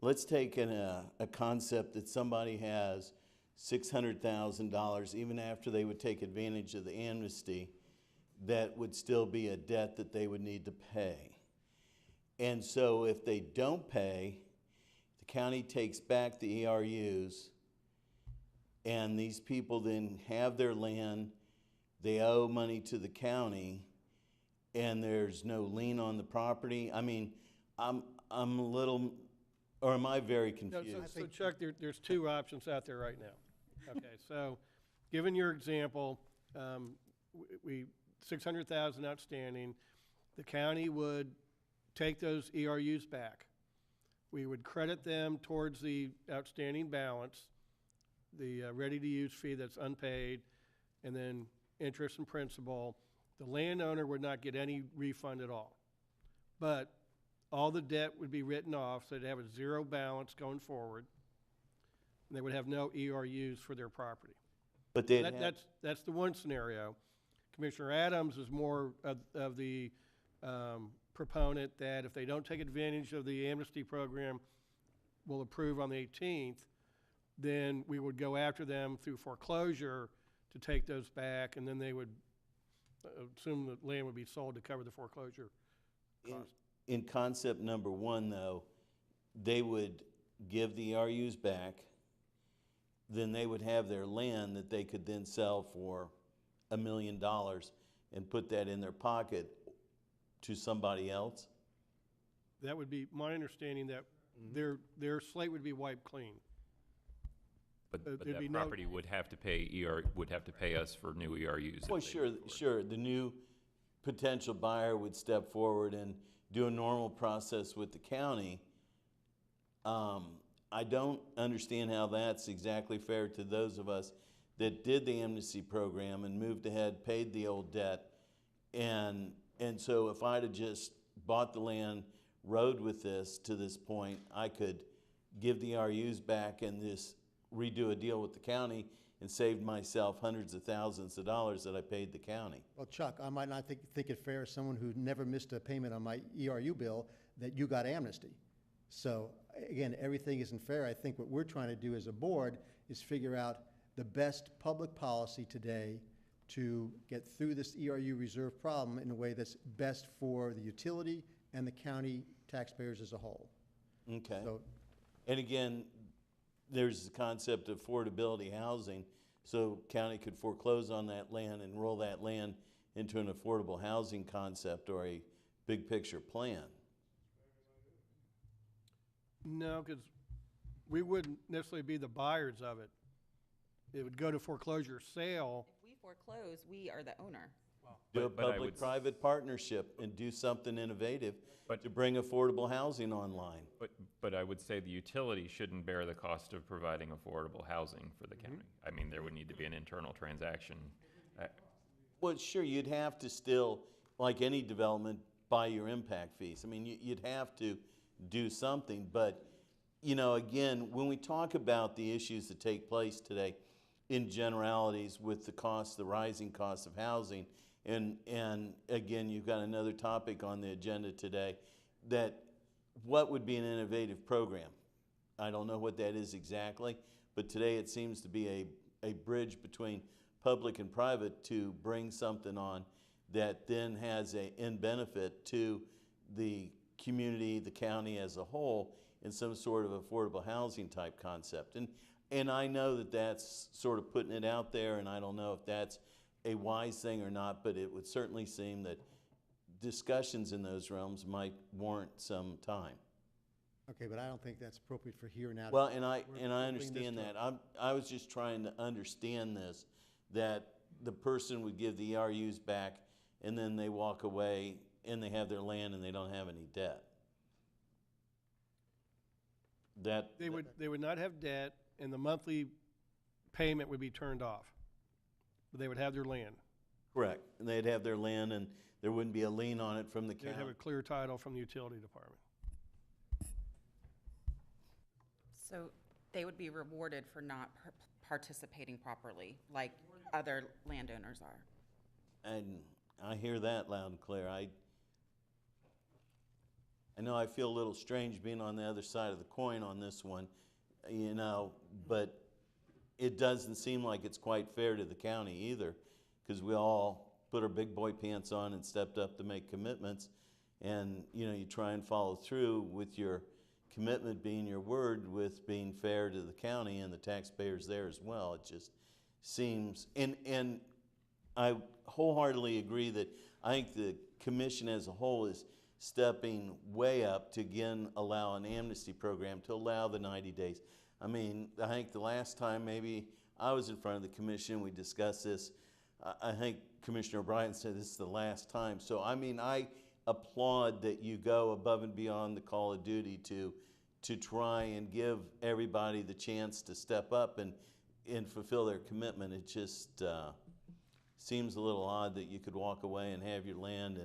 let's take a concept that somebody has $600,000, even after they would take advantage of the amnesty, that would still be a debt that they would need to pay. And so if they don't pay, the county takes back the ERUs, and these people then have their land, they owe money to the county, and there's no lien on the property. I mean, I'm a little, or am I very No, confused? so Chuck, there's two options out there right now. Okay, so given your example, we 600,000 outstanding, the county would take those ERUs back. We would credit them towards the outstanding balance, the ready-to-use fee that's unpaid, and then interest and principal. The landowner would not get any refund at all. But all the debt would be written off, so they'd have a zero balance going forward, and they would have no ERUs for their property. But they'd have, That's the one scenario. Commissioner Adams is more of the proponent that if they don't take advantage of the amnesty program we'll approve on the 18th, then we would go after them through foreclosure to take those back, and then they would assume the land would be sold to cover the foreclosure cost. in concept number one, though, they would give the ERUs back, then they would have their land that they could then sell for $1 million and put that in their pocket to somebody else? That would be my understanding, that their slate would be wiped clean. But there'd be that no- property would have to pay would have to pay us for new ERUs. if Well, they sure, move forward. sure. The new potential buyer would step forward and do a normal process with the county. I don't understand how that's exactly fair to those of us that did the amnesty program and moved ahead, paid the old debt. And so if I'd have just bought the land, rode with this to this point, I could give the RUs back and just redo a deal with the county and saved myself hundreds of thousands of dollars that I paid the county. Well, Chuck, I might not think it fair as someone who never missed a payment on my ERU bill that you got amnesty. So, again, everything isn't fair. I think what we're trying to do as a board is figure out the best public policy today to get through this ERU reserve problem in a way that's best for the utility and the county taxpayers as a whole. Okay. So, And again, there's the concept of affordability housing, so county could foreclose on that land and roll that land into an affordable housing concept or a big picture plan. No, because we wouldn't necessarily be the buyers of it. It would go to foreclosure sale. If we foreclose, we are the owner. Do a But I would public-private partnership and do something innovative But- to bring affordable housing online. But I would say the utility shouldn't bear the cost of providing affordable housing for the county. I mean, there would need to be an internal transaction. Well, sure, you'd have to still, like any development, buy your impact fees. I mean, you'd have to do something, but, you know, again, when we talk about the issues that take place today in generalities with the rising cost of housing, and again, you've got another topic on the agenda today, that what would be an innovative program? I don't know what that is exactly, but today it seems to be a bridge between public and private to bring something on that then has a end benefit to the community, the county as a whole, in some sort of affordable housing type concept. And I know that that's sort of putting it out there, and I don't know if that's a wise thing or not, but it would certainly seem that discussions in those realms might warrant some time. Okay, but I don't think that's appropriate for here and now. Well, and I We're bringing understand this that. I was just trying to understand this, that the person would give the ERUs back and then they walk away and they have their land and they don't have any debt. They would not have debt, and the monthly payment would be turned off. But they would have their land. Correct. And they'd have their land and there wouldn't be a lien on it from the They'd county. have a clear title from the utility department. So they would be rewarded for not participating properly, like other landowners are. And I hear that loud and clear. I know I feel a little strange being on the other side of the coin on this one, you know, but it doesn't seem like it's quite fair to the county either, because we all put our big boy pants on and stepped up to make commitments, and, you know, you try and follow through with your commitment being your word, with being fair to the county and the taxpayers there as well. It just seems, and I wholeheartedly agree that I think the commission as a whole is stepping way up to again allow an amnesty program, to allow the 90 days. I mean, I think the last time maybe I was in front of the commission, we discussed this, I think Commissioner O'Brien said this is the last time. So, I mean, I applaud that you go above and beyond the call of duty to try and give everybody the chance to step up and fulfill their commitment. It just seems a little odd that you could walk away and have your land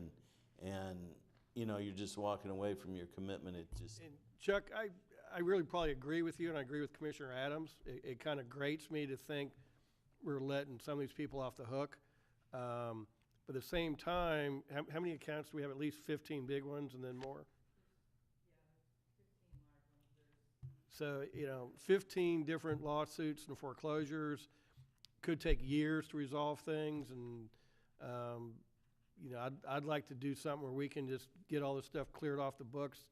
and you know, you're just walking away from your commitment. It just... And Chuck, I really probably agree with you, and I agree with Commissioner Adams. It kind of grates me to think we're letting some of these people off the hook. But at the same time, how many accounts do we have? At least 15 big ones and then more? So, you know, 15 different lawsuits and foreclosures could take years to resolve things, and you know, I'd like to do something where we can just get all this stuff cleared off the books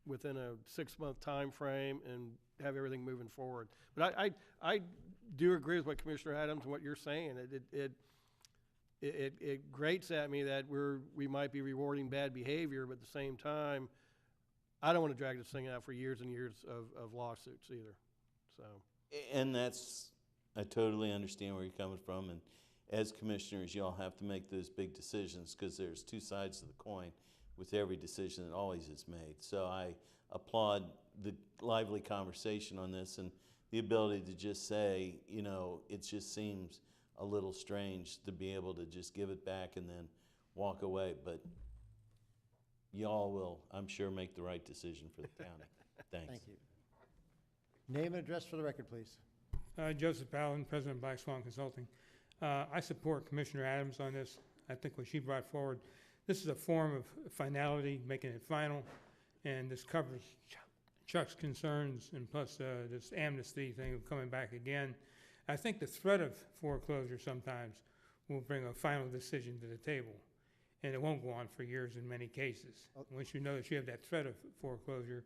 within a 6-month time frame and have everything moving forward. But I do agree with what Commissioner Adams and what you're saying. It grates at me that we might be rewarding bad behavior, but at the same time, I don't want to drag this thing out for years and years of lawsuits either. So. And I totally understand where you're coming from, and as commissioners, y'all have to make those big decisions because there's two sides to the coin with every decision that always is made. So I applaud the lively conversation on this and the ability to just say, you know, it just seems a little strange to be able to just give it back and then walk away. But y'all will, I'm sure, make the right decision for the county. Thanks. Thank you. Name and address for the record, please. Joseph Ballin, President of Black Swan Consulting. I support Commissioner Adams on this. I think what she brought forward, this is a form of finality, making it final, and this covers Chuck's concerns and plus this amnesty thing of coming back again. I think the threat of foreclosure sometimes will bring a final decision to the table, and it won't go on for years in many cases. Once you know that you have that threat of foreclosure,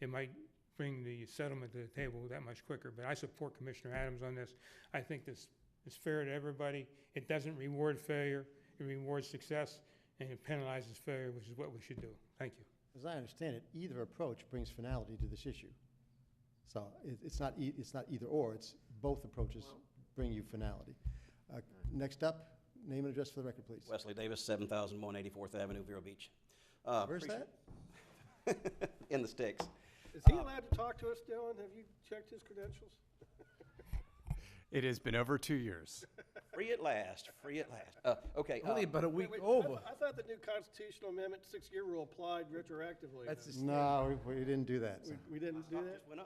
it might bring the settlement to the table that much quicker. But I support Commissioner Adams on this. I think this is fair to everybody. It doesn't reward failure, it rewards success, and it penalizes failure, which is what we should do. Thank you. As I understand it, either approach brings finality to this issue. So it's not either or, it's both approaches bring you finality. Next up, Name and address for the record, please. Wesley Davis, 7001 Avenue, Vero Beach. Where's that? In the sticks. Is he allowed to talk to us, Dylan? Have you checked his credentials? It has been over 2 years. Free at last, free at last. Okay. Only about a week Wait, over. I thought the new constitutional amendment, 6-year rule applied retroactively. That's the No, we didn't do that. We didn't do that? Just went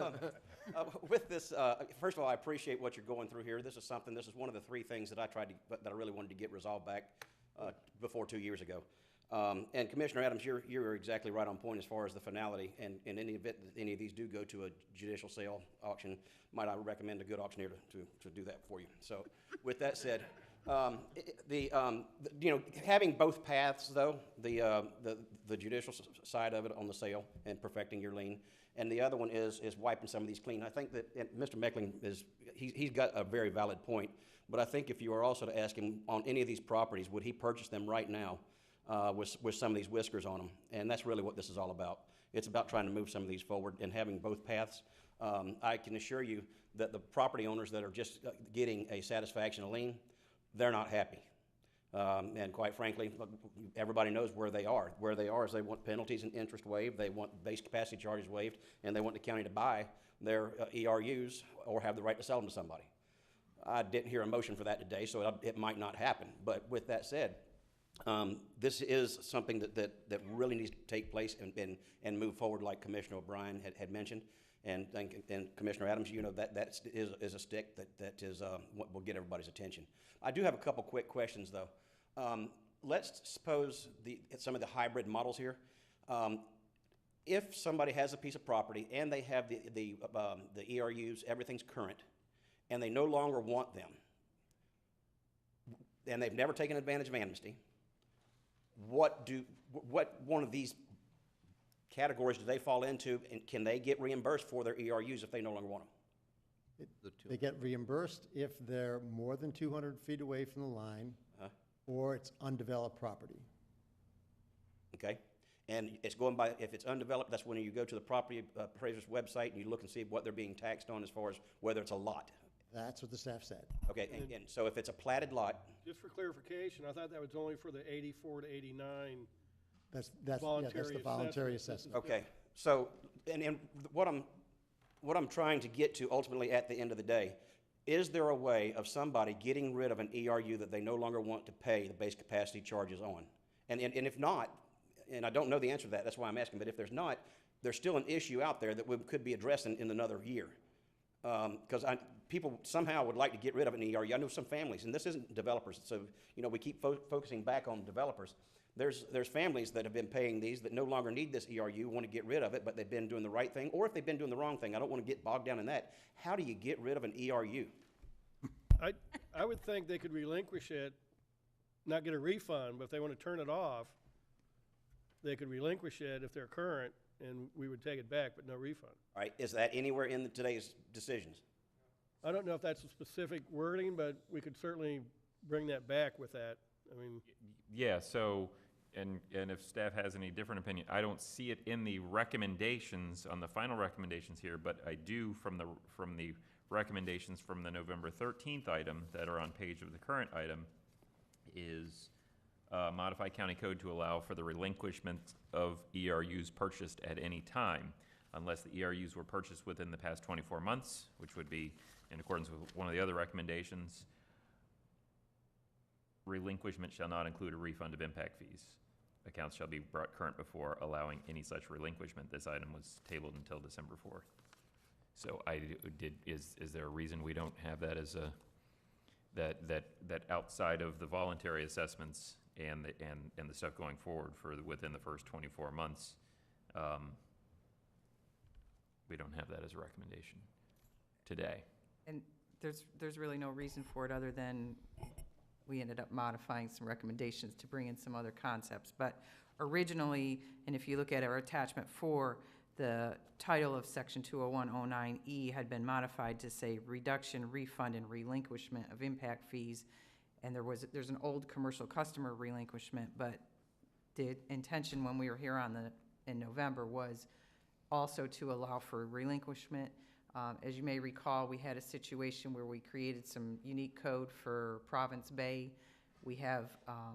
up. With this, first of all, I appreciate what you're going through here. This is one of the three things that I really wanted to get resolved back before 2 years ago. And Commissioner Adams, you're exactly right on point as far as the finality. And in any event that any of these do go to a judicial sale auction, might I recommend a good auctioneer to do that for you. So, with that said, having both paths though, the judicial side of it on the sale and perfecting your lien, and the other one is wiping some of these clean. I think that Mr. Meckling he's got a very valid point. But I think if you were also to ask him on any of these properties, would he purchase them right now? With some of these whiskers on them, and that's really what this is all about. It's about trying to move some of these forward and having both paths. I can assure you that the property owners that are just getting a satisfaction, a lien, they're not happy. And quite frankly, everybody knows where they are. Where they are is they want penalties and interest waived, they want base capacity charges waived, and they want the county to buy their ERUs or have the right to sell them to somebody. I didn't hear a motion for that today, so it might not happen. But with that said, this is something that really needs to take place and move forward, like Commissioner O'Brien had mentioned, and Commissioner Adams, that is a stick that is what will get everybody's attention. I do have a couple quick questions though. Let's suppose some of the hybrid models here. If somebody has a piece of property and they have the ERUs, everything's current, and they no longer want them, and they've never taken advantage of amnesty, what one of these categories do they fall into, and can they get reimbursed for their ERUs if they no longer want them? They get reimbursed if they're more than 200 feet away from the line, or it's undeveloped property. Okay, and it's going by, if it's undeveloped, that's when you go to the property appraiser's website and you look and see what they're being taxed on as far as whether it's a lot. That's what the staff said. Okay, and so if it's a platted lot. Just for clarification, I thought that was only for the 84 to 89 that's the voluntary assessment. Okay, so, and what I'm trying to get to ultimately at the end of the day, is there a way of somebody getting rid of an ERU that they no longer want to pay the base capacity charges on? And if not, and I don't know the answer to that, that's why I'm asking, but if there's not, there's still an issue out there that could be addressed in another year. Because people somehow would like to get rid of an ERU. I know some families, and this isn't developers, so we keep focusing back on developers. There's families that have been paying these that no longer need this ERU, want to get rid of it, but they've been doing the right thing, or if they've been doing the wrong thing. I don't want to get bogged down in that. How do you get rid of an ERU? I would think they could relinquish it, not get a refund, but if they want to turn it off, they could relinquish it if they're current, and we would take it back, but no refund. All right, is that anywhere in today's decisions? I don't know if that's a specific wording, but we could certainly bring that back with that. I mean, Yeah, so, and if staff has any different opinion, I don't see it in the recommendations, on the final recommendations here, but I do from the recommendations from the November 13th item that are on page of the current item is modify county code to allow for the relinquishment of ERUs purchased at any time, unless the ERUs were purchased within the past 24 months, which would be in accordance with one of the other recommendations. Relinquishment shall not include a refund of impact fees. Accounts shall be brought current before allowing any such relinquishment. This item was tabled until December 4th. So is there a reason we don't have that as a, that outside of the voluntary assessments and the stuff going forward for within the first 24 months, we don't have that as a recommendation today? And there's really no reason for it other than we ended up modifying some recommendations to bring in some other concepts. But originally, and if you look at our attachment 4, the title of section 20109E had been modified to say reduction, refund, and relinquishment of impact fees. And there's an old commercial customer relinquishment, but the intention when we were here in November was also to allow for relinquishment As you may recall, we had a situation where we created some unique code for Province Bay. We have, I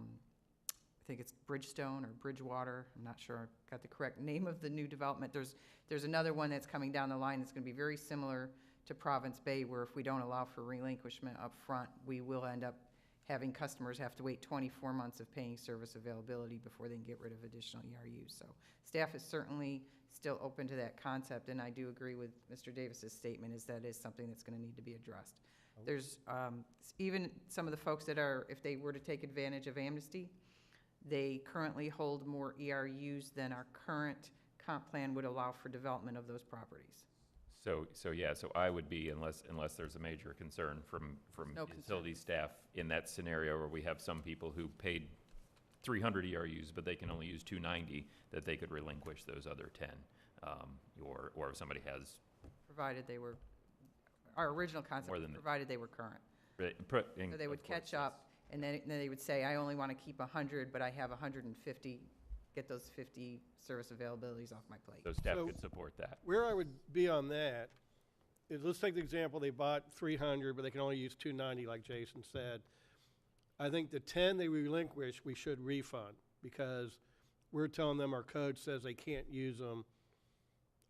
think it's Bridgestone or Bridgewater, I'm not sure I got the correct name of the new development. There's another one that's coming down the line that's going to be very similar to Province Bay, where if we don't allow for relinquishment up front, we will end up having customers have to wait 24 months of paying service availability before they can get rid of additional ERUs. So staff is certainly still open to that concept, and I do agree with Mr. Davis's statement is that is something that's going to need to be addressed. There's even some of the folks that are, if they were to take advantage of amnesty, they currently hold more ERUs than our current comp plan would allow for development of those properties. So I would be, unless there's a major concern from No utility staff in that scenario where we have some people who paid 300 ERUs, but they can only use 290, that they could relinquish those other 10. Or if somebody has. Provided they were, our original concept was provided they were current. So they would catch up, and then they would say, I only want to keep 100, but I have 150, get those 50 service availabilities off my plate. So staff So- could support that. Where I would be on that is, let's take the example, they bought 300, but they can only use 290, like Jason said. I think the 10 they relinquish, we should refund, because we're telling them our code says they can't use them.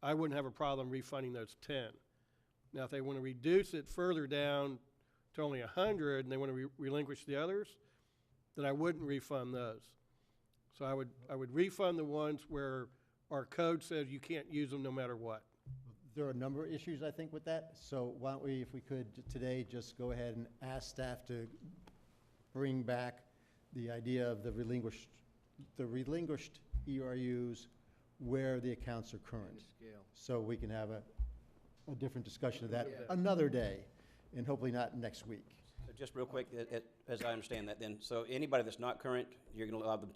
I wouldn't have a problem refunding those 10. Now, if they want to reduce it further down to only 100 and they want to relinquish the others, then I wouldn't refund those. So I would refund the ones where our code says you can't use them no matter what. There are a number of issues, I think, with that. So why don't we, if we could today, just go ahead and ask staff to bring back the idea of the relinquished ERUs where the accounts are current. So we can have a different discussion of that another day, and hopefully not next week. So just real quick, as I understand that then, so anybody that's not current, you're going to allow them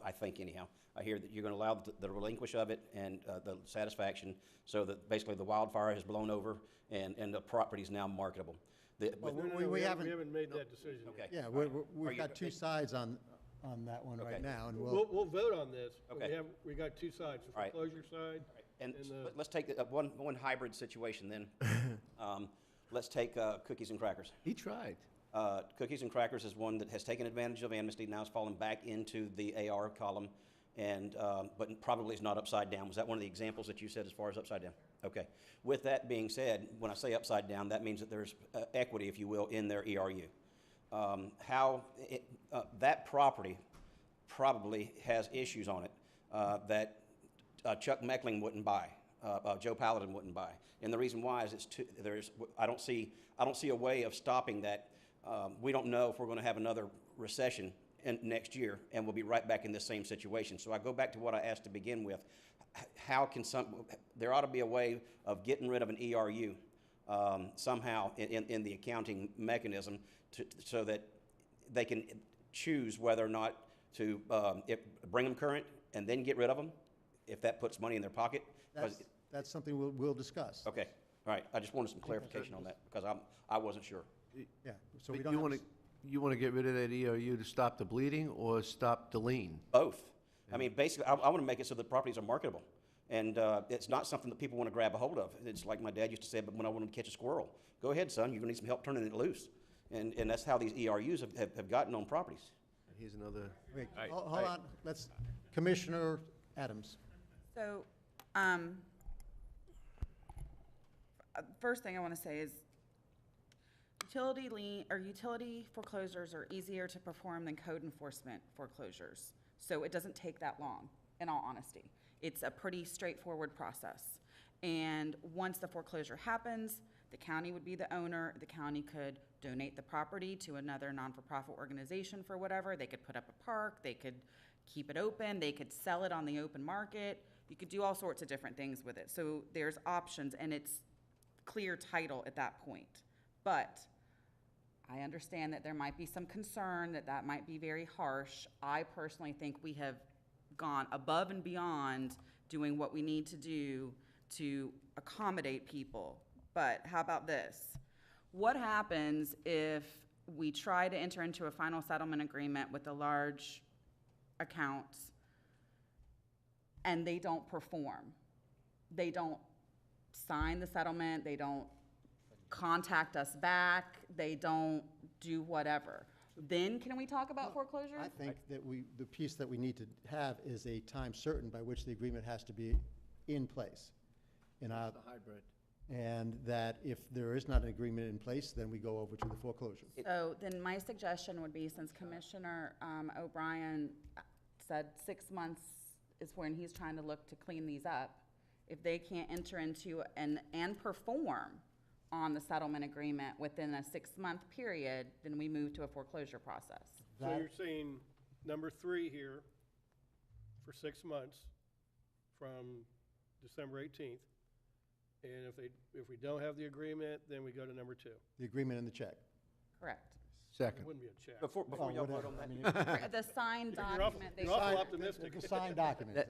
I think anyhow, I hear that you're going to allow the relinquish of it and the satisfaction, so that basically the wildfire has blown over and the property is now marketable. We haven't made that decision Okay. Yeah, All right. we've got two sides on that one right now, and We'll vote on this. But Okay. we got two sides, the All right. foreclosure side. And the- let's take one hybrid situation then. Let's take Cookies and Crackers. He tried. Cookies and Crackers is one that has taken advantage of amnesty, now it's fallen back into the AR column, and but probably is not upside down. Was that one of the examples that you said as far as upside down? Okay. With that being said, when I say upside down, that means that there's equity, if you will, in their ERU. That property probably has issues on it that Chuck Meckling wouldn't buy, Joe Paladin wouldn't buy, and the reason why is I don't see a way of stopping that. We don't know if we're going to have another recession next year, and we'll be right back in the same situation. So I go back to what I asked to begin with. How can there ought to be a way of getting rid of an ERU somehow in the accounting mechanism so that they can choose whether or not to bring them current and then get rid of them, if that puts money in their pocket. that's something we'll discuss. Okay, all right. I just wanted some clarification on that because I wasn't sure. Yeah, so we But don't you have want you want to get rid of that ERU to stop the bleeding or stop the lien? Both. I mean, basically, I want to make it so the properties are marketable. And it's not something that people want to grab a hold of. It's like my dad used to say, but when I wanted to catch a squirrel, go ahead, son, you're going to need some help turning it loose. And that's how these ERUs have gotten on properties. Here's another. Wait, hold on, Commissioner Adams. So, first thing I want to say is utility foreclosures are easier to perform than code enforcement foreclosures. So it doesn't take that long, in all honesty. It's a pretty straightforward process. And once the foreclosure happens, the county would be the owner. The county could donate the property to another non-for-profit organization for whatever. They could put up a park. They could keep it open. They could sell it on the open market. You could do all sorts of different things with it. So there's options, and it's clear title at that point. But I understand that there might be some concern that might be very harsh. I personally think we have gone above and beyond doing what we need to do to accommodate people. But how about this? What happens if we try to enter into a final settlement agreement with a large account and they don't perform? They don't sign the settlement, they don't contact us back, they don't do whatever. Then can we talk about foreclosure? I think that the piece that we need to have is a time certain by which the agreement has to be in place. And The hybrid. and that if there is not an agreement in place, then we go over to the foreclosure. So then my suggestion would be, since Commissioner O'Brien said 6 months is when he's trying to look to clean these up, if they can't enter into and perform on the settlement agreement within a 6-month period, then we move to a foreclosure process. So you're saying number 3 here for 6 months from December 18th. And if we don't have the agreement, then we go to number 2. The agreement and the check. Correct. Second. It wouldn't be a check. Before Oh, y'all vote whatever. on that. I mean, The signed You're awful- document. they you're awful sign- optimistic. The signed document.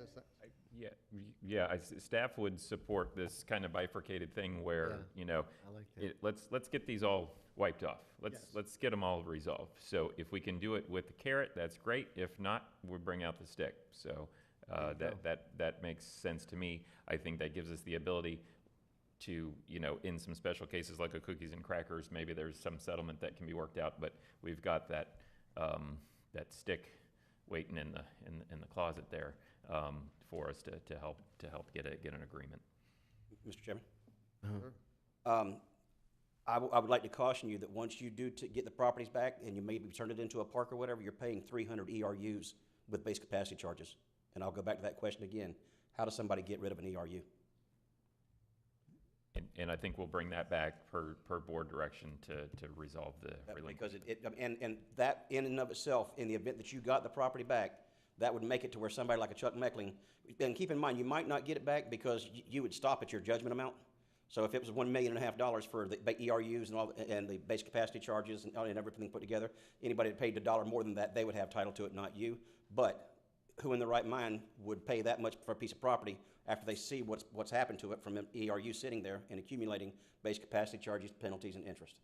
Yeah, staff would support this kind of bifurcated thing where, Yeah. you know, I like that. let's get these all wiped off. Yes. Let's get them all resolved. So if we can do it with the carrot, that's great. If not, we'll bring out the stick. So that makes sense to me. I think that gives us the ability to, you know, in some special cases like a cookies and crackers, maybe there's some settlement that can be worked out, but we've got that stick waiting in the closet there for us to help get an agreement. Mr. Chairman? Sure. I would like to caution you that once you do get the properties back and you maybe turn it into a park or whatever, you're paying 300 ERUs with base capacity charges. And I'll go back to that question again. How does somebody get rid of an ERU? And I think we'll bring that back per board direction to resolve the relinquishment. Because and that in and of itself, in the event that you got the property back, that would make it to where somebody like a Chuck Meckling, and keep in mind, you might not get it back because you would stop at your judgment amount. So if it was $1.5 million for the ERUs and all, and the base capacity charges and everything put together, anybody that paid $1 more than that, they would have title to it, not you. But who in their right mind would pay that much for a piece of property after they see what's happened to it from an ERU sitting there and accumulating base capacity charges, penalties, and interest?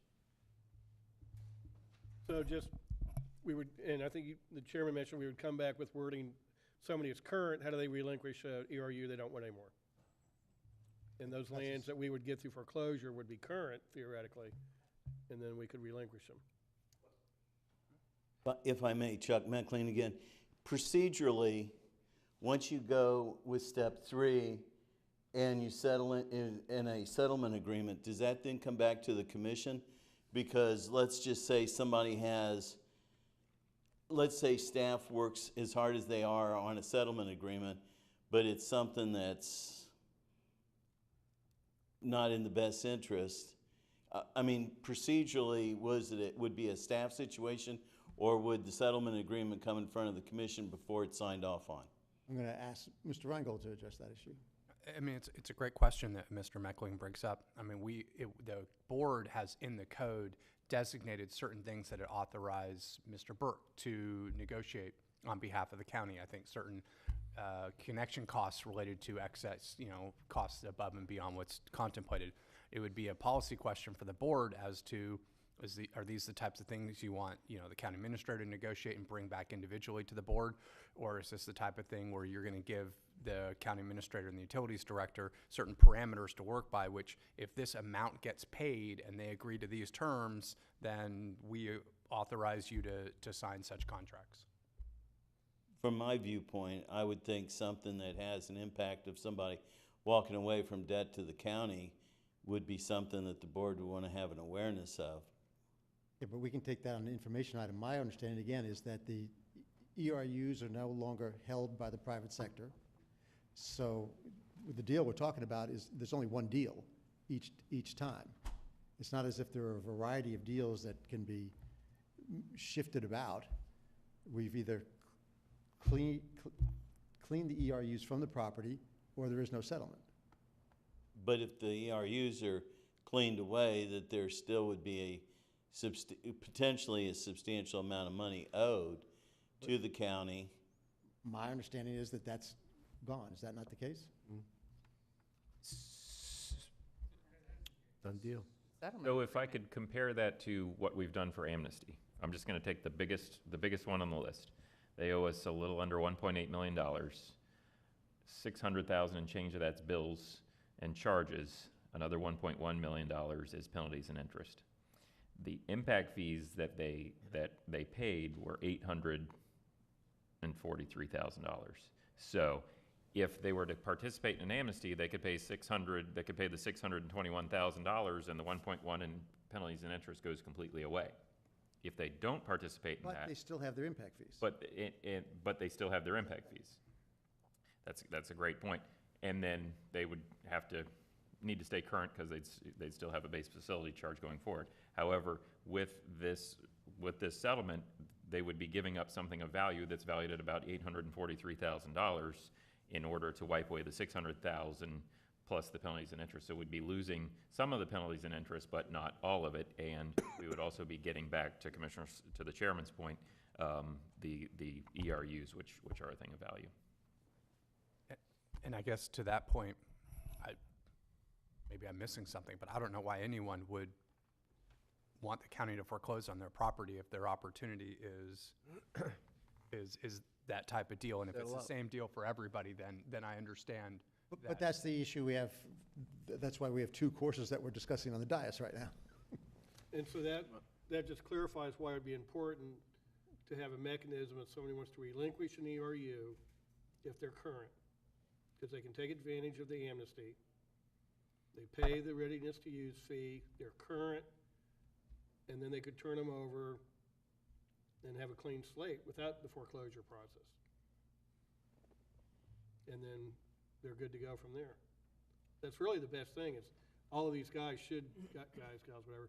So just, we would, and I think the chairman mentioned we would come back with wording, somebody is current, how do they relinquish a ERU they don't want anymore? And those lands that we would get through foreclosure would be current theoretically, and then we could relinquish them. But if I may, Chuck Meckling again, procedurally, once you go with step 3 and you settle it in a settlement agreement, does that then come back to the commission? Because let's just say somebody has, let's say staff works as hard as they are on a settlement agreement, but it's something that's not in the best interest. I mean, procedurally, it would be a staff situation, or would the settlement agreement come in front of the commission before it's signed off on? I'm going to ask Mr. Reingold to address that issue. I mean, it's a great question that Mr. Meckling brings up. I mean, the board has in the code designated certain things that it authorize Mr. Burke to negotiate on behalf of the county. I think certain connection costs related to excess, costs above and beyond what's contemplated. It would be a policy question for the board as to are these the types of things you want, the county administrator to negotiate and bring back individually to the board? Or is this the type of thing where you're going to give the county administrator and the utilities director certain parameters to work by, which if this amount gets paid and they agree to these terms, then we authorize you to sign such contracts? From my viewpoint, I would think something that has an impact of somebody walking away from debt to the county would be something that the board would want to have an awareness of. Yeah, but we can take that on the information item. My understanding, again, is that the ERUs are no longer held by the private sector. So the deal we're talking about is there's only one deal each time. It's not as if there are a variety of deals that can be shifted about. We've either cleaned the ERUs from the property or there is no settlement. But if the ERUs are cleaned away, that there still would be potentially a substantial amount of money owed to the county. My understanding is that that's gone. Is that not the case? Done deal. So if I could compare that to what we've done for amnesty, I'm just going to take the biggest one on the list. They owe us a little under $1.8 million, 600,000 and change of that's bills, and charges, another $1.1 million is penalties and interest. The impact fees that they paid were $843,000. So if they were to participate in an amnesty, they could pay the $621,000, and the 1.1 in penalties and interest goes completely away. If they don't participate in But that, they still have their impact fees. but they still have their impact fees. That's a great point. And then they would need to stay current because they'd still have a base facility charge going forward. However, with this settlement, they would be giving up something of value that's valued at about $843,000 in order to wipe away the $600,000 plus the penalties and interest. So we'd be losing some of the penalties and interest, but not all of it. And we would also be getting back to the chairman's point, the ERUs, which are a thing of value. And I guess to that point, maybe I'm missing something, but I don't know why anyone would want the county to foreclose on their property if their opportunity is that type of deal. And if it's the same deal for everybody, then I understand. But that's the issue we have. That's why we have two courses that we're discussing on the dais right now. And so that just clarifies why it'd be important to have a mechanism if somebody wants to relinquish an ERU if they're current, because they can take advantage of the amnesty. They pay the readiness to use fee, they're current, and then they could turn them over and have a clean slate without the foreclosure process. And then they're good to go from there. That's really the best thing, is all of these guys, gals, whatever,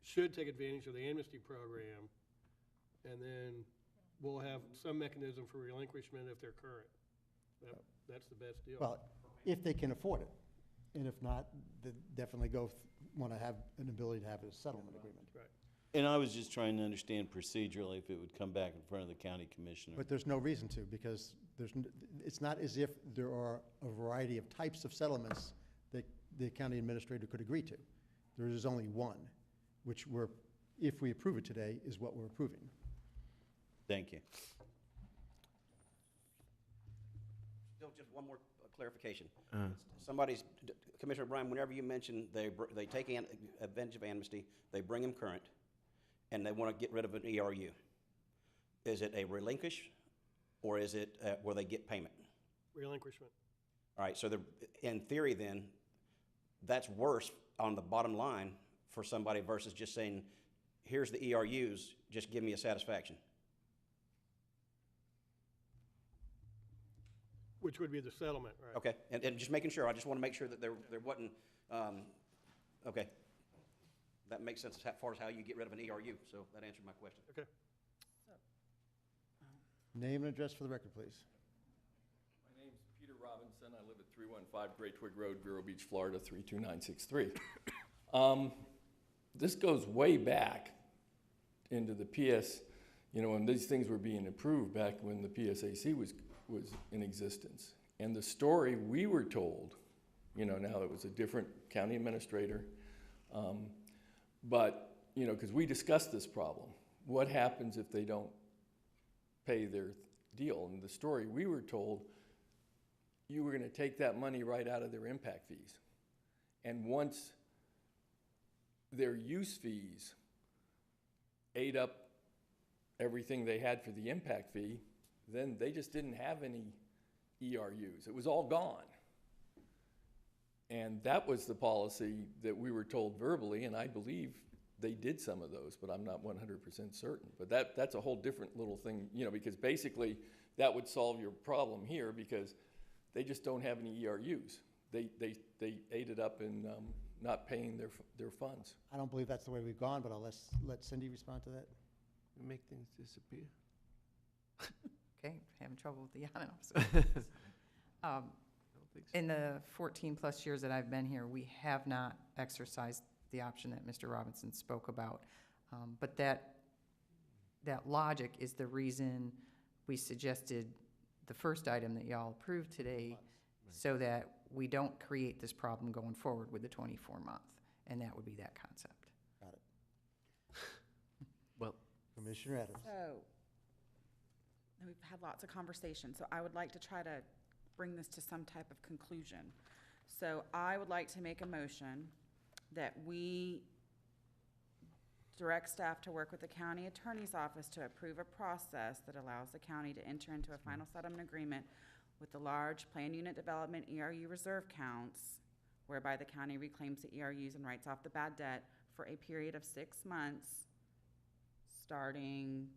should take advantage of the amnesty program, and then we'll have some mechanism for relinquishment if they're current. That's the best deal. Well, if they can afford it. And if not, they definitely want to have an ability to have a settlement agreement. Right. And I was just trying to understand procedurally if it would come back in front of the county commissioner. But there's no reason to, because it's not as if there are a variety of types of settlements that the county administrator could agree to. There is only one, which if we approve it today, is what we're approving. Thank you. Still, just one more clarification. Commissioner Bryan, whenever you mention they take advantage of amnesty, they bring them current, and they want to get rid of an ERU, is it a relinquish, or is it where they get payment? Relinquishment. All right, so in theory then, that's worse on the bottom line for somebody versus just saying, here's the ERUs, just give me a satisfaction. Which would be the settlement, right? Okay, and just making sure, I just want to make sure that there wasn't, okay. That makes sense as far as how you get rid of an ERU, so that answered my question. Okay. Name and address for the record, please. My name's Peter Robinson. I live at 315 Great Twig Road, Vero Beach, Florida, 32963. This goes way back into the PS, when these things were being approved back when the PSAC was in existence. And the story we were told, now it was a different county administrator, but, because we discussed this problem. What happens if they don't pay their deal? And the story we were told, you were going to take that money right out of their impact fees. And once their use fees ate up everything they had for the impact fee, then they just didn't have any ERUs. It was all gone. And that was the policy that we were told verbally, and I believe they did some of those, but I'm not 100% certain. But that's a whole different little thing, because basically that would solve your problem here, because they just don't have any ERUs. They ate it up in not paying their funds. I don't believe that's the way we've gone, but I'll let Cindy respond to that. We make things disappear. Okay, having trouble with the on-off. In the 14-plus years that I've been here, we have not exercised the option that Mr. Robinson spoke about. But that logic is the reason we suggested the first item that y'all approved today, so that we don't create this problem going forward with the 24-month, and that would be that concept. Got it. Well, Commissioner Adams. So, we've had lots of conversation, so I would like to try to bring this to some type of conclusion. So I would like to make a motion that we direct staff to work with the county attorney's office to approve a process that allows the county to enter into a final settlement agreement with the large planned unit development ERU reserve counts, whereby the county reclaims the ERUs and writes off the bad debt for a period of 6 months, starting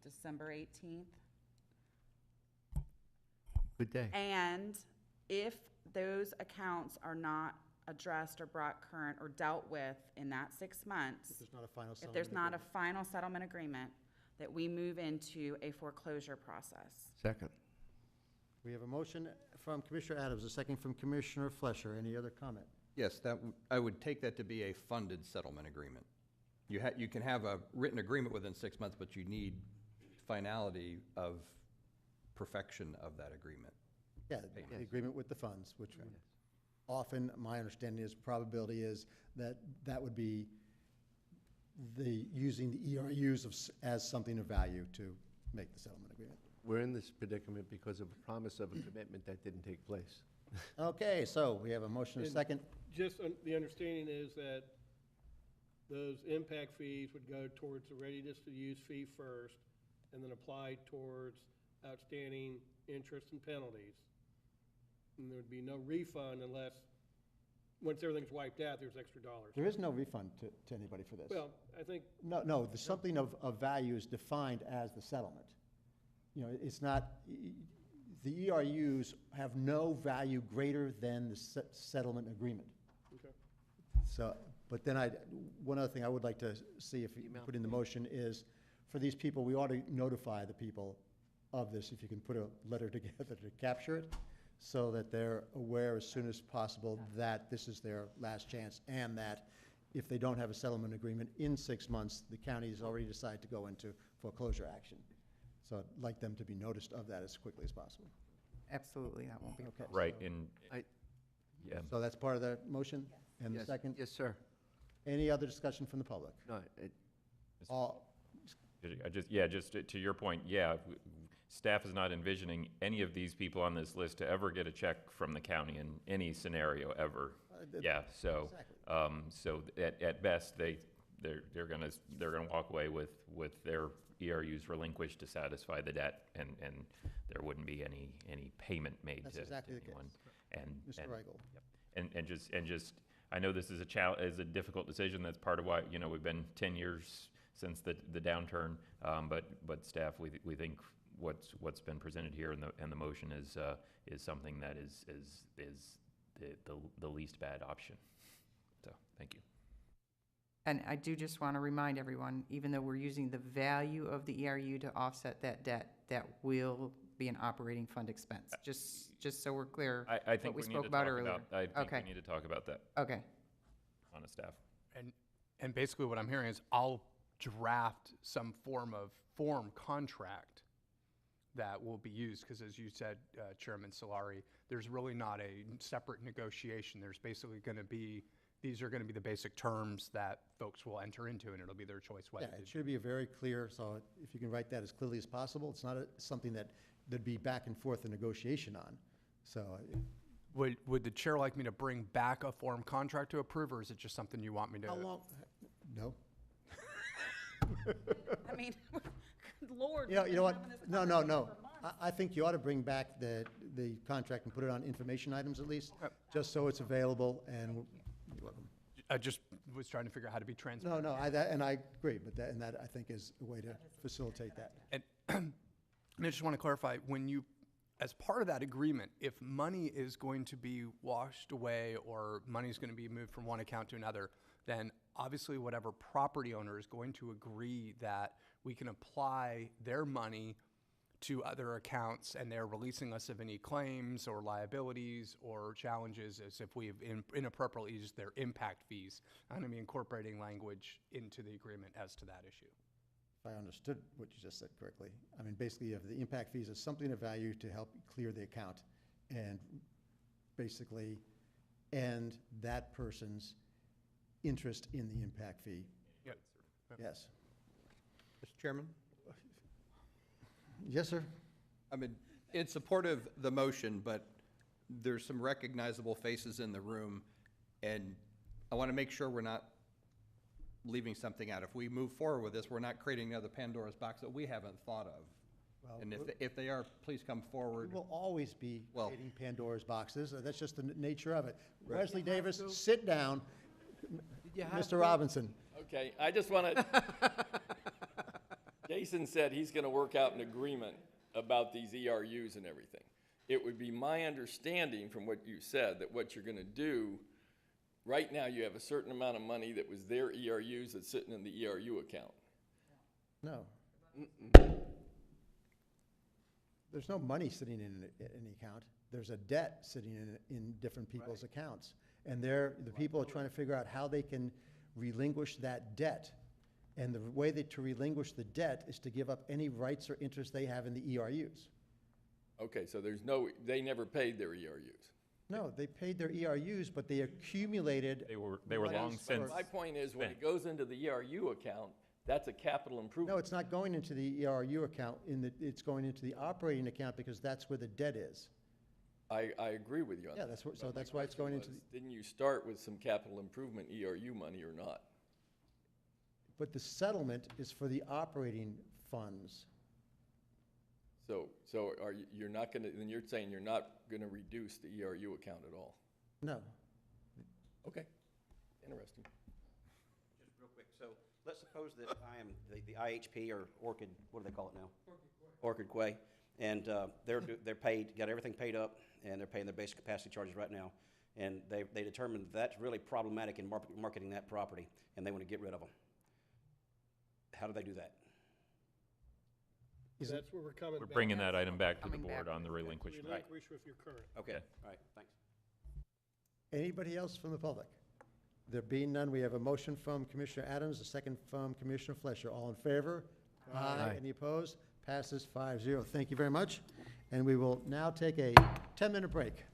December 18th. Good day. And if those accounts are not addressed or brought current or dealt with in that 6 months, If there's not a final if settlement there's not a agreement. final settlement agreement, that we move into a foreclosure process. Second. We have a motion from Commissioner Adams, a second from Commissioner Flesher. Any other comment? Yes, I would take that to be a funded settlement agreement. You can have a written agreement within 6 months, but you need finality of perfection of that agreement. Yeah, the agreement with the funds, which would often, my understanding is, probability is that that would be using the ERUs as something of value to make the settlement agreement. We're in this predicament because of a promise of a commitment that didn't take place. Okay, so we have a motion and a And second. Just, the understanding is that those impact fees would go towards the readiness to use fee first, and then apply towards outstanding interest and penalties. And there would be no refund unless, once everything's wiped out, there's extra dollars. There is no refund to anybody for this. Well, I think, No, the something of value is defined as the settlement. You know, it's not, the ERUs have no value greater than the settlement agreement. okay. So, but then one other thing I would like to see if you put in the motion is, for these people, we ought to notify the people of this, if you can put a letter together to capture it, so that they're aware as soon as possible that this is their last chance, and that if they don't have a settlement agreement in 6 months, the county has already decided to go into foreclosure action. So I'd like them to be noticed of that as quickly as possible. Absolutely, that won't be a Okay. problem. Right, and, yeah. So that's part of the motion? And the Yes. second? Yes, sir. Any other discussion from the public? No, All, Just to your point, staff is not envisioning any of these people on this list to ever get a check from the county in any scenario ever. So, Exactly. so at best, they're gonna walk away with their ERUs relinquished to satisfy the debt, and there wouldn't be any payment made That's to exactly the case. anyone. And Mr. Reigel. And just, I know this is a difficult decision. That's part of why, we've been 10 years since the downturn. But staff, we think what's been presented here and the motion is something that is the least bad option. So, thank you. And I do just want to remind everyone, even though we're using the value of the ERU to offset that debt, that will be an operating fund expense, just so we're clear. I think what we we need spoke to about talk earlier. about, I think Okay. we need to talk about that Okay. on a staff. And basically what I'm hearing is I'll draft some form contract that will be used, because as you said, Chairman Solari, there's really not a separate negotiation. There's basically going to be, these are going to be the basic terms that folks will enter into, and it'll be their choice whether Yeah, to it should be very clear, so if you can write that as clearly as possible, it's not something that there'd be back and forth a negotiation on. So, Would the chair like me to bring back a form contract to approve, or is it just something you want me to? how long, no? I mean, good Lord. You know we've been what? having this No. conversation for months. I think you ought to bring back the contract and put it on information items at least, just so it's available and. You're welcome. I just was trying to figure out how to be transparent. No, I agree, but that I think is a way to facilitate that. And I just want to clarify, when you, as part of that agreement, if money is going to be washed away or money is going to be moved from one account to another, then obviously whatever property owner is going to agree that we can apply their money to other accounts, and they're releasing us of any claims or liabilities or challenges as if we've inappropriately used their impact fees. I'm going to be incorporating language into the agreement as to that issue. If I understood what you just said correctly, I mean, basically, if the impact fees is something of value to help clear the account and basically end that person's interest in the impact fee. Yep. Yes. Mr. Chairman? Yes, sir? I mean, in support of the motion, but there's some recognizable faces in the room, and I want to make sure we're not leaving something out. If we move forward with this, we're not creating another Pandora's box that we haven't thought of. Well, And if they are, please come forward. We will always be Well- creating Pandora's boxes. That's just the nature of it. Right. Wesley Davis, sit down. you have Mr. to? Robinson. Okay, I just want to, Jason said he's going to work out an agreement about these ERUs and everything. It would be my understanding from what you said that what you're going to do, right now you have a certain amount of money that was their ERUs that's sitting in the ERU account. No. There's no money sitting in an account. There's a debt sitting in different people's accounts. And the people are trying to figure out how they can relinquish that debt. And the way to relinquish the debt is to give up any rights or interests they have in the ERUs. Okay, so they never paid their ERUs. No, they paid their ERUs, but they accumulated. They were monies long for- since My point is, when spent. it goes into the ERU account, that's a capital improvement. No, it's not going into the ERU account, it's going into the operating account because that's where the debt is. I agree with you on Yeah, that. that's so But my that's why it's question going into was, didn't you start with some capital improvement ERU money or not? But the settlement is for the operating funds. So you're not gonna, then you're saying you're not gonna reduce the ERU account at all? No. Okay, interesting. Just real quick, so let's suppose that I am the IHP or Orchid, what do they call it now? Orchid Quay. And they're paid, got everything paid up, and they're paying their basic capacity charges right now. And they determined that's really problematic in marketing that property, and they want to get rid of them. How do they do that? That's where we're coming We're back. bringing that item back to the Coming board back on the with it. relinquishment. Relinquish with your current. Okay, Yeah. all right, thanks. Anybody else from the public? There being none, we have a motion from Commissioner Adams, a second from Commissioner Flesher. All in favor? Aye. Any opposed? Passes 5-0. Thank you very much. And we will now take a 10-minute break.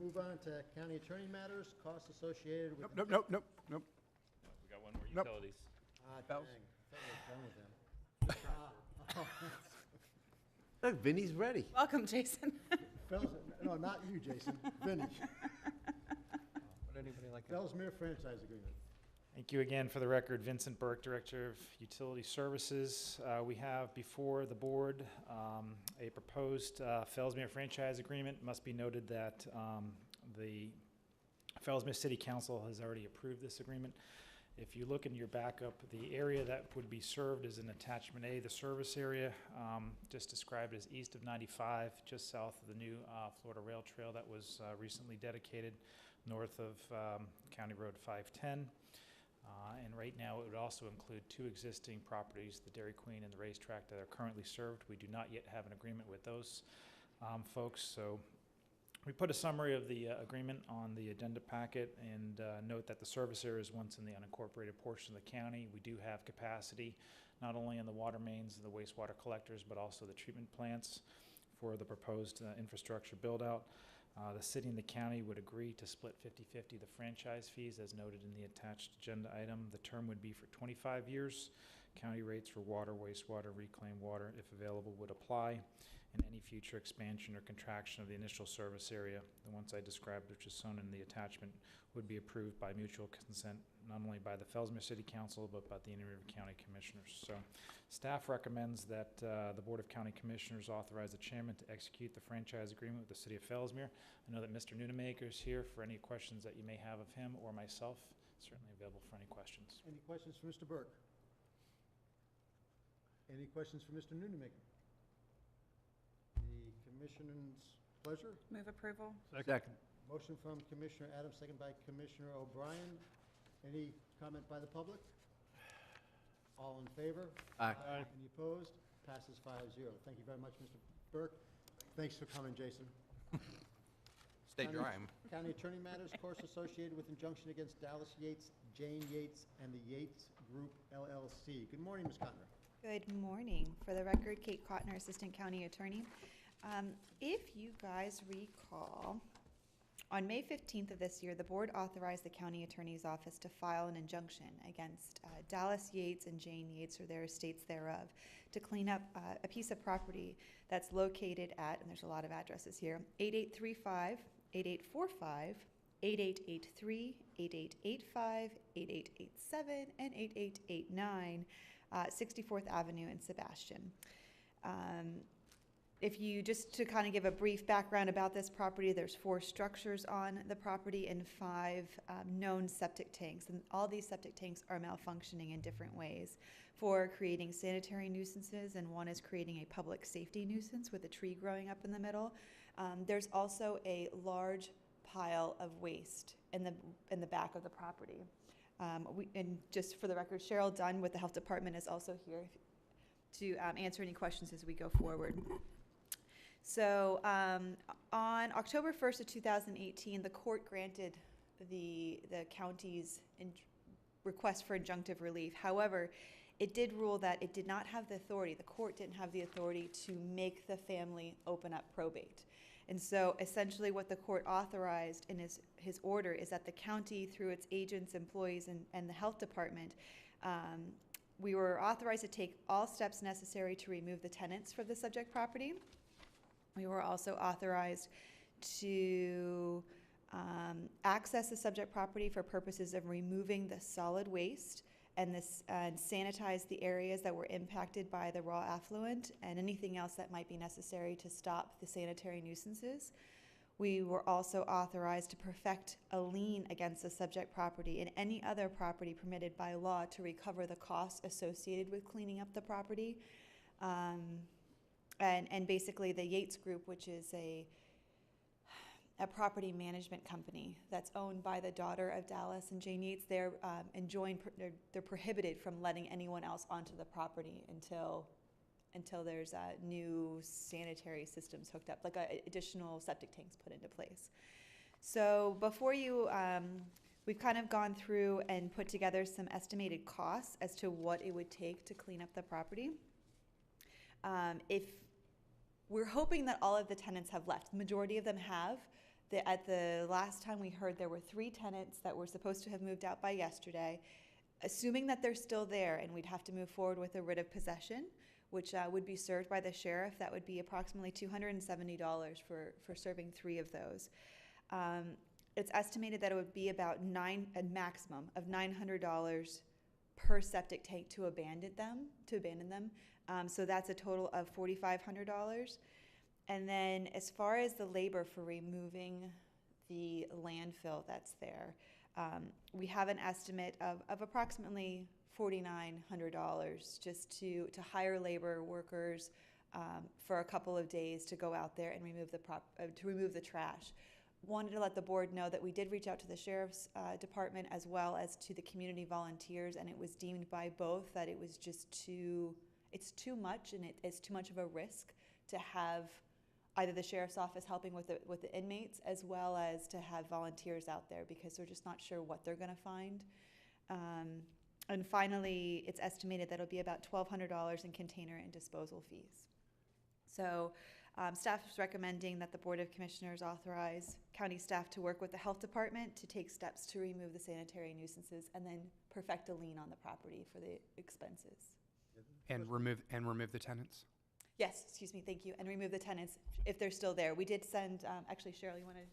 move on to county attorney matters, costs associated with. Nope. We got one more Nope. utilities. Dang, thought we were done with them. Look, Vinny's ready. Welcome, Jason. Fells, no, not you, Jason, Vinny. Would anybody like that? Fellsmere franchise agreement. Thank you again. For the record, Vincent Burke, Director of Utility Services. We have before the board a proposed Fellsmere franchise agreement. Must be noted that the Fellsmere City Council has already approved this agreement. If you look in your backup, the area that would be served is in Attachment A, the service area, just described as east of 95, just south of the new Florida Rail Trail that was recently dedicated, north of County Road 510. And right now, it would also include two existing properties, the Dairy Queen and the racetrack, that are currently served. We do not yet have an agreement with those folks, so we put a summary of the agreement on the addenda packet and note that the service area is once in the unincorporated portion of the county. We do have capacity, not only in the water mains and the wastewater collectors, but also the treatment plants for the proposed infrastructure build-out. The city and the county would agree to split 50-50 the franchise fees as noted in the attached agenda item. The term would be for 25 years. County rates for water, wastewater, reclaimed water, if available, would apply, and any future expansion or contraction of the initial service area, the ones I described, which is shown in the attachment, would be approved by mutual consent, not only by the Fellsmere City Council, but by the Indian River County Commissioners. So staff recommends that the Board of County Commissioners authorize the chairman to execute the franchise agreement with the City of Fellsmere. I know that Mr. Nunemaker is here for any questions that you may have of him or myself. Certainly available for any questions. Any questions for Mr. Burke? Any questions for Mr. Nunemaker? The commission's pleasure? Move approval. Second. Motion from Commissioner Adams, second by Commissioner O'Brien. Any comment by the public? All in favor? Aye. Any opposed? Passes 5-0. Thank you very much, Mr. Burke. Thanks for coming, Jason. Stay County- dry. County Attorney matters, course associated with injunction against Dallas Yates, Jane Yates, and the Yates Group LLC. Good morning, Ms. Cotner. Good morning. For the record, Kate Cotner, Assistant County Attorney. If you guys recall, on May 15th of this year, the board authorized the County Attorney's Office to file an injunction against Dallas Yates and Jane Yates, or their estates thereof, to clean up a piece of property that's located at, and there's a lot of addresses here, 8835, 8845, 8883, 8885, 8887, and 8889, 64th Avenue in Sebastian. If you, just to kind of give a brief background about this property, there's 4 structures on the property and 5 known septic tanks. And all these septic tanks are malfunctioning in different ways for creating sanitary nuisances, and one is creating a public safety nuisance with a tree growing up in the middle. There's also a large pile of waste in the back of the property. And just for the record, Cheryl Dunn with the Health Department is also here to answer any questions as we go forward. So on October 1st of 2018, the court granted the county's request for injunctive relief. However, it did rule that it did not have the authority, the court didn't have the authority to make the family open up probate. And so essentially what the court authorized in his order is that the county, through its agents, employees, and the health department, we were authorized to take all steps necessary to remove the tenants from the subject property. We were also authorized to access the subject property for purposes of removing the solid waste and sanitize the areas that were impacted by the raw affluent and anything else that might be necessary to stop the sanitary nuisances. We were also authorized to perfect a lien against the subject property and any other property permitted by law to recover the costs associated with cleaning up the property. And basically the Yates Group, which is a property management company that's owned by the daughter of Dallas and Jane Yates, they're prohibited from letting anyone else onto the property until there's new sanitary systems hooked up, like additional septic tanks put into place. So before you, we've kind of gone through and put together some estimated costs as to what it would take to clean up the property. If we're hoping that all of the tenants have left, the majority of them have. At the last time we heard, there were 3 tenants that were supposed to have moved out by yesterday. Assuming that they're still there and we'd have to move forward with a writ of possession, which would be served by the sheriff, that would be approximately $270 for serving 3 of those. It's estimated that it would be about a maximum of $900 per septic tank to abandon them. So that's a total of $4,500. And then as far as the labor for removing the landfill that's there, we have an estimate of approximately $4,900 just to hire labor workers for a couple of days to go out there and remove the trash. Wanted to let the board know that we did reach out to the sheriff's department as well as to the community volunteers, and it was deemed by both that it was just it's too much, and it's too much of a risk to have either the sheriff's office helping with the inmates as well as to have volunteers out there, because they're just not sure what they're going to find. And finally, it's estimated that it'll be about $1,200 in container and disposal fees. So staff is recommending that the Board of Commissioners authorize county staff to work with the health department to take steps to remove the sanitary nuisances and then perfect a lien on the property for the expenses. And remove the tenants? Yes, excuse me, thank you. And remove the tenants if they're still there. We did send, actually, Cheryl, you want to?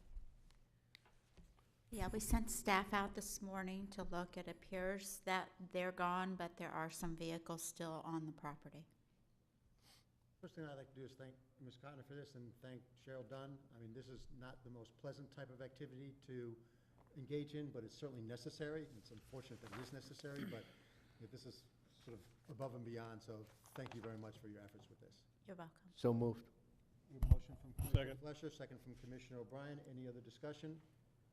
Yeah, we sent staff out this morning to look. It appears that they're gone, but there are some vehicles still on the property. First thing I'd like to do is thank Ms. Cotner for this and thank Cheryl Dunn. I mean, this is not the most pleasant type of activity to engage in, but it's certainly necessary. It's unfortunate that it is necessary, but this is sort of above and beyond, so thank you very much for your efforts with this. You're welcome. So moved. Motion from Commissioner Fleischer, second from Commissioner O'Brien. Any other discussion?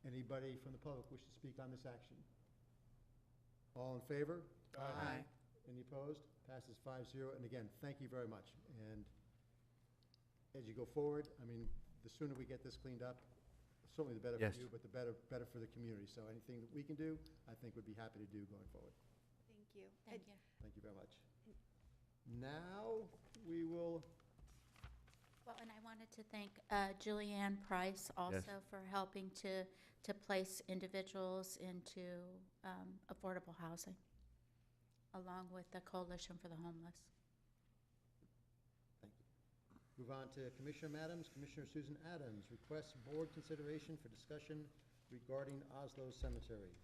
Anybody from the public wish to speak on this action? All in favor? Aye. Any opposed? Passes 5-0. And again, thank you very much. And as you go forward, I mean, the sooner we get this cleaned up, certainly the better Yes. for you, but the better for the community. So anything that we can do, I think we'd be happy to do going forward. Thank you. Thank you. Thank you very much. Now, we will, Well, and I wanted to thank Julianne Price also for helping to place individuals into affordable housing, along with the Coalition for the Homeless. thank you. Move on to Commissioner Adams. Commissioner Susan Adams requests board consideration for discussion regarding Oslo Cemetery.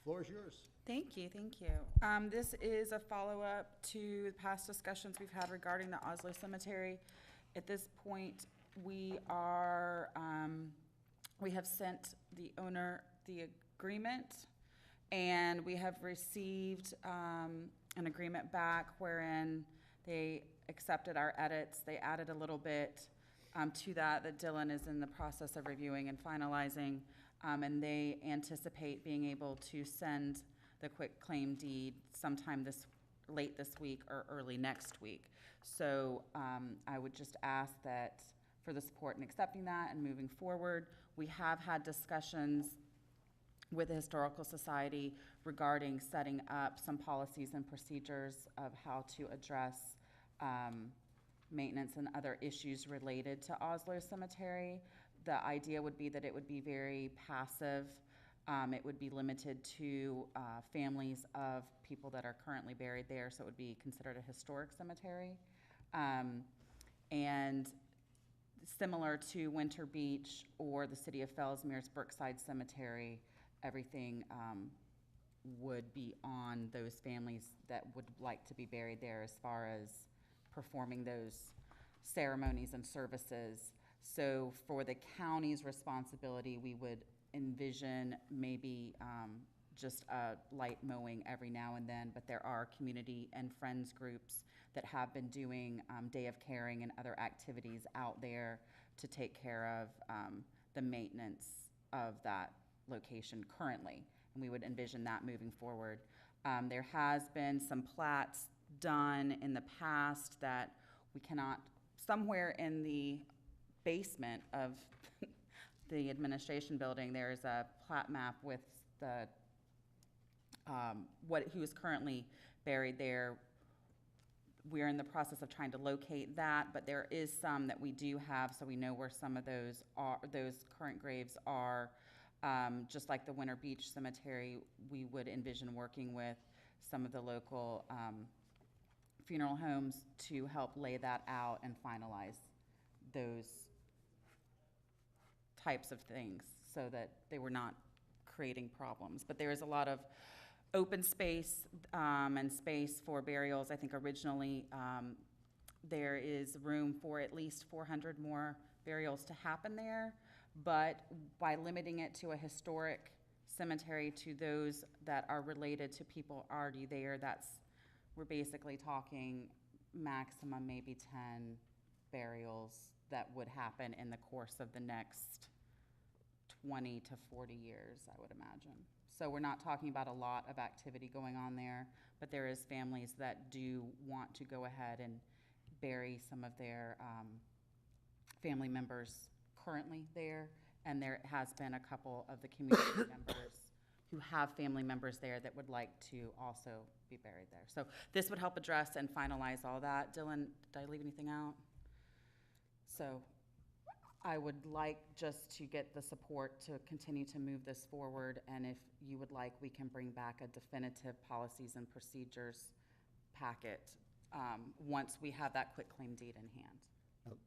Floor is yours. Thank you, thank you. This is a follow-up to past discussions we've had regarding the Oslo Cemetery. At this point, we have sent the owner the agreement, and we have received an agreement back wherein they accepted our edits. They added a little bit to that Dylan is in the process of reviewing and finalizing, and they anticipate being able to send the quick claim deed sometime late this week or early next week. So I would just ask that for the support in accepting that and moving forward. We have had discussions with the Historical Society regarding setting up some policies and procedures of how to address maintenance and other issues related to Oslo Cemetery. The idea would be that it would be very passive. It would be limited to families of people that are currently buried there, so it would be considered a historic cemetery. And similar to Winter Beach or the City of Fellsmere's Brookside Cemetery, everything would be on those families that would like to be buried there as far as performing those ceremonies and services. So for the county's responsibility, we would envision maybe just a light mowing every now and then, but there are community and friends groups that have been doing Day of Caring and other activities out there to take care of the maintenance of that location currently, and we would envision that moving forward. There has been some plats done in the past that we cannot, somewhere in the basement of the administration building, there's a plat map with the who is currently buried there. we're in the process of trying to locate that, but there is some that we do have, so we know where some of those are, those current graves are. Just like the Winter Beach Cemetery, we would envision working with some of the local funeral homes to help lay that out and finalize those types of things so that they were not creating problems. But there is a lot of open space and space for burials. I think originally there is room for at least 400 more burials to happen there, but by limiting it to a historic cemetery, to those that are related to people already there, we're basically talking maximum maybe 10 burials that would happen in the course of the next 20 to 40 years, I would imagine. So we're not talking about a lot of activity going on there, but there is families that do want to go ahead and bury some of their family members currently there, and there has been a couple of the community members who have family members there that would like to also be buried there. So this would help address and finalize all that. Dylan, did I leave anything out? So I would like just to get the support to continue to move this forward, and if you would like, we can bring back a definitive policies and procedures packet once we have that quitclaim deed in hand.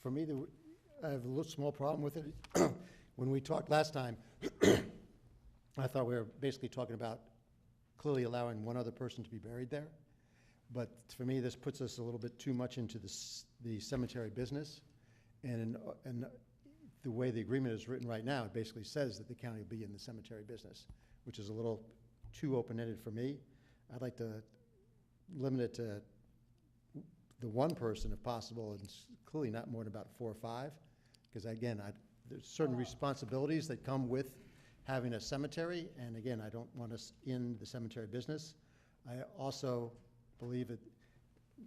For me, I have a little small problem with it. When we talked last time, I thought we were basically talking about clearly allowing one other person to be buried there. But for me, this puts us a little bit too much into the cemetery business. And the way the agreement is written right now, it basically says that the county will be in the cemetery business, which is a little too open-ended for me. I'd like to limit it to the one person if possible, and clearly not more than about 4 or 5. Because again, there's certain responsibilities that come with having a cemetery, and again, I don't want us in the cemetery business. I also believe that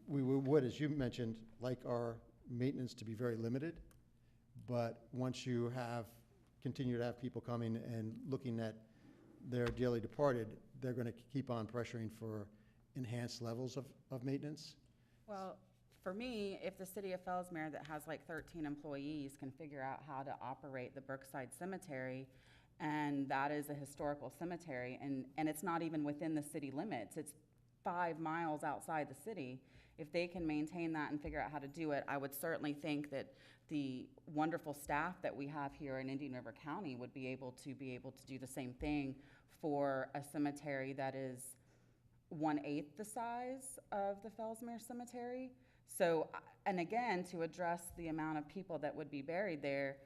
we would, as you mentioned, like our maintenance to be very limited, but once you continue to have people coming and looking at their dearly departed, they're going to keep on pressuring for enhanced levels of maintenance. Well, for me, if the city of Fellsmere that has like 13 employees can figure out how to operate the Brookside Cemetery, and that is a historical cemetery, and it's not even within the city limits, it's 5 miles outside the city. If they can maintain that and figure out how to do it, I would certainly think that the wonderful staff that we have here in Indian River County would be able to do the same thing for a cemetery that is 1/8 the size of the Fellsmere Cemetery. So, and again, to address the amount of people that would be buried there,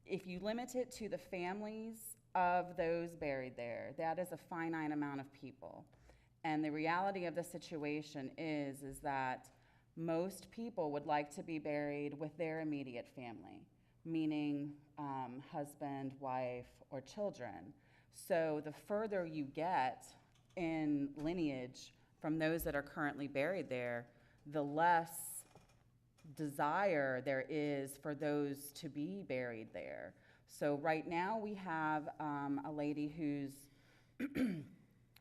if you limit it to the families of those buried there, that is a finite amount of people. And the reality of the situation is that most people would like to be buried with their immediate family, meaning husband, wife, or children. So the further you get in lineage from those that are currently buried there, the less desire there is for those to be buried there. So right now we have a lady whose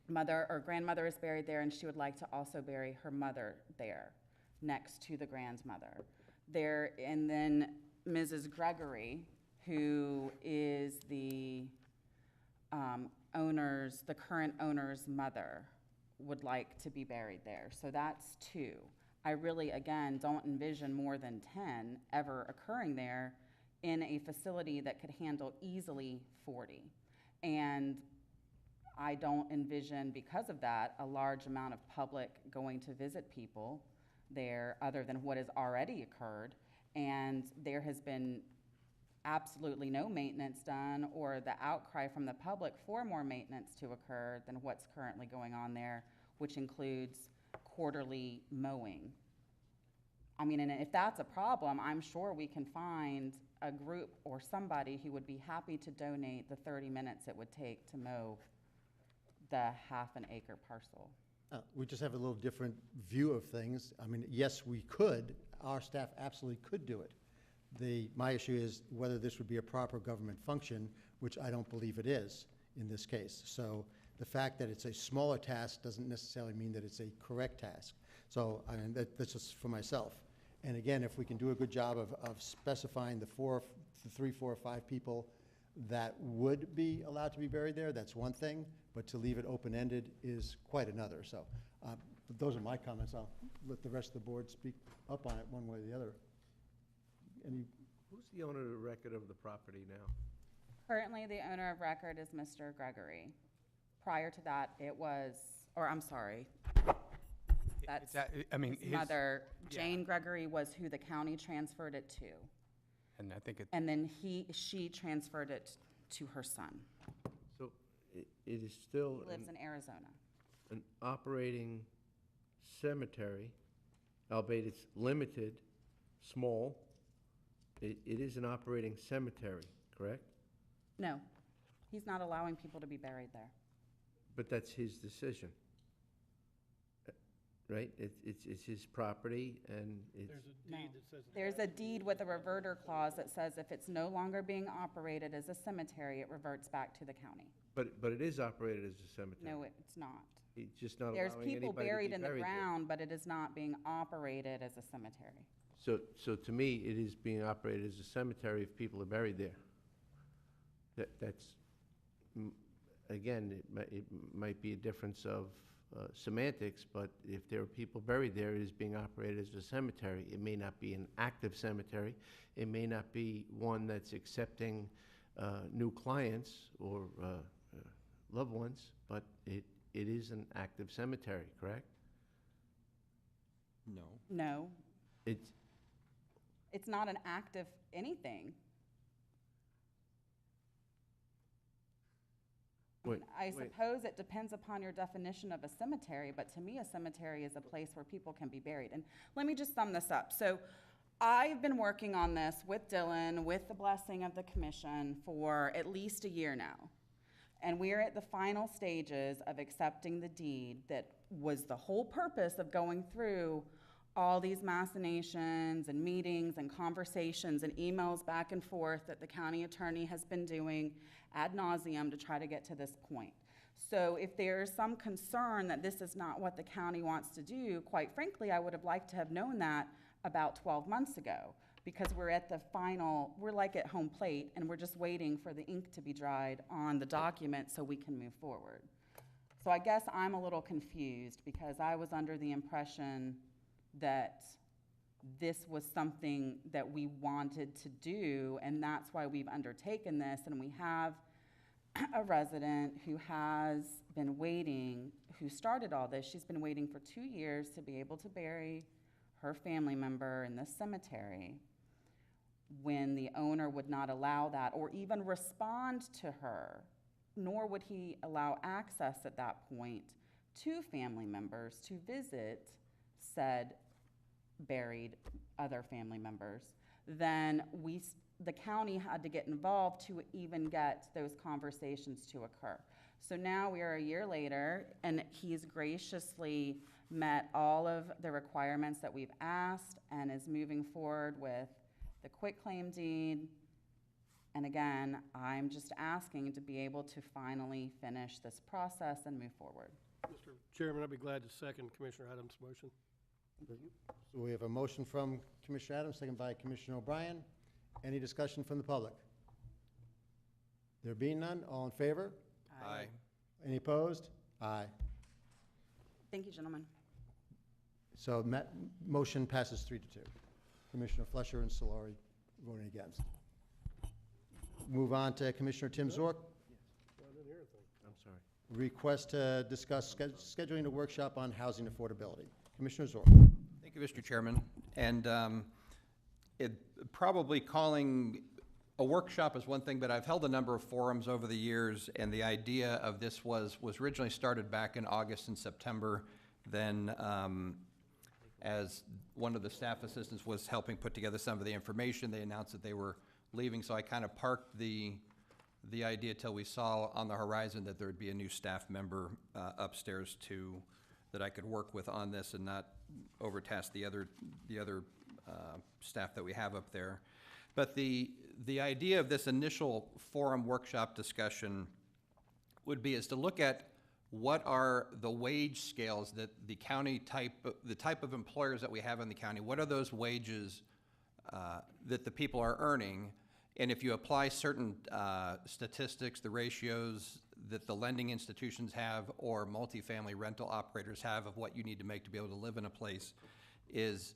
mother or grandmother is buried there, and she would like to also bury her mother there next to the grandmother there. And then Mrs. Gregory, who is the current owner's mother, would like to be buried there. So that's 2. I really, again, don't envision more than 10 ever occurring there in a facility that could handle easily 40. And I don't envision, because of that, a large amount of public going to visit people there other than what has already occurred. And there has been absolutely no maintenance done, or the outcry from the public for more maintenance to occur than what's currently going on there, which includes quarterly mowing. I mean, and if that's a problem, I'm sure we can find a group or somebody who would be happy to donate the 30 minutes it would take to mow the half-an-acre parcel. We just have a little different view of things. I mean, yes, we could. Our staff absolutely could do it. My issue is whether this would be a proper government function, which I don't believe it is in this case. So the fact that it's a smaller task doesn't necessarily mean that it's a correct task. So, I mean, that's just for myself. And again, if we can do a good job of specifying the 3, 4, or 5 people that would be allowed to be buried there, that's one thing, but to leave it open-ended is quite another. So those are my comments. I'll let the rest of the board speak up on it one way or the other. Who's the owner of the record of the property now? Currently, the owner of record is Mr. Gregory. Prior to that, it was, or I'm sorry, that's I mean, his mother, Jane Gregory, was who the county transferred it to. And I think And then she transferred it to her son. So it is still He lives in Arizona. an operating cemetery, albeit it's limited, small. It is an operating cemetery, correct? No, he's not allowing people to be buried there. But that's his decision, right? It's his property, and it's... There's a deed that says. There's a deed with a reverter clause that says if it's no longer being operated as a cemetery, it reverts back to the county. But it is operated as a cemetery. No, it's not. It's just not There's allowing anybody people to be buried in the there. ground, but it is not being operated as a cemetery. So to me, it is being operated as a cemetery if people are buried there. That's, again, it might be a difference of semantics, but if there are people buried there, it is being operated as a cemetery. It may not be an active cemetery. It may not be one that's accepting new clients or loved ones, but it is an active cemetery, correct? No. No, It's, it's not an active anything. wait, I wait. suppose it depends upon your definition of a cemetery, but to me, a cemetery is a place where people can be buried. And let me just sum this up. So I've been working on this with Dylan, with the blessing of the commission, for at least a year now. And we're at the final stages of accepting the deed that was the whole purpose of going through all these machinations and meetings and conversations and emails back and forth that the county attorney has been doing ad nauseum to try to get to this point. So if there's some concern that this is not what the county wants to do, quite frankly, I would have liked to have known that about 12 months ago, because we're at the final, we're like at home plate, and we're just waiting for the ink to be dried on the document so we can move forward. So I guess I'm a little confused, because I was under the impression that this was something that we wanted to do, and that's why we've undertaken this. And we have a resident who has been waiting, who started all this. She's been waiting for 2 years to be able to bury her family member in this cemetery, when the owner would not allow that or even respond to her, nor would he allow access at that point to family members to visit said buried other family members. Then the county had to get involved to even get those conversations to occur. So now we are a year later, and he's graciously met all of the requirements that we've asked and is moving forward with the quitclaim deed. And again, I'm just asking to be able to finally finish this process and move forward. Mr. Chairman, I'd be glad to second Commissioner Adams' motion. So we have a motion from Commissioner Adams, second by Commissioner O'Brien. Any discussion from the public? There being none, all in favor? Aye. Any opposed? Aye. Thank you, gentlemen. So motion passes 3-2. Commissioner Fletcher and Solari voting against. Move on to Commissioner Tim Zork. I'm sorry. Request to discuss scheduling a workshop on housing affordability. Commissioner Zork. Thank you, Mr. Chairman. And probably calling a workshop is one thing, but I've held a number of forums over the years, and the idea of this was originally started back in August and September. Then as one of the staff assistants was helping put together some of the information, they announced that they were leaving, so I kind of parked the idea till we saw on the horizon that there would be a new staff member upstairs that I could work with on this and not overtask the other staff that we have up there. But the idea of this initial forum workshop discussion is to look at what are the wage scales that the type of employers that we have in the county, what are those wages that the people are earning? And if you apply certain statistics, the ratios that the lending institutions have or multifamily rental operators have of what you need to make to be able to live in a place, is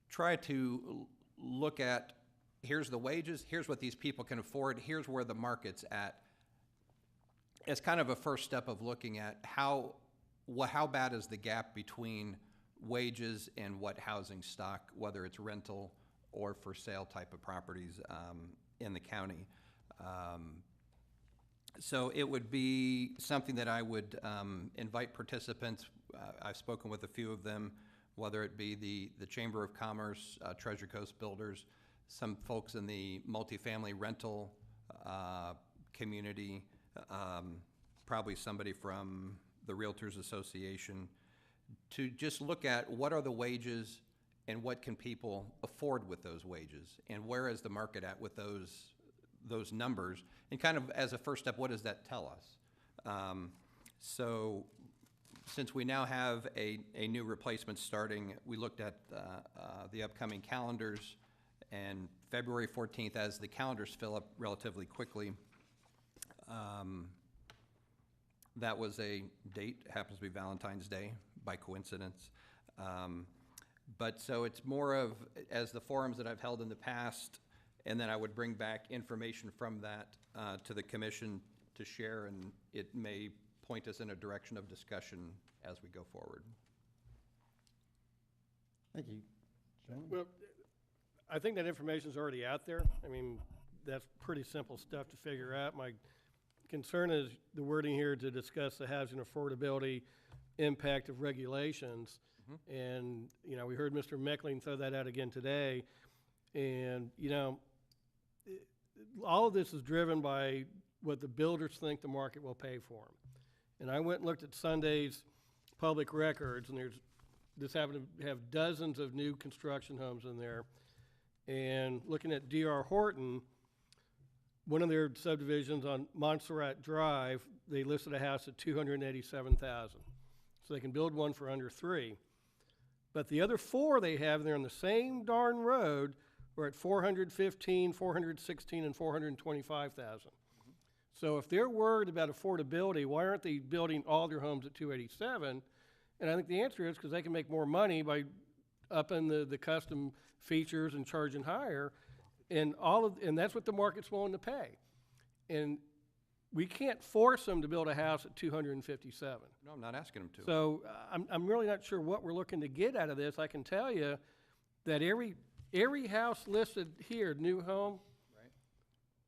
try to look at, here's the wages, here's what these people can afford, here's where the market's at. It's kind of a first step of looking at how bad is the gap between wages and what housing stock, whether it's rental or for sale type of properties in the county. So it would be something that I would invite participants. I've spoken with a few of them, whether it be the Chamber of Commerce, Treasure Coast Builders, some folks in the multifamily rental community, probably somebody from the Realtors Association, to just look at what are the wages and what can people afford with those wages, and where is the market at with those numbers, and kind of as a first step, what does that tell us? So since we now have a new replacement starting, we looked at the upcoming calendars, and February 14th, as the calendars fill up relatively quickly, that was a date, happens to be Valentine's Day by coincidence. But so it's more of, as the forums that I've held in the past, and then I would bring back information from that to the commission to share, and it may point us in a direction of discussion as we go forward. Thank you. John? Well, I think that information's already out there. I mean, that's pretty simple stuff to figure out. My concern is the wording here to discuss the housing affordability impact of regulations. And, you know, we heard Mr. Meckling throw that out again today. And, you know, all of this is driven by what the builders think the market will pay for them. And I went and looked at Sunday's public records, and this happened to have dozens of new construction homes in there. And looking at D.R. Horton, one of their subdivisions on Montserrat Drive, they listed a house at $287,000. So they can build one for under $3. But the other 4 they have there on the same darn road are at $415,000, $416,000, and $425,000. So if they're worried about affordability, why aren't they building all their homes at $287,000? And I think the answer is because they can make more money by upping the custom features and charging higher, and that's what the market's willing to pay. And we can't force them to build a house at $257,000. No, I'm not asking them to. So I'm really not sure what we're looking to get out of this. I can tell you that every house listed here, new home,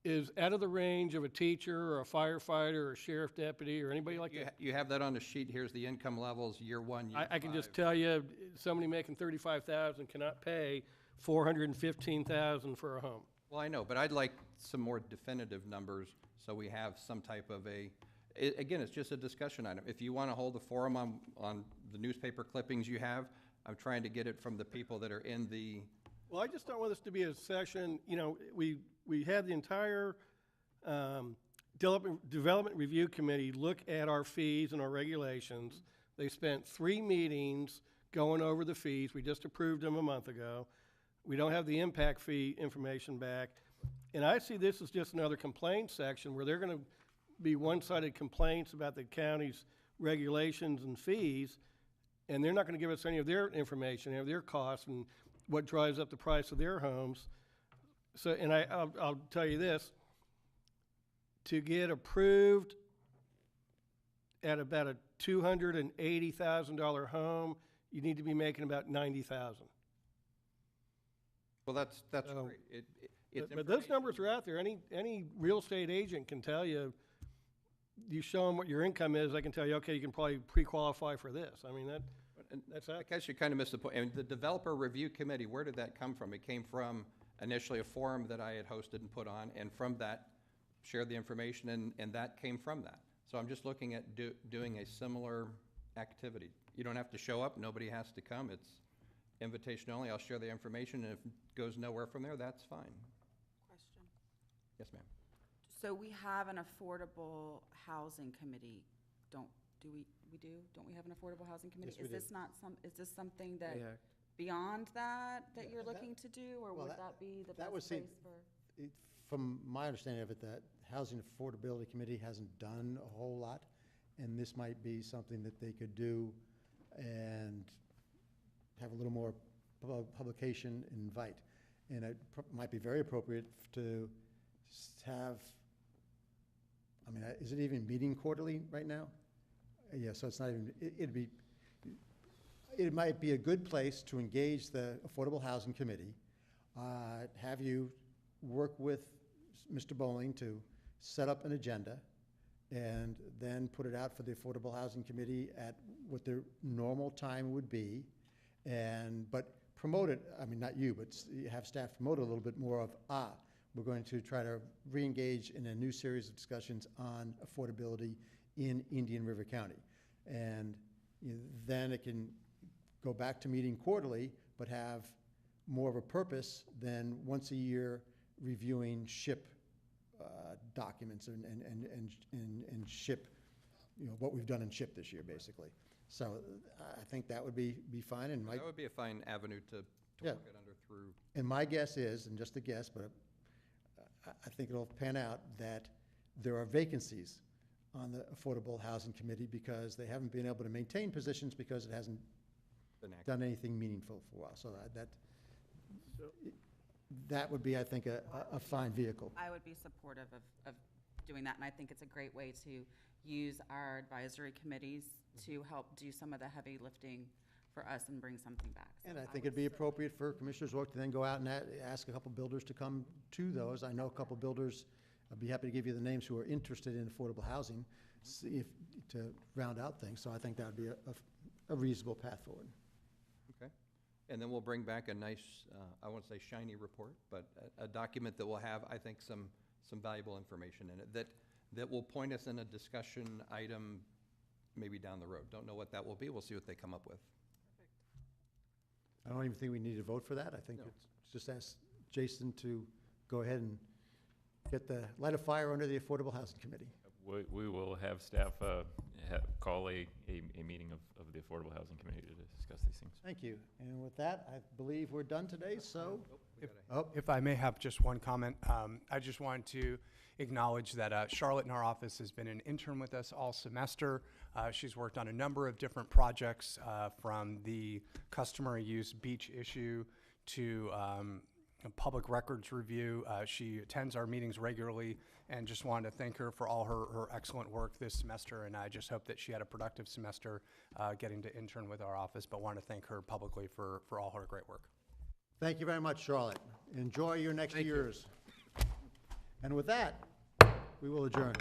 is out of the range of a teacher or a firefighter or a sheriff deputy or anybody like that. You have that on the sheet. Here's the income levels, year 1, year 5. I can just tell you, somebody making $35,000 cannot pay $415,000 for a home. Well, I know, but I'd like some more definitive numbers so we have some type of again, it's just a discussion item. If you want to hold a forum on the newspaper clippings you have, I'm trying to get it from the people that are in the... Well, I just don't want this to be a session, you know, we had the entire Development Review Committee look at our fees and our regulations. They spent 3 meetings going over the fees. We just approved them a month ago. We don't have the impact fee information back. And I see this as just another complaint section where they're going to be one-sided complaints about the county's regulations and fees, and they're not going to give us any of their information, any of their costs, and what drives up the price of their homes. So, and I'll tell you this, to get approved at about a $280,000 home, you need to be making about $90,000. Well, that's great. But those numbers are out there. Any real estate agent can tell you. You show them what your income is, they can tell you, okay, you can probably pre-qualify for this. I mean, that's I guess you kind of missed the point. I mean, the Developer Review Committee, where did that come from? It came from initially a forum that I had hosted and put on, and from that, shared the information, and that came from that. So I'm just looking at doing a similar activity. You don't have to show up. Nobody has to come. It's invitation only. I'll share the information, and if it goes nowhere from there, that's fine. Question. Yes, ma'am. So we have an affordable housing committee, don't Don't we have an affordable housing committee? Yes, we Is this not is this something that, Yeah. beyond that Yeah, you're that- looking to do, or well, would that- that be the that would best seem- place for? From my understanding of it, the Housing Affordability Committee hasn't done a whole lot, and this might be something that they could do and have a little more publication and invite. And it might be very appropriate to have, I mean, is it even meeting quarterly right now? Yeah, so it's not even, it might be a good place to engage the Affordable Housing Committee, have you work with Mr. Bowling to set up an agenda, and then put it out for the Affordable Housing Committee at what their normal time would be, but promote it, I mean, not you, but have staff promote it a little bit more of, we're going to try to re-engage in a new series of discussions on affordability in Indian River County. And then it can go back to meeting quarterly, but have more of a purpose than once a year reviewing SHIP documents and SHIP, what we've done in SHIP this year, basically. So I think that would be fine, and That would be a fine avenue to Yeah. work it under through. And my guess is, and just a guess, but I think it'll pan out, that there are vacancies on the Affordable Housing Committee because they haven't been able to maintain positions because it hasn't Been active. done anything meaningful for a while. So that would be, I think, a fine vehicle. I would be supportive of doing that, and I think it's a great way to use our advisory committees to help do some of the heavy lifting for us and bring something back. So And I think would it'd be appropriate for Commissioners Ork to then go out and ask a couple builders to come to those. I know a couple builders, I'd be happy to give you the names who are interested in affordable housing, see if, to round out things. So I think that would be a reasonable path forward. Okay. And then we'll bring back a nice, I won't say shiny report, but a document that will have, I think, some valuable information in it that will point us in a discussion item maybe down the road. Don't know what that will be. We'll see what they come up with. I don't even think we need to vote for that. I think No. it's just ask Jason to go ahead and light a fire under the Affordable Housing Committee. We will have staff call a meeting of the Affordable Housing Committee to discuss these things. Thank you. And with that, I believe we're done today, so. If I may have just one comment, I just wanted to acknowledge that Charlotte in our office has been an intern with us all semester. She's worked on a number of different projects, from the customer use beach issue to a public records review. She attends our meetings regularly, and just wanted to thank her for all her excellent work this semester, and I just hope that she had a productive semester getting to intern with our office, but want to thank her publicly for all her great work. Thank you very much, Charlotte. Enjoy your next years. And with that, we will adjourn.